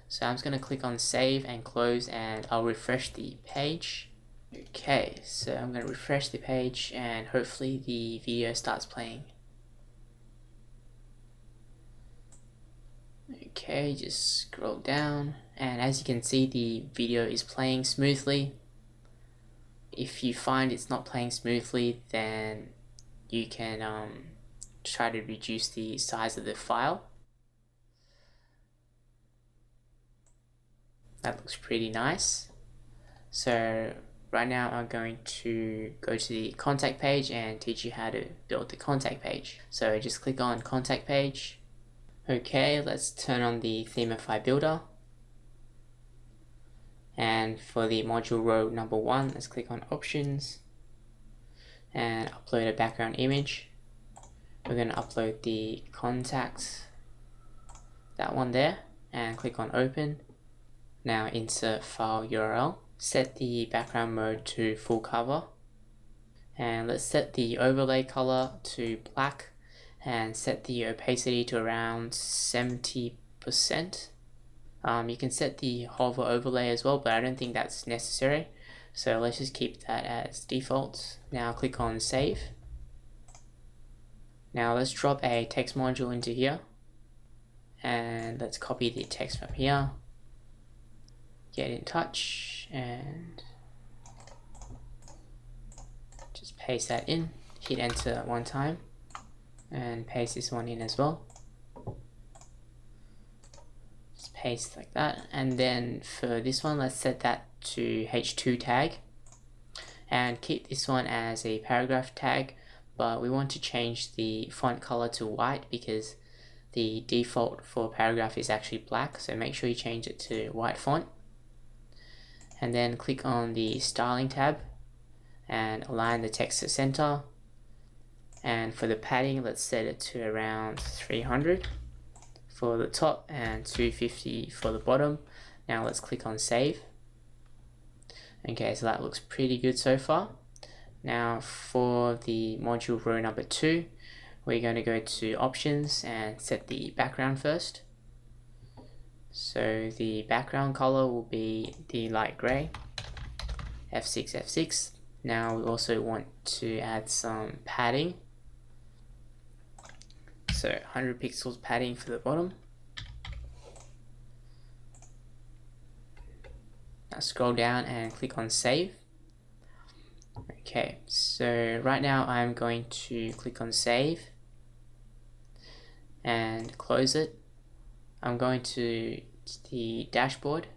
So I'm just going to click on save and close, and I'll refresh the page. Okay, so I'm going to refresh the page and hopefully the video starts playing. Okay, just scroll down, and as you can see, the video is playing smoothly. If you find it's not playing smoothly, then you can try to reduce the size of the file. That looks pretty nice. So right now I'm going to go to the contact page and teach you how to build the contact page. So just click on contact page. Okay, let's turn on the Themify builder. And for the module row number 1, let's click on options and upload a background image. We're going to upload the contact, that one there, and click on open. Now insert file URL, set the background mode to full cover, and let's set the overlay color to black and set the opacity to around 70%. You can set the hover overlay as well, but I don't think that's necessary, so let's just keep that as default. Now click on save. Now let's drop a text module into here, and let's copy the text from here, get in touch, and just paste that in. Hit enter one time and paste this one in as well. Just paste like that, and then for this one, let's set that to H2 tag and keep this one as a paragraph tag, but we want to change the font color to white because the default for paragraph is actually black, so make sure you change it to white font. And then click on the styling tab and align the text to center. And for the padding, let's set it to around 300 for the top and 250 for the bottom. Now let's click on save. Okay, so that looks pretty good so far. Now for the module row number 2, we're going to go to options and set the background first. So the background color will be the light gray, F6, F6. Now we also want to add some padding. So 100 pixels padding for the bottom. Now scroll down and click on save. Okay, so right now I'm going to click on save and close it. I'm going to the dashboard,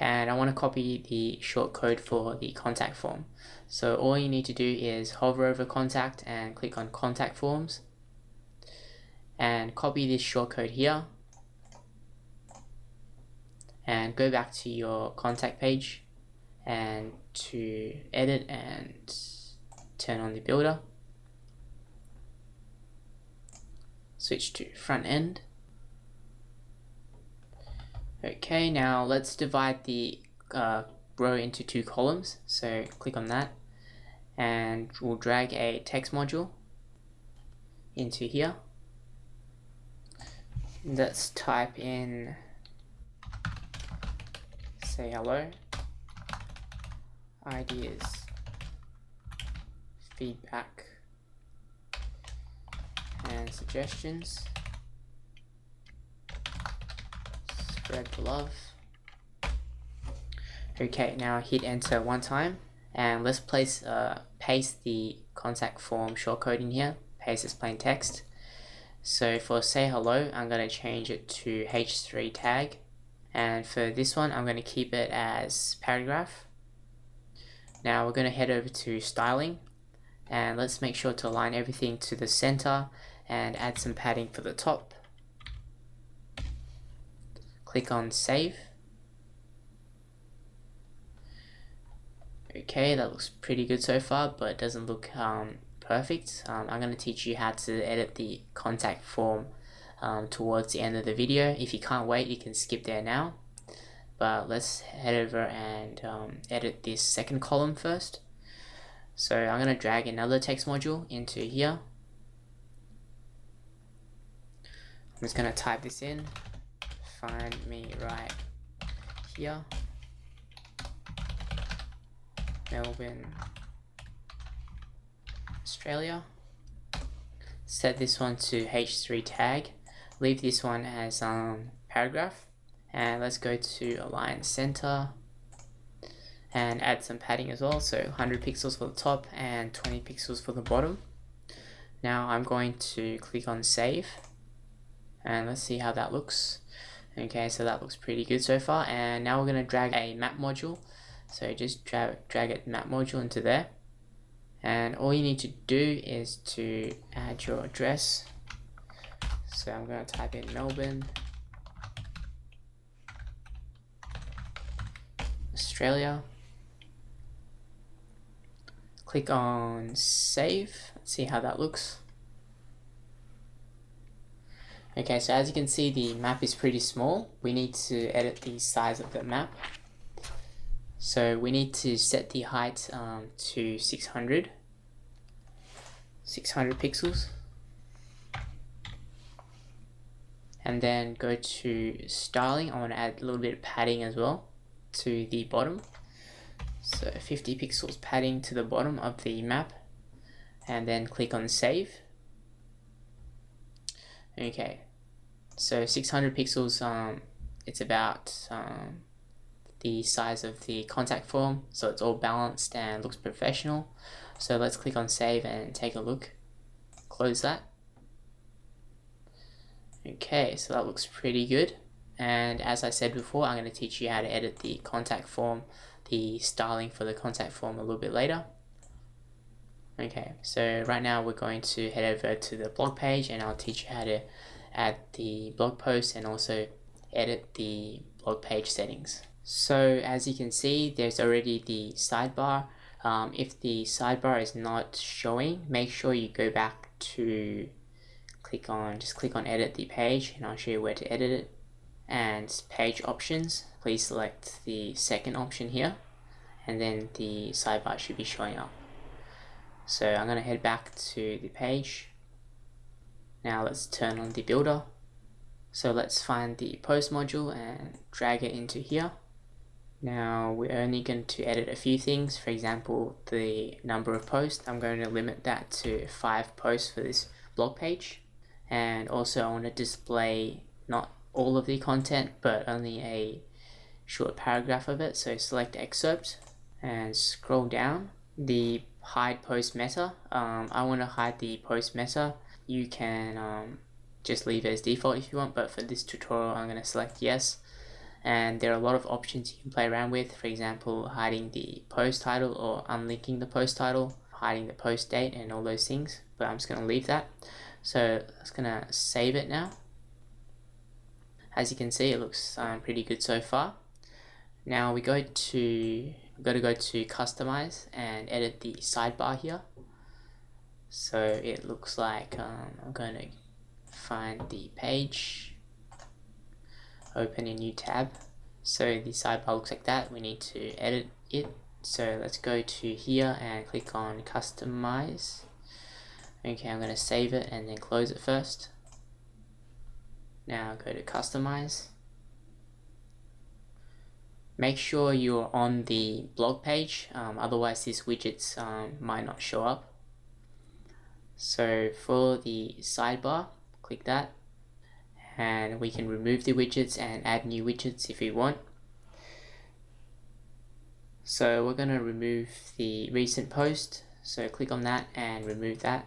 and I want to copy the shortcode for the contact form. So all you need to do is hover over contact and click on contact forms and copy this shortcode here and go back to your contact page and to edit and turn on the builder. Switch to front end. Okay, now let's divide the row into 2 columns. So click on that and we'll drag a text module into here. Let's type in say hello, ideas, feedback and suggestions, spread the love. Okay, now hit enter one time and let's paste the contact form shortcode in here, paste as plain text. So for say hello, I'm going to change it to h3 tag, and for this one I'm going to keep it as paragraph. Now we're going to head over to styling and let's make sure to align everything to the center and add some padding for the top. Click on save. Okay, that looks pretty good so far, but it doesn't look perfect. I'm going to teach you how to edit the contact form towards the end of the video. If you can't wait, you can skip there now. But let's head over and edit this second column first. So I'm going to drag another text module into here. I'm just going to type this in, find me right here, Melbourne, Australia. Set this one to h3 tag, leave this one as paragraph, and let's go to align center and add some padding as well, so 100 pixels for the top and 20 pixels for the bottom. Now I'm going to click on save and let's see how that looks. Okay, so that looks pretty good so far, and now we're going to drag a map module. So just drag a map module into there, and all you need to do is to add your address. So I'm going to type in Melbourne, Australia. Click on save. Let's see how that looks. Okay, so as you can see, the map is pretty small. We need to edit the size of the map. So we need to set the height to 600 pixels. And then go to styling. I want to add a little bit of padding as well to the bottom. So 50 pixels padding to the bottom of the map. And then click on save. Okay, so 600 pixels, it's about the size of the contact form, so it's all balanced and looks professional. So let's click on save and take a look. Close that. Okay, so that looks pretty good, and as I said before, I'm going to teach you how to edit the contact form, the styling for the contact form a little bit later. Okay, so right now we're going to head over to the blog page and I'll teach you how to add the blog post and also edit the blog page settings. So as you can see, there's already the sidebar. If the sidebar is not showing, make sure you go back to click on edit the page, and I'll show you where to edit it. And page options, please select the second option here, and then the sidebar should be showing up. So I'm going to head back to the page. Now let's turn on the builder. So let's find the post module and drag it into here. Now we're only going to edit a few things. For example, the number of posts. I'm going to limit that to 5 posts for this blog page. And also I want to display not all of the content, but only a short paragraph of it. So select excerpt and scroll down. The hide post meta, I want to hide the post meta. You can just leave it as default if you want, but for this tutorial I'm going to select yes. and there are a lot of options you can play around with. For example, hiding the post title or unlinking the post title, hiding the post date and all those things, but I'm just going to leave that. So I'm just going to save it now. As you can see, it looks pretty good so far. Now we got to go to customize and edit the sidebar here. So it looks like I'm going to find the page, open a new tab. So the sidebar looks like that. We need to edit it. So let's go to here and click on customize. Okay, I'm going to save it and then close it first. Now go to customize. Make sure you're on the blog page, otherwise these widgets might not show up. So for the sidebar, click that, and we can remove the widgets and add new widgets if we want. So we're going to remove the recent post, so click on that and remove that.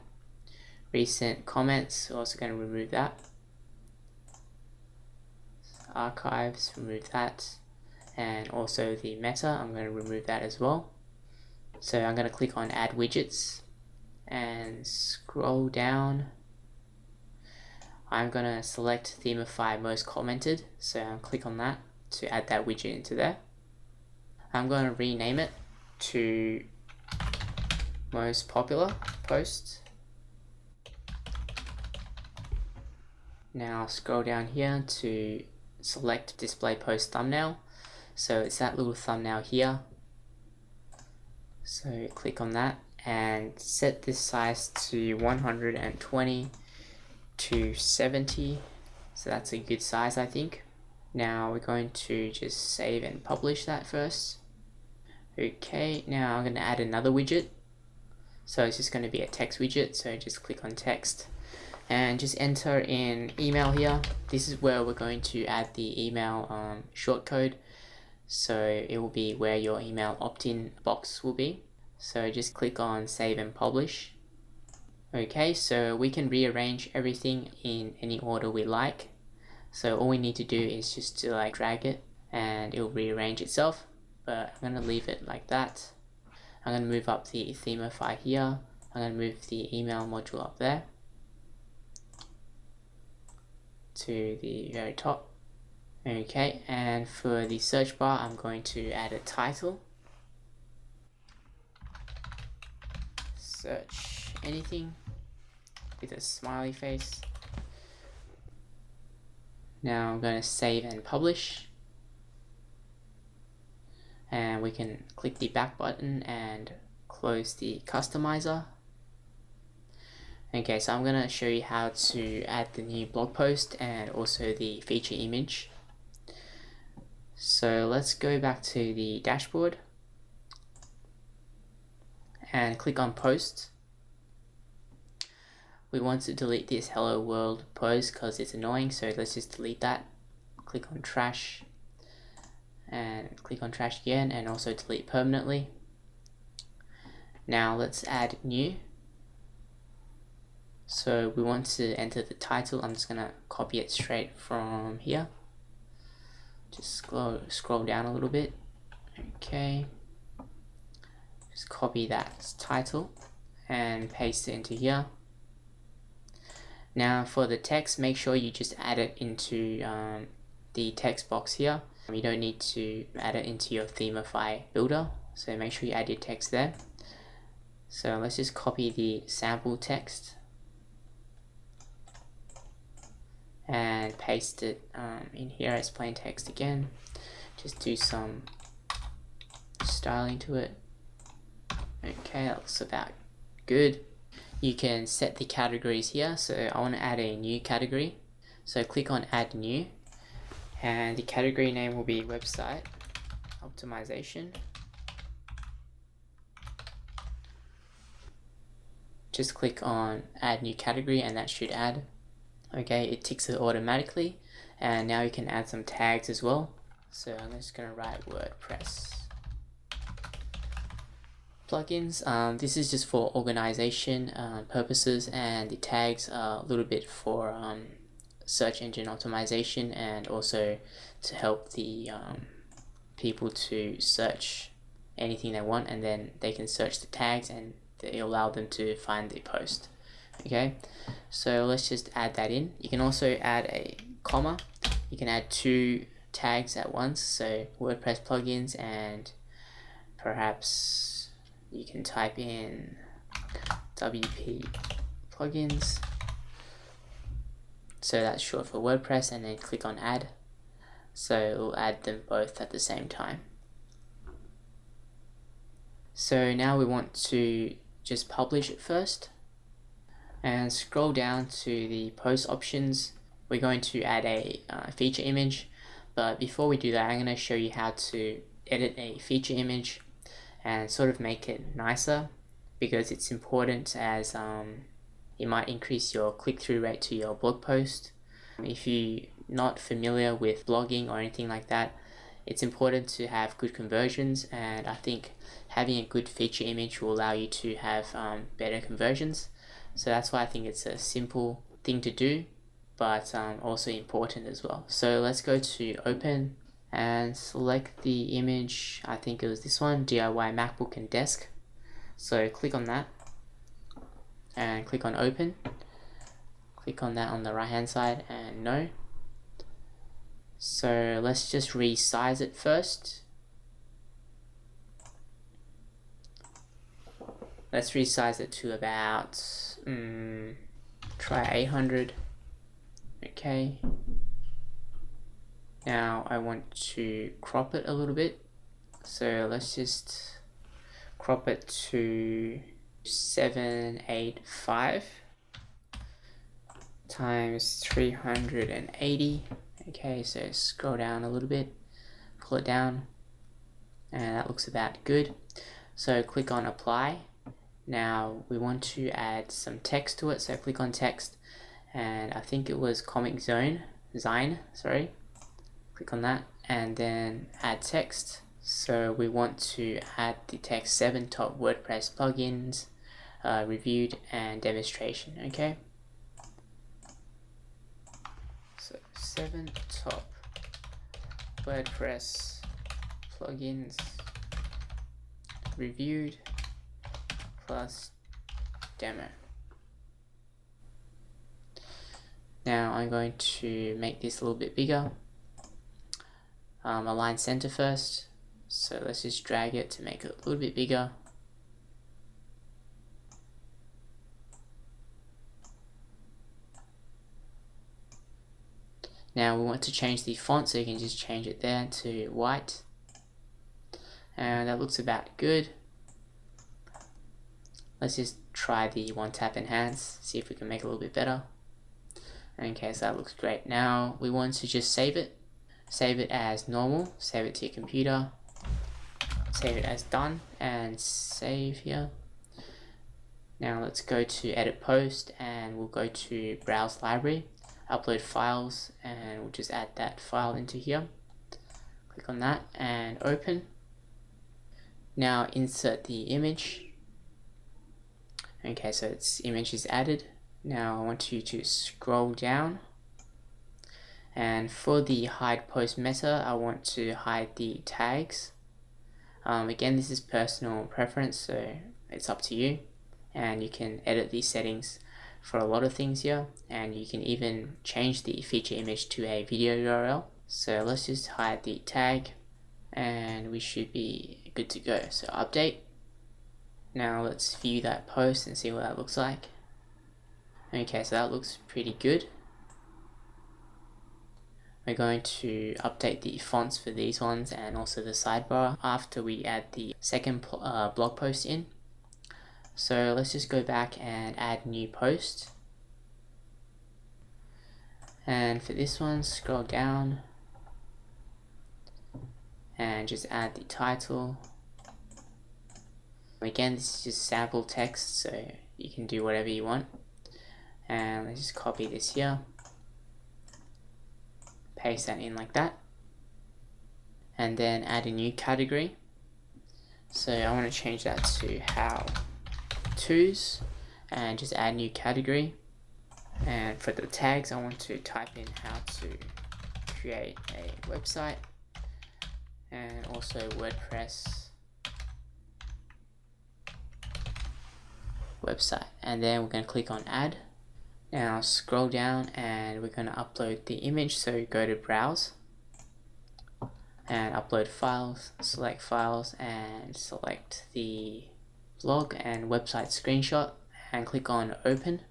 Recent comments, we're also going to remove that. Archives, remove that. And also the meta, I'm going to remove that as well. So I'm going to click on add widgets and scroll down. I'm going to select Themify most commented, so I'll click on that to add that widget into there. I'm going to rename it to most popular post. Now scroll down here to select display post thumbnail. So it's that little thumbnail here. So click on that and set this size to 120 to 70. So that's a good size, I think. Now we're going to just save and publish that first. Okay, now I'm going to add another widget. So it's just going to be a text widget. So just click on text and just enter in email here. This is where we're going to add the email shortcode. So it will be where your email opt-in box will be. So just click on save and publish. Okay, so we can rearrange everything in any order we like. So all we need to do is just to drag it and it will rearrange itself. But I'm going to leave it like that. I'm going to move up the Themify here. I'm going to move the email module up there to the very top. Okay, and for the search bar, I'm going to add a title. Search anything with a smiley face. Now I'm going to save and publish. And we can click the back button and close the customizer. Okay, so I'm going to show you how to add the new blog post and also the feature image. So let's go back to the dashboard and click on post. We want to delete this hello world post because it's annoying, so let's just delete that. Click on trash and click on trash again and also delete permanently. Now let's add new. So we want to enter the title. I'm just going to copy it straight from here. Just scroll down a little bit. Okay. Just copy that title and paste it into here. Now for the text, make sure you just add it into the text box here. You don't need to add it into your Themify builder, so make sure you add your text there. So let's just copy the sample text and paste it in here as plain text again. Just do some styling to it. Okay, that looks about good. You can set the categories here. So I want to add a new category. So click on add new, and the category name will be website optimization. Just click on add new category and that should add. Okay, it ticks it automatically, and now you can add some tags as well. So I'm just going to write WordPress plugins. This is just for organization purposes, and the tags are a little bit for search engine optimization, and also to help the people to search anything they want, and then they can search the tags and they allow them to find the post. Okay, so let's just add that in. You can also add a comma. You can add 2 tags at once, so WordPress plugins, and perhaps you can type in WP plugins, so that's short for WordPress, and then click on add, so it will add them both at the same time. So now we want to just publish it first, and scroll down to the post options. We're going to add a feature image, but before we do that, I'm going to show you how to edit a feature image and sort of make it nicer, because it's important, as it might increase your click-through rate to your blog post. If you're not familiar with blogging or anything like that, it's important to have good conversions, and I think having a good feature image will allow you to have better conversions. So that's why I think it's a simple thing to do, but also important as well. So let's go to open and select the image. I think it was this one, DIY MacBook and desk. So click on that and click on open. Click on that on the right hand side and no. So let's just resize it first. Let's resize it to about try 800. Okay. Now I want to crop it a little bit, so let's just crop it to 785 times 380. Okay, so scroll down a little bit, pull it down, and that looks about good. So click on apply. Now we want to add some text to it, so click on text, and I think it was Comic Zine, sorry. Click on that and then add text. So we want to add the text 7 top WordPress plugins reviewed and demonstration. Okay, so 7 top WordPress plugins reviewed plus demo. Now I'm going to make this a little bit bigger. Align center first, so let's just drag it to make it a little bit bigger. Now we want to change the font, so you can just change it there to white, and that looks about good. Let's just try the one tap enhance, see if we can make it a little bit better. Okay, so that looks great. Now we want to just save it. Save it as normal, save it to your computer, save it as done, and save here. Now let's go to edit post, and we'll go to browse library, upload files, and we'll just add that file into here. Click on that and open. Now insert the image. Okay, so its image is added. Now I want you to scroll down, and for the hide post meta, I want to hide the tags. Again, this is personal preference, so it's up to you, and you can edit these settings for a lot of things here, and you can even change the feature image to a video URL. So let's just hide the tag, and we should be good to go. So update. Now let's view that post and see what that looks like. Okay, so that looks pretty good. We're going to update the fonts for these ones and also the sidebar after we add the second blog post in. So let's just go back and add new post. And for this one, scroll down and just add the title. Again, this is just sample text, so you can do whatever you want. And let's just copy this here, paste that in like that, and then add a new category. So I want to change that to how to's, and just add new category, And for the tags, I want to type in how to create a website, and also WordPress website. And then we're going to click on add. Now scroll down and we're going to upload the image. So go to browse and upload files, select files and select the blog and website screenshot and click on open.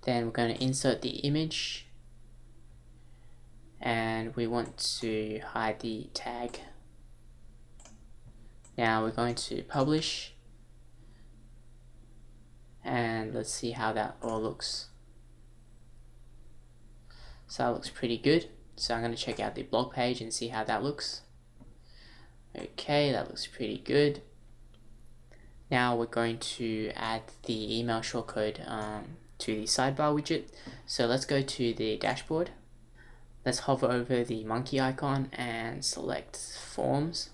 Then we're going to insert the image and we want to hide the tag. Now we're going to publish and let's see how that all looks. So that looks pretty good. So I'm going to check out the blog page and see how that looks. Okay, that looks pretty good. Now we're going to add the email shortcode to the sidebar widget. So let's go to the dashboard. Let's hover over the monkey icon and select forms.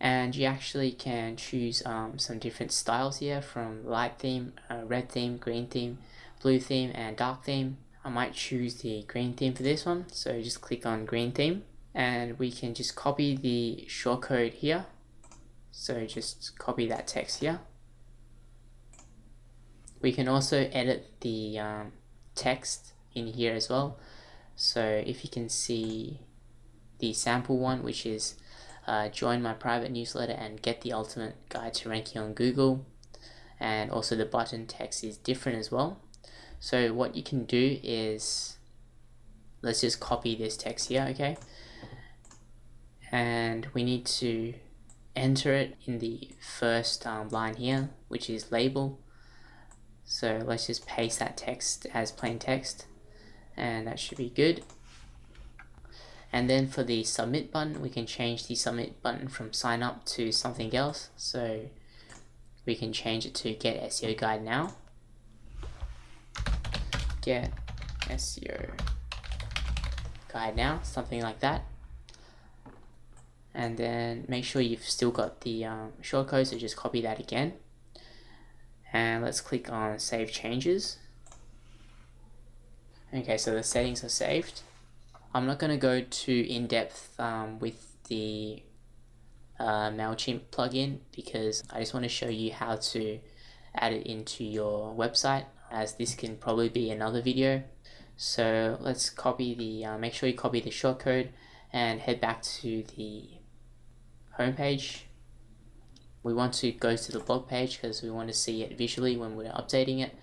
And you actually can choose some different styles here, from light theme, red theme, green theme, blue theme and dark theme. I might choose the green theme for this one, so just click on green theme and we can just copy the shortcode here. So just copy that text here. We can also edit the text in here as well. So if you can see the sample one, which is join my private newsletter and get the ultimate guide to ranking on Google, and also the button text is different as well. So what you can do is, let's just copy this text here, okay? And we need to enter it in the first line here, which is label. So let's just paste that text as plain text, and that should be good. And then for the submit button, we can change the submit button from sign up to something else. So we can change it to get SEO guide now. Get SEO guide now, something like that. And then make sure you've still got the shortcode, so just copy that again. And let's click on save changes. Okay, so the settings are saved. I'm not going to go too in depth with the MailChimp plugin, because I just want to show you how to add it into your website, as this can probably be another video. So let's copy the, make sure you copy the shortcode and head back to the homepage. We want to go to the blog page because we want to see it visually when we're updating it.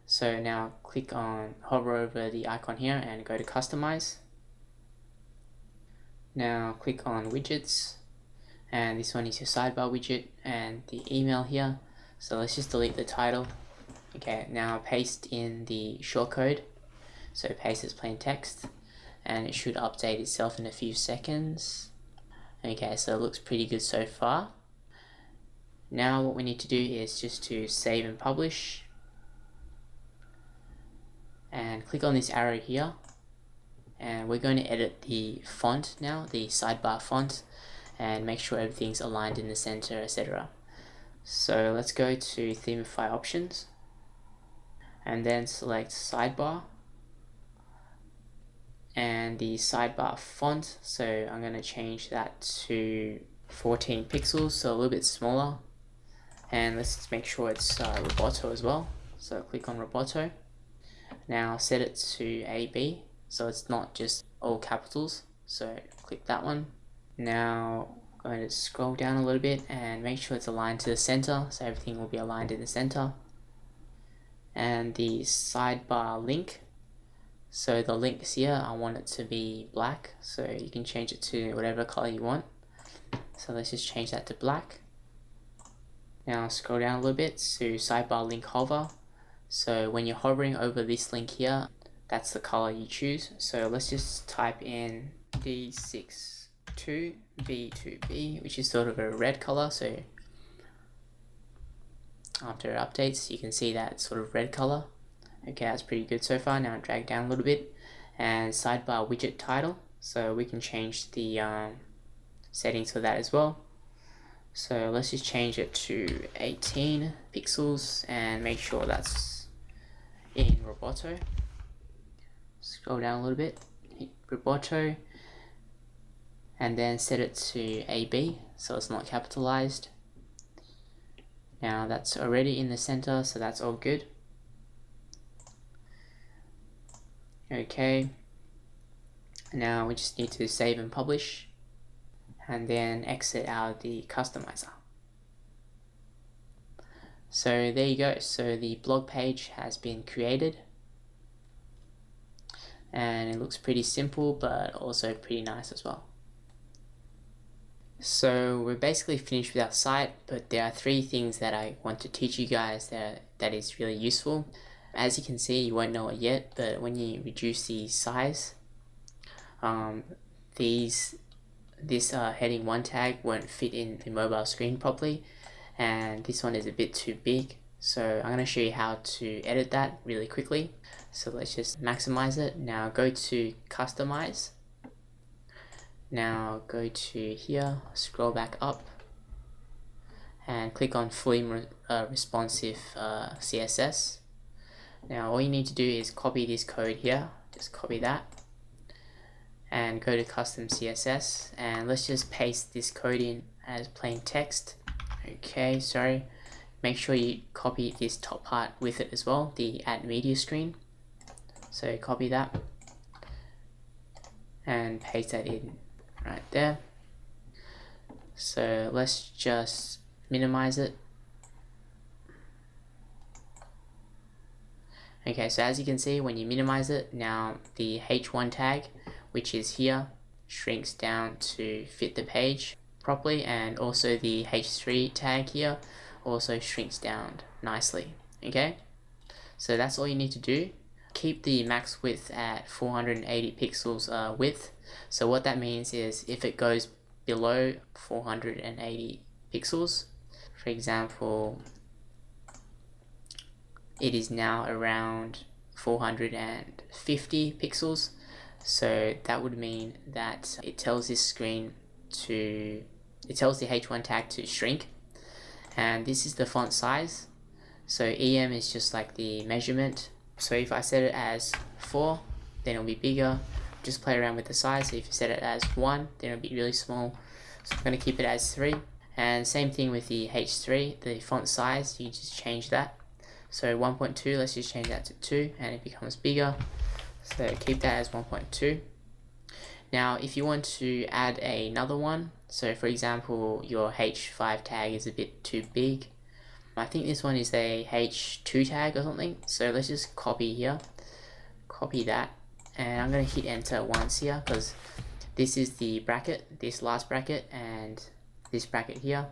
So now click on, hover over the icon here and go to customize. Now click on widgets, and this one is your sidebar widget and the email here. So let's just delete the title. Okay, now paste in the shortcode. So paste as plain text and it should update itself in a few seconds. Okay, so it looks pretty good so far. Now what we need to do is just to save and publish, and click on this arrow here, and we're going to edit the font now, the sidebar font, and make sure everything's aligned in the center, etc. So let's go to Themify options and then select sidebar and the sidebar font. So I'm going to change that to 14 pixels, so a little bit smaller. And let's make sure it's Roboto as well. So click on Roboto. Now set it to AB, so it's not just all capitals. So click that one. Now I'm going to scroll down a little bit and make sure it's aligned to the center, so everything will be aligned in the center. And the sidebar link, so the links here, I want it to be black, so you can change it to whatever color you want. So let's just change that to black. Now scroll down a little bit to sidebar link hover. So when you're hovering over this link here, that's the color you choose. So let's just type in D62B2B, which is sort of a red color. So after it updates, you can see that sort of red color. Okay, that's pretty good so far. Now drag down a little bit, and sidebar widget title. So we can change the settings for that as well. So let's just change it to 18 pixels and make sure that's in Roboto. Scroll down a little bit, hit Roboto, and then set it to AB so it's not capitalized. Now that's already in the center, so that's all good. Okay, now we just need to save and publish, and then exit out the customizer. So there you go. So the blog page has been created, and it looks pretty simple but also pretty nice as well. So we're basically finished with our site, but there are 3 things that I want to teach you guys that is really useful. As you can see, you won't know it yet, but when you reduce the size, this heading 1 tag won't fit in the mobile screen properly, and this one is a bit too big. So I'm going to show you how to edit that really quickly. So let's just maximize it. Now go to customize. Now go to here, scroll back up, and click on fully responsive CSS. Now all you need to do is copy this code here, just copy that, and go to custom CSS, and let's just paste this code in as plain text. Okay, sorry, make sure you copy this top part with it as well, the add media screen. So copy that and paste that in right there. So let's just minimize it. Okay, so as you can see, when you minimize it, now the H1 tag, which is here, shrinks down to fit the page properly, and also the H3 tag here also shrinks down nicely. Okay, so that's all you need to do. Keep the max width at 480 pixels width. So what that means is if it goes below 480 pixels, for example, it is now around 450 pixels. So that would mean that it tells this screen to, it tells the H1 tag to shrink. And this is the font size. So EM is just like the measurement. So if I set it as 4, then it'll be bigger. Just play around with the size. So if you set it as 1, then it'll be really small. So I'm going to keep it as 3. And same thing with the H3, the font size, you just change that. So 1.2, let's just change that to 2, and it becomes bigger. So keep that as 1.2. Now if you want to add another one, so for example your H5 tag is a bit too big, I think this one is a H2 tag or something, so let's just copy here, copy that, and I'm going to hit enter once here because this is the bracket, this last bracket, and this bracket here,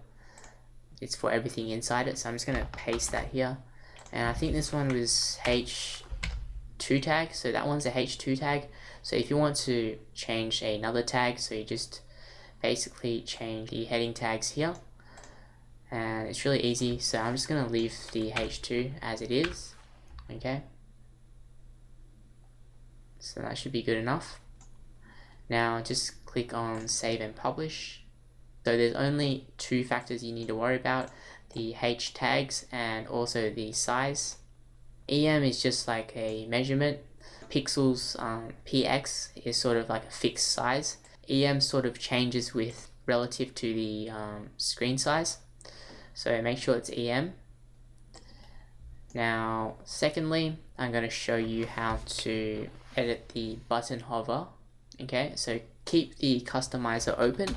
it's for everything inside it. So I'm just going to paste that here, and I think this one was H2 tag, so that one's a H2 tag. So if you want to change another tag, so you just basically change the heading tags here, and it's really easy. So I'm just going to leave the H2 as it is. Okay, so that should be good enough. Now just click on save and publish. So there's only 2 factors you need to worry about, the H tags and also the size. EM is just like a measurement. Pixels, PX is sort of like a fixed size. EM sort of changes with relative to the screen size. So make sure it's EM. Now, secondly, I'm going to show you how to edit the button hover. Okay, so keep the customizer open.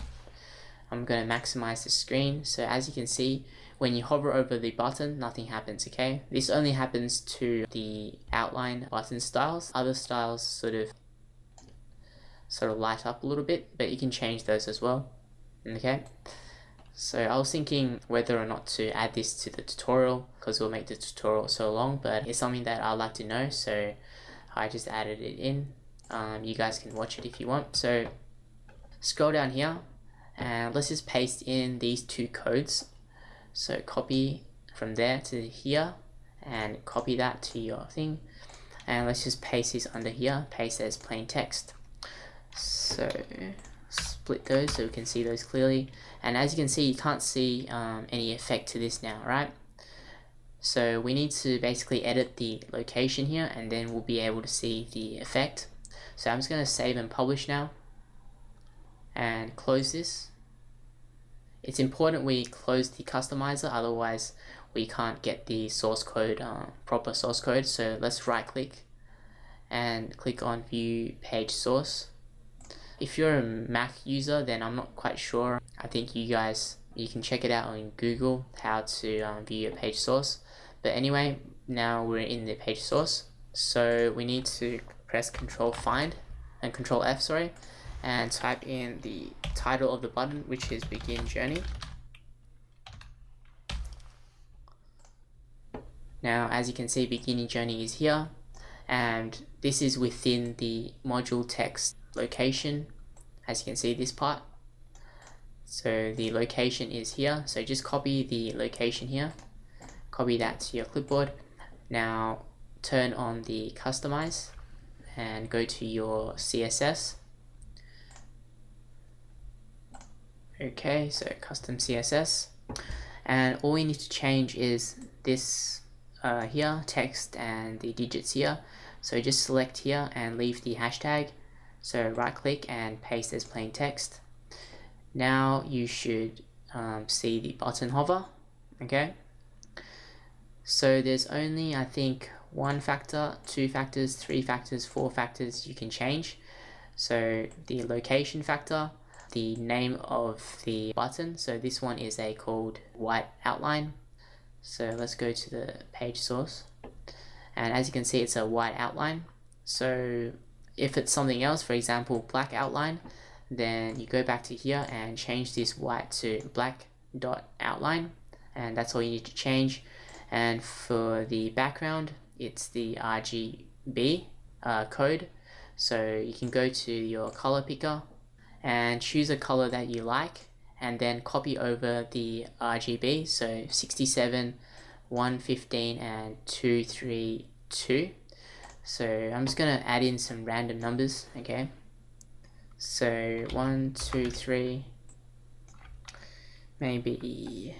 I'm going to maximize the screen. So as you can see, when you hover over the button, nothing happens, okay? This only happens to the outline button styles. Other styles sort of light up a little bit, but you can change those as well, okay? So I was thinking whether or not to add this to the tutorial because it will make the tutorial so long, but it's something that I'd like to know, so I just added it in. You guys can watch it if you want. So scroll down here and let's just paste in these 2 codes. So copy from there to here and copy that to your thing, and let's just paste this under here, paste as plain text. So split those so we can see those clearly, and as you can see, you can't see any effect to this now, right? So we need to basically edit the location here, and then we'll be able to see the effect. So I'm just going to save and publish now and close this. It's important we close the customizer, otherwise we can't get the source code, proper source code. So let's right click and click on view page source. If you're a Mac user, then I'm not quite sure. I think you can check it out on Google how to view a page source. But anyway, now we're in the page source. So we need to press Control Find and Control F, sorry, and type in the title of the button, which is Begin Journey. Now, as you can see, Beginning Journey is here, and this is within the module text location. As you can see, this part. So the location is here. So just copy the location here, copy that to your clipboard. Now turn on the customize and go to your CSS. Okay, so custom CSS, and all we need to change is this here, text, and the digits here. So just select here and leave the hashtag. So right click and paste as plain text. Now you should see the button hover. Okay, so there's only, I think, 1 factor, 2 factors, 3 factors, 4 factors you can change. So the location factor, the name of the button, so this one is called white outline. So let's go to the page source, and as you can see, it's a white outline. So if it's something else, for example black outline, then you go back to here and change this white to black dot outline, and that's all you need to change. And for the background, it's the RGB code. So you can go to your color picker and choose a color that you like, and then copy over the RGB, so 67, 115, and 232. So I'm just gonna add in some random numbers. Okay, so 1, 2, 3, maybe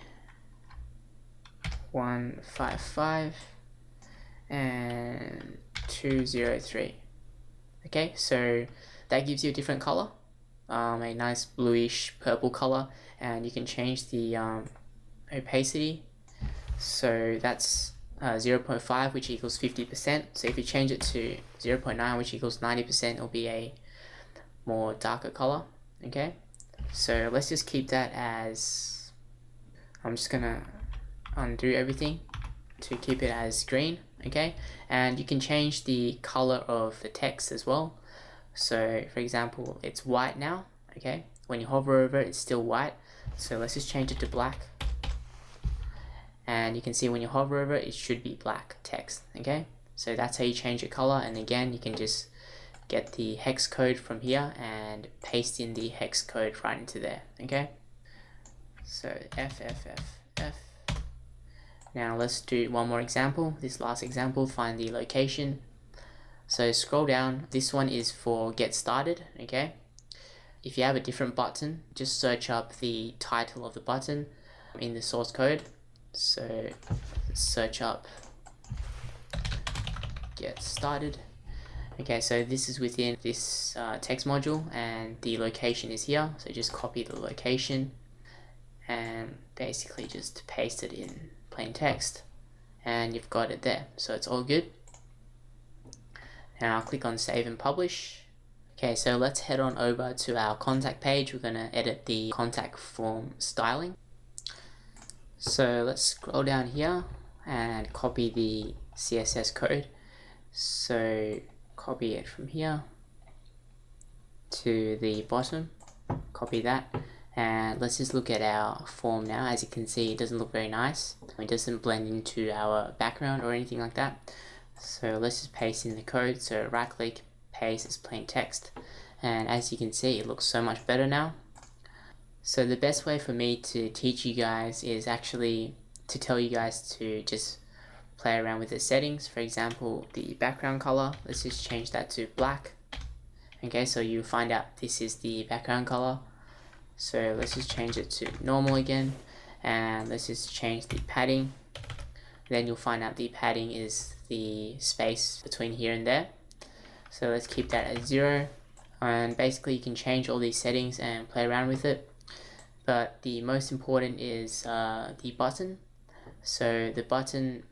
155 and 203. Okay, so that gives you a different color, a nice bluish purple color, and you can change the opacity. So that's 0.5, which equals 50%. So if you change it to 0.9, which equals 90%, it'll be a more darker color. Okay, so let's just keep that as, I'm just gonna undo everything to keep it as green. Okay, and you can change the color of the text as well. So for example, it's white now. Okay, when you hover over it, it's still white. So let's just change it to black, and you can see when you hover over it, it should be black text. Okay, so that's how you change the color. And again, you can just get the hex code from here and paste in the hex code right into there. Okay, so F. Now let's do one more example. This last example, find the location. So scroll down. This one is for get started. Okay, if you have a different button, just search up the title of the button in the source code. So search up get started. Okay, so this is within this text module, and the location is here. So just copy the location and basically just paste it in plain text, and you've got it there. So it's all good. Now click on save and publish. Okay, so let's head on over to our contact page. We're gonna edit the contact form styling. So let's scroll down here and copy the CSS code. So copy it from here to the bottom, copy that, and let's just look at our form now. As you can see, it doesn't look very nice. It doesn't blend into our background or anything like that. So let's just paste in the code. So right click, paste as plain text, and as you can see, it looks so much better now. So the best way for me to teach you guys is actually to tell you guys to just play around with the settings. For example, the background color, let's just change that to black. Okay, so you find out this is the background color. So let's just change it to normal again, and let's just change the padding Then you'll find out the padding is the space between here and there. So let's keep that at 0. And basically you can change all these settings and play around with it. But the most important is the button. So the button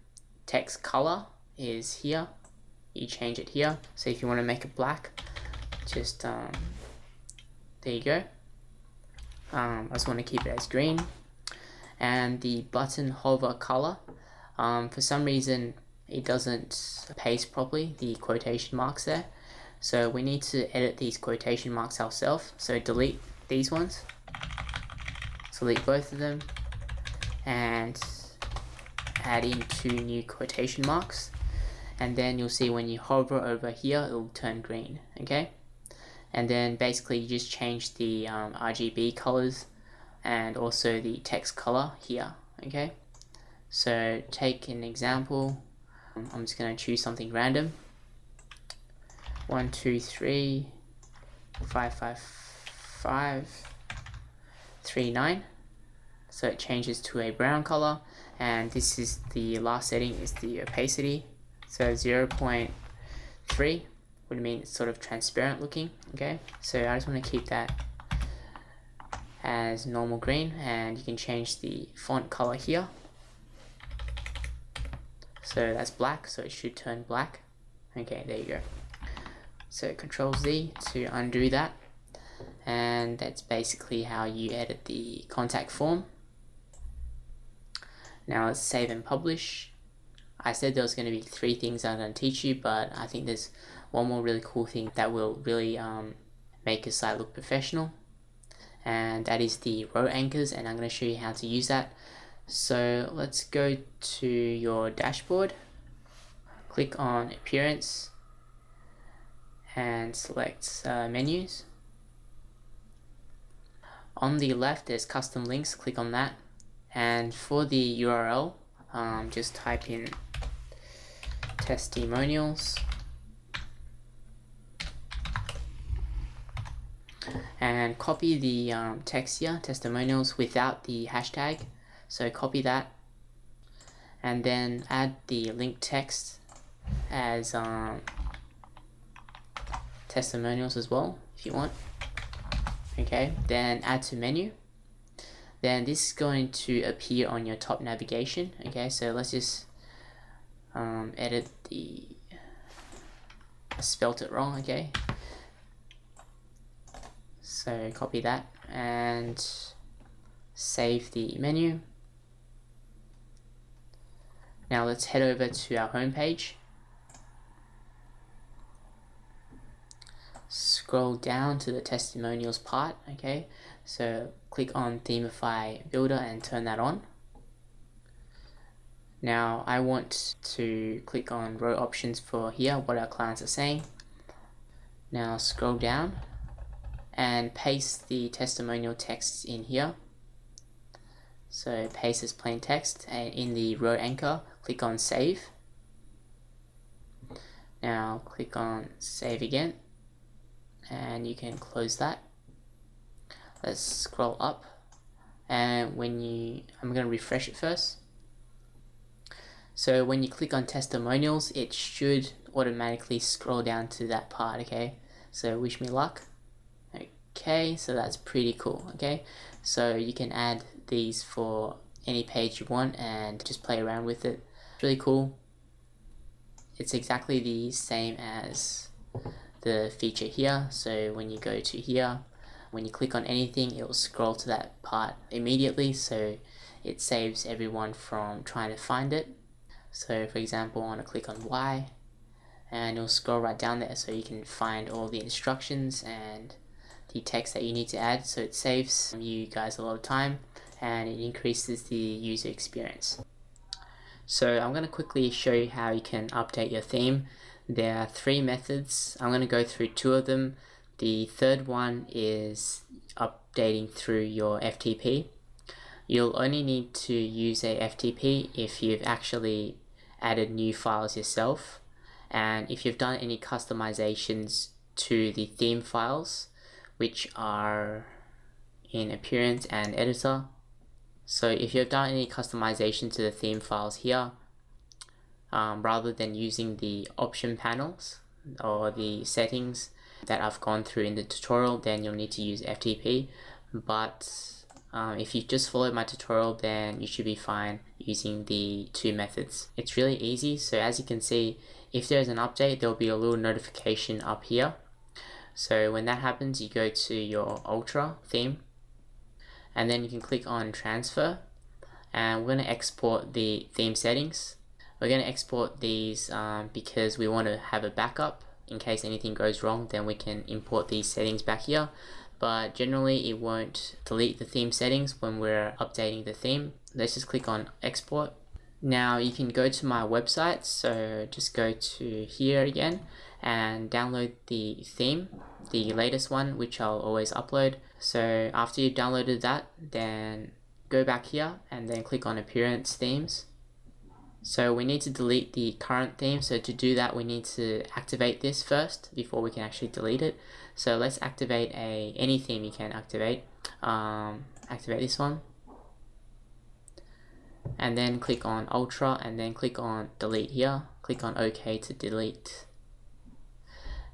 text color is here. You change it here. So if you want to make it black, just there you go. I just want to keep it as green. And the button hover color, for some reason it doesn't paste properly, the quotation marks there. So we need to edit these quotation marks ourselves. So delete these ones, delete both of them, and add in 2 new quotation marks. And then you'll see when you hover over here, it'll turn green, okay? And then basically you just change the RGB colors and also the text color here, okay? So take an example. I'm just going to choose something random. 1 2 3 5 5 5 3 9. So it changes to a brown color, and this is the last setting, is the opacity. So 0.3 would mean it's sort of transparent looking, okay? So I just want to keep that as normal green, and you can change the font color here. So that's black, so it should turn black. Okay, there you go. So Control Z to undo that, and that's basically how you edit the contact form. Now let's save and publish. I said there was going to be 3 things I'm going to teach you, but I think there's one more really cool thing that will really make your site look professional, and that is the row anchors, and I'm going to show you how to use that. So let's go to your dashboard, click on Appearance, and select Menus. On the left there's Custom Links, click on that, and for the URL just type in Testimonials, and copy the text here, Testimonials, without the hashtag. So copy that, and then add the link text as Testimonials as well if you want. Okay, then add to menu. Then this is going to appear on your top navigation. Okay, so let's just edit the, I spelt it wrong, okay? So copy that and save the menu. Now let's head over to our home page. Scroll down to the testimonials part, okay? So click on Themify Builder and turn that on. Now I want to click on row options for here, what our clients are saying. Now scroll down and paste the testimonial text in here. So paste as plain text, and in the row anchor, click on Save. Now click on Save again, and you can close that. Let's scroll up, and I'm going to refresh it first. So when you click on Testimonials, it should automatically scroll down to that part, okay? So wish me luck. Okay, so that's pretty cool, okay? So you can add these for any page you want and just play around with it. It's really cool. It's exactly the same as the feature here. So when you go to here, when you click on anything, it will scroll to that part immediately, so it saves everyone from trying to find it. So for example, I want to click on Y, and it'll scroll right down there so you can find all the instructions and the text that you need to add. So it saves you guys a lot of time and it increases the user experience. So I'm going to quickly show you how you can update your theme. There are 3 methods. I'm going to go through 2 of them. The third one is updating through your FTP. You'll only need to use a FTP if you've actually added new files yourself, and if you've done any customizations to the theme files, which are in Appearance and Editor. So if you've done any customization to the theme files here, rather than using the option panels or the settings that I've gone through in the tutorial, then you'll need to use FTP. But if you just follow my tutorial, then you should be fine using the two methods. It's really easy. So as you can see, if there's an update, there'll be a little notification up here. So when that happens, you go to your Ultra theme, and then you can click on transfer, and we're going to export the theme settings. We're going to export these because we want to have a backup in case anything goes wrong. Then we can import these settings back here, but generally it won't delete the theme settings when we're updating the theme. Let's just click on export. Now you can go to my website, so just go to here again and download the theme, the latest one, which I'll always upload. So after you've downloaded that, then go back here and then click on appearance themes. So we need to delete the current theme. So to do that, we need to activate this first before we can actually delete it. So let's activate any theme you can activate. Activate this one, and then click on Ultra, and then click on delete here. Click on OK to delete,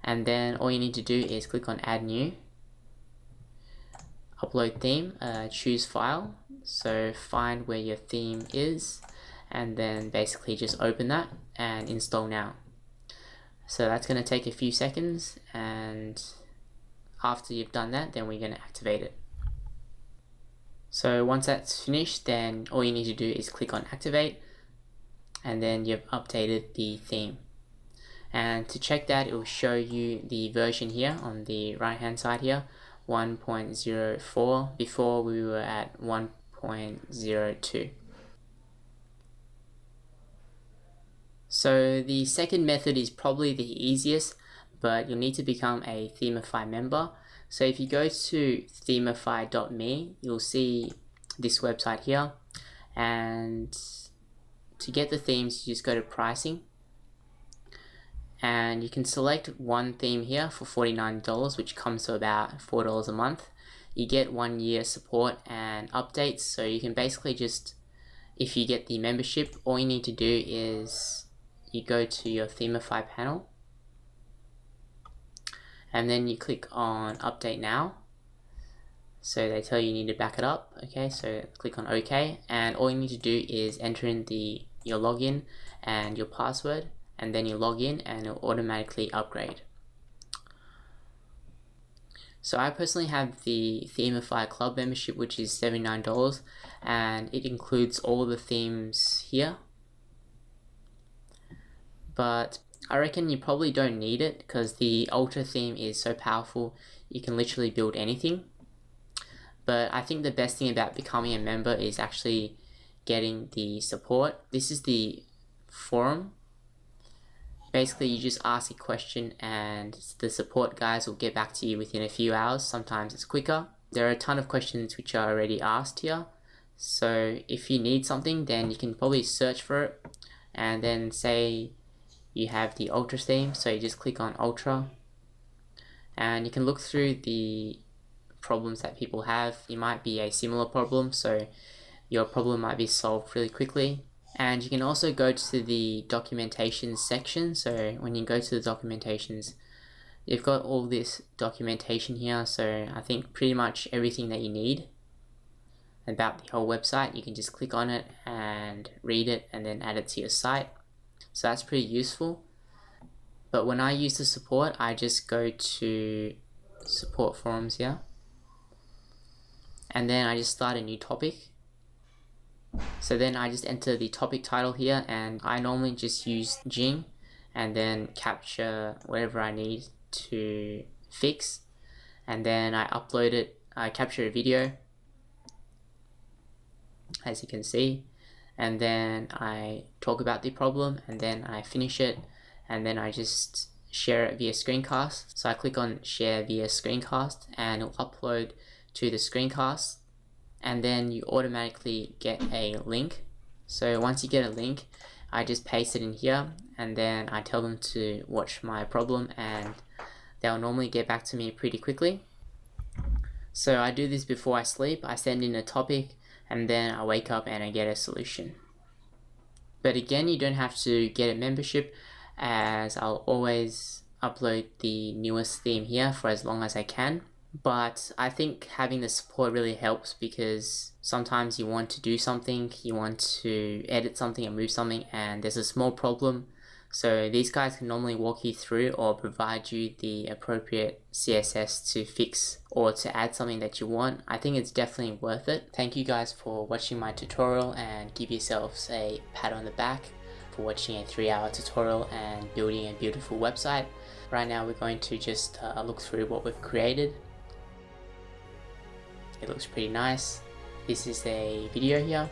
and then all you need to do is click on add new, upload theme, choose file. So find where your theme is, and then basically just open that and install now. So that's going to take a few seconds, and after you've done that, then we're going to activate it. So once that's finished, then all you need to do is click on activate, and then you've updated the theme. And to check that, it will show you the version here on the right hand side here, 1.04. Before we were at 1.02. So the second method is probably the easiest, but you'll need to become a Themify member. So if you go to themify.me, you'll see this website here, and to get the themes, you just go to pricing, and you can select one theme here for $49, which comes to about $4 a month. You get 1 year support and updates, so you can basically just, if you get the membership, all you need to do is you go to your Themify panel, and then you click on update now. So they tell you need to back it up. Okay, so click on OK, and all you need to do is enter in your login and your password, and then you log in and it'll automatically upgrade. So I personally have the Themify Club membership, which is $79, and it includes all the themes here. But I reckon you probably don't need it because the Ultra theme is so powerful, you can literally build anything. But I think the best thing about becoming a member is actually getting the support. This is the forum. Basically, you just ask a question and the support guys will get back to you within a few hours. Sometimes it's quicker. There are a ton of questions which are already asked here. So if you need something, then you can probably search for it, and then say you have the Ultra theme, so you just click on Ultra, and you can look through the problems that people have. It might be a similar problem, so your problem might be solved really quickly. And you can also go to the documentation section. So when you go to the documentations, you've got all this documentation here. So I think pretty much everything that you need about the whole website, you can just click on it and read it and then add it to your site. So that's pretty useful. But when I use the support, I just go to support forums here, and then I just start a new topic. So then I just enter the topic title here, and I normally just use Jing and then capture whatever I need to fix, and then I upload it. I capture a video, as you can see, and then I talk about the problem, and then I finish it, and then I just share it via screencast. So I click on share via screencast, and it'll upload to the screencast, and then you automatically get a link. So once you get a link, I just paste it in here, and then I tell them to watch my problem, and they'll normally get back to me pretty quickly. So I do this before I sleep. I send in a topic, and then I wake up and I get a solution. But again, you don't have to get a membership, as I'll always upload the newest theme here for as long as I can. But I think having the support really helps, because sometimes you want to do something, you want to edit something and move something, and there's a small problem. So these guys can normally walk you through or provide you the appropriate CSS to fix or to add something that you want. I think it's definitely worth it. Thank you guys for watching my tutorial, and give yourselves a pat on the back for watching a 3-hour tutorial and building a beautiful website. Right now we're going to just look through what we've created. It looks pretty nice. This is a video here.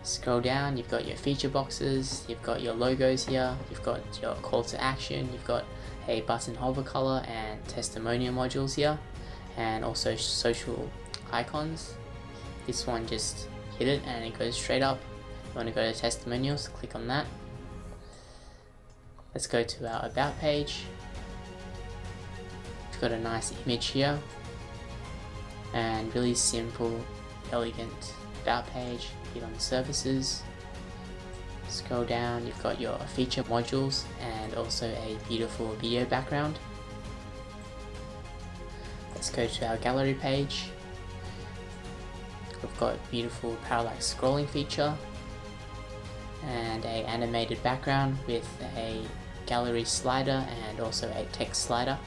Scroll down, you've got your feature boxes, you've got your logos here, you've got your call to action, you've got a button hover color and testimonial modules here, and also social icons. This one, just hit it and it goes straight up. You want to go to testimonials, click on that. Let's go to our about page. We've got a nice image here and really simple, elegant about page. Hit on services, scroll down, you've got your feature modules and also a beautiful video background. Let's go to our gallery page. We've got beautiful parallax scrolling feature and a animated background with a gallery slider and also a text slider.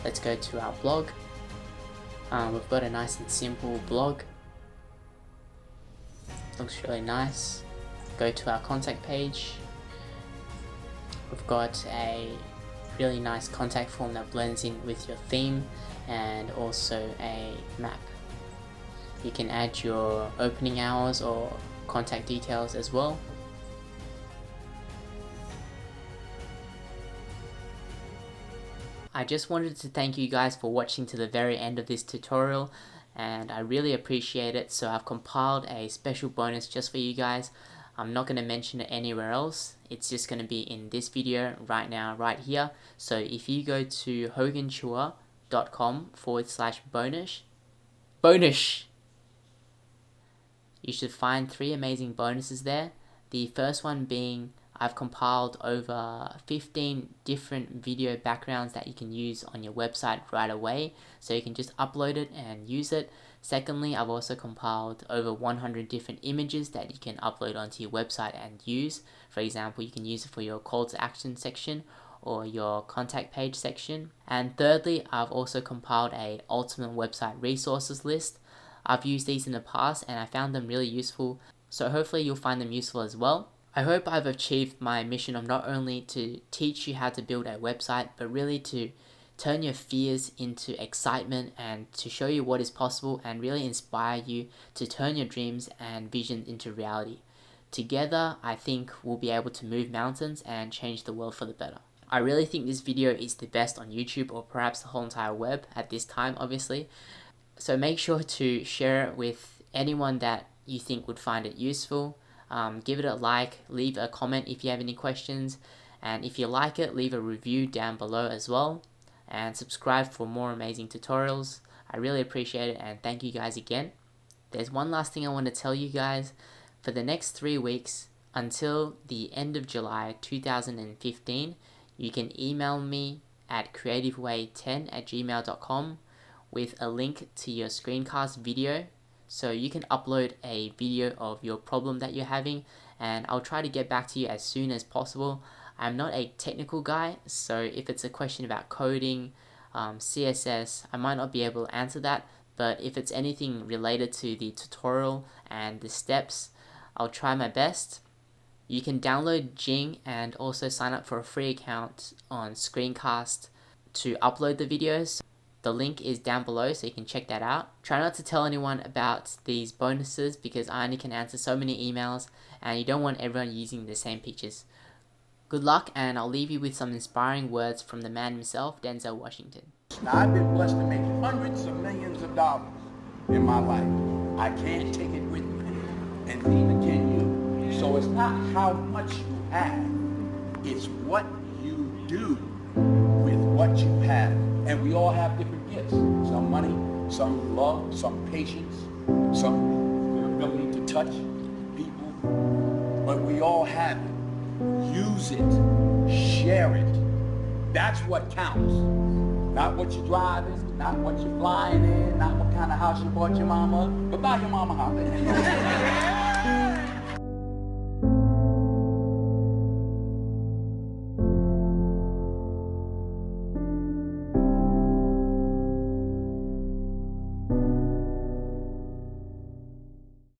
Let's go to our blog. We've got a nice and simple blog. Looks really nice. Go to our contact page. We've got a really nice contact form that blends in with your theme, and also a map. You can add your opening hours or contact details as well. I just wanted to thank you guys for watching to the very end of this tutorial, and I really appreciate it. So I've compiled a special bonus just for you guys. I'm not going to mention it anywhere else. It's just going to be in this video right now, right here. So if you go to HOGANCHUA.com/bonus, you should find 3 amazing bonuses there. The first one being, I've compiled over 15 different video backgrounds that you can use on your website right away, so you can just upload it and use it. Secondly, I've also compiled over 100 different images that you can upload onto your website and use. For example, you can use it for your call to action section or your contact page section. And thirdly, I've also compiled a ultimate website resources list. I've used these in the past and I found them really useful, so hopefully you'll find them useful as well. I hope I've achieved my mission of not only to teach you how to build a website, but really to turn your fears into excitement and to show you what is possible and really inspire you to turn your dreams and visions into reality. Together, I think we'll be able to move mountains and change the world for the better. I really think this video is the best on YouTube, or perhaps the whole entire web at this time, obviously. So make sure to share it with anyone that you think would find it useful. Give it a like, leave a comment if you have any questions, and if you like it, leave a review down below as well, and subscribe for more amazing tutorials. I really appreciate it, and thank you guys again. There's one last thing I want to tell you guys. For the next 3 weeks, until the end of July 2015, you can email me at creativeway10@gmail.com with a link to your screencast video. So you can upload a video of your problem that you're having, and I'll try to get back to you as soon as possible. I'm not a technical guy, so if it's a question about coding, CSS, I might not be able to answer that, but if it's anything related to the tutorial and the steps, I'll try my best. You can download Jing and also sign up for a free account on Screencast to upload the videos. The link is down below, so you can check that out. Try not to tell anyone about these bonuses, because I only can answer so many emails and you don't want everyone using the same pictures. Good luck, and I'll leave you with some inspiring words from the man himself, Denzel Washington. Now, I've been blessed to make hundreds of millions of dollars in my life. I can't take it with me, and neither can you. So it's not how much you have, it's what you do with what you have. And we all have different gifts. Some money, some love, some patience, some ability to touch people. But we all have it. Use it. Share it. That's what counts. Not what you're driving, not what you're flying in, not what kind of house you bought your mama, but buy your mama a house.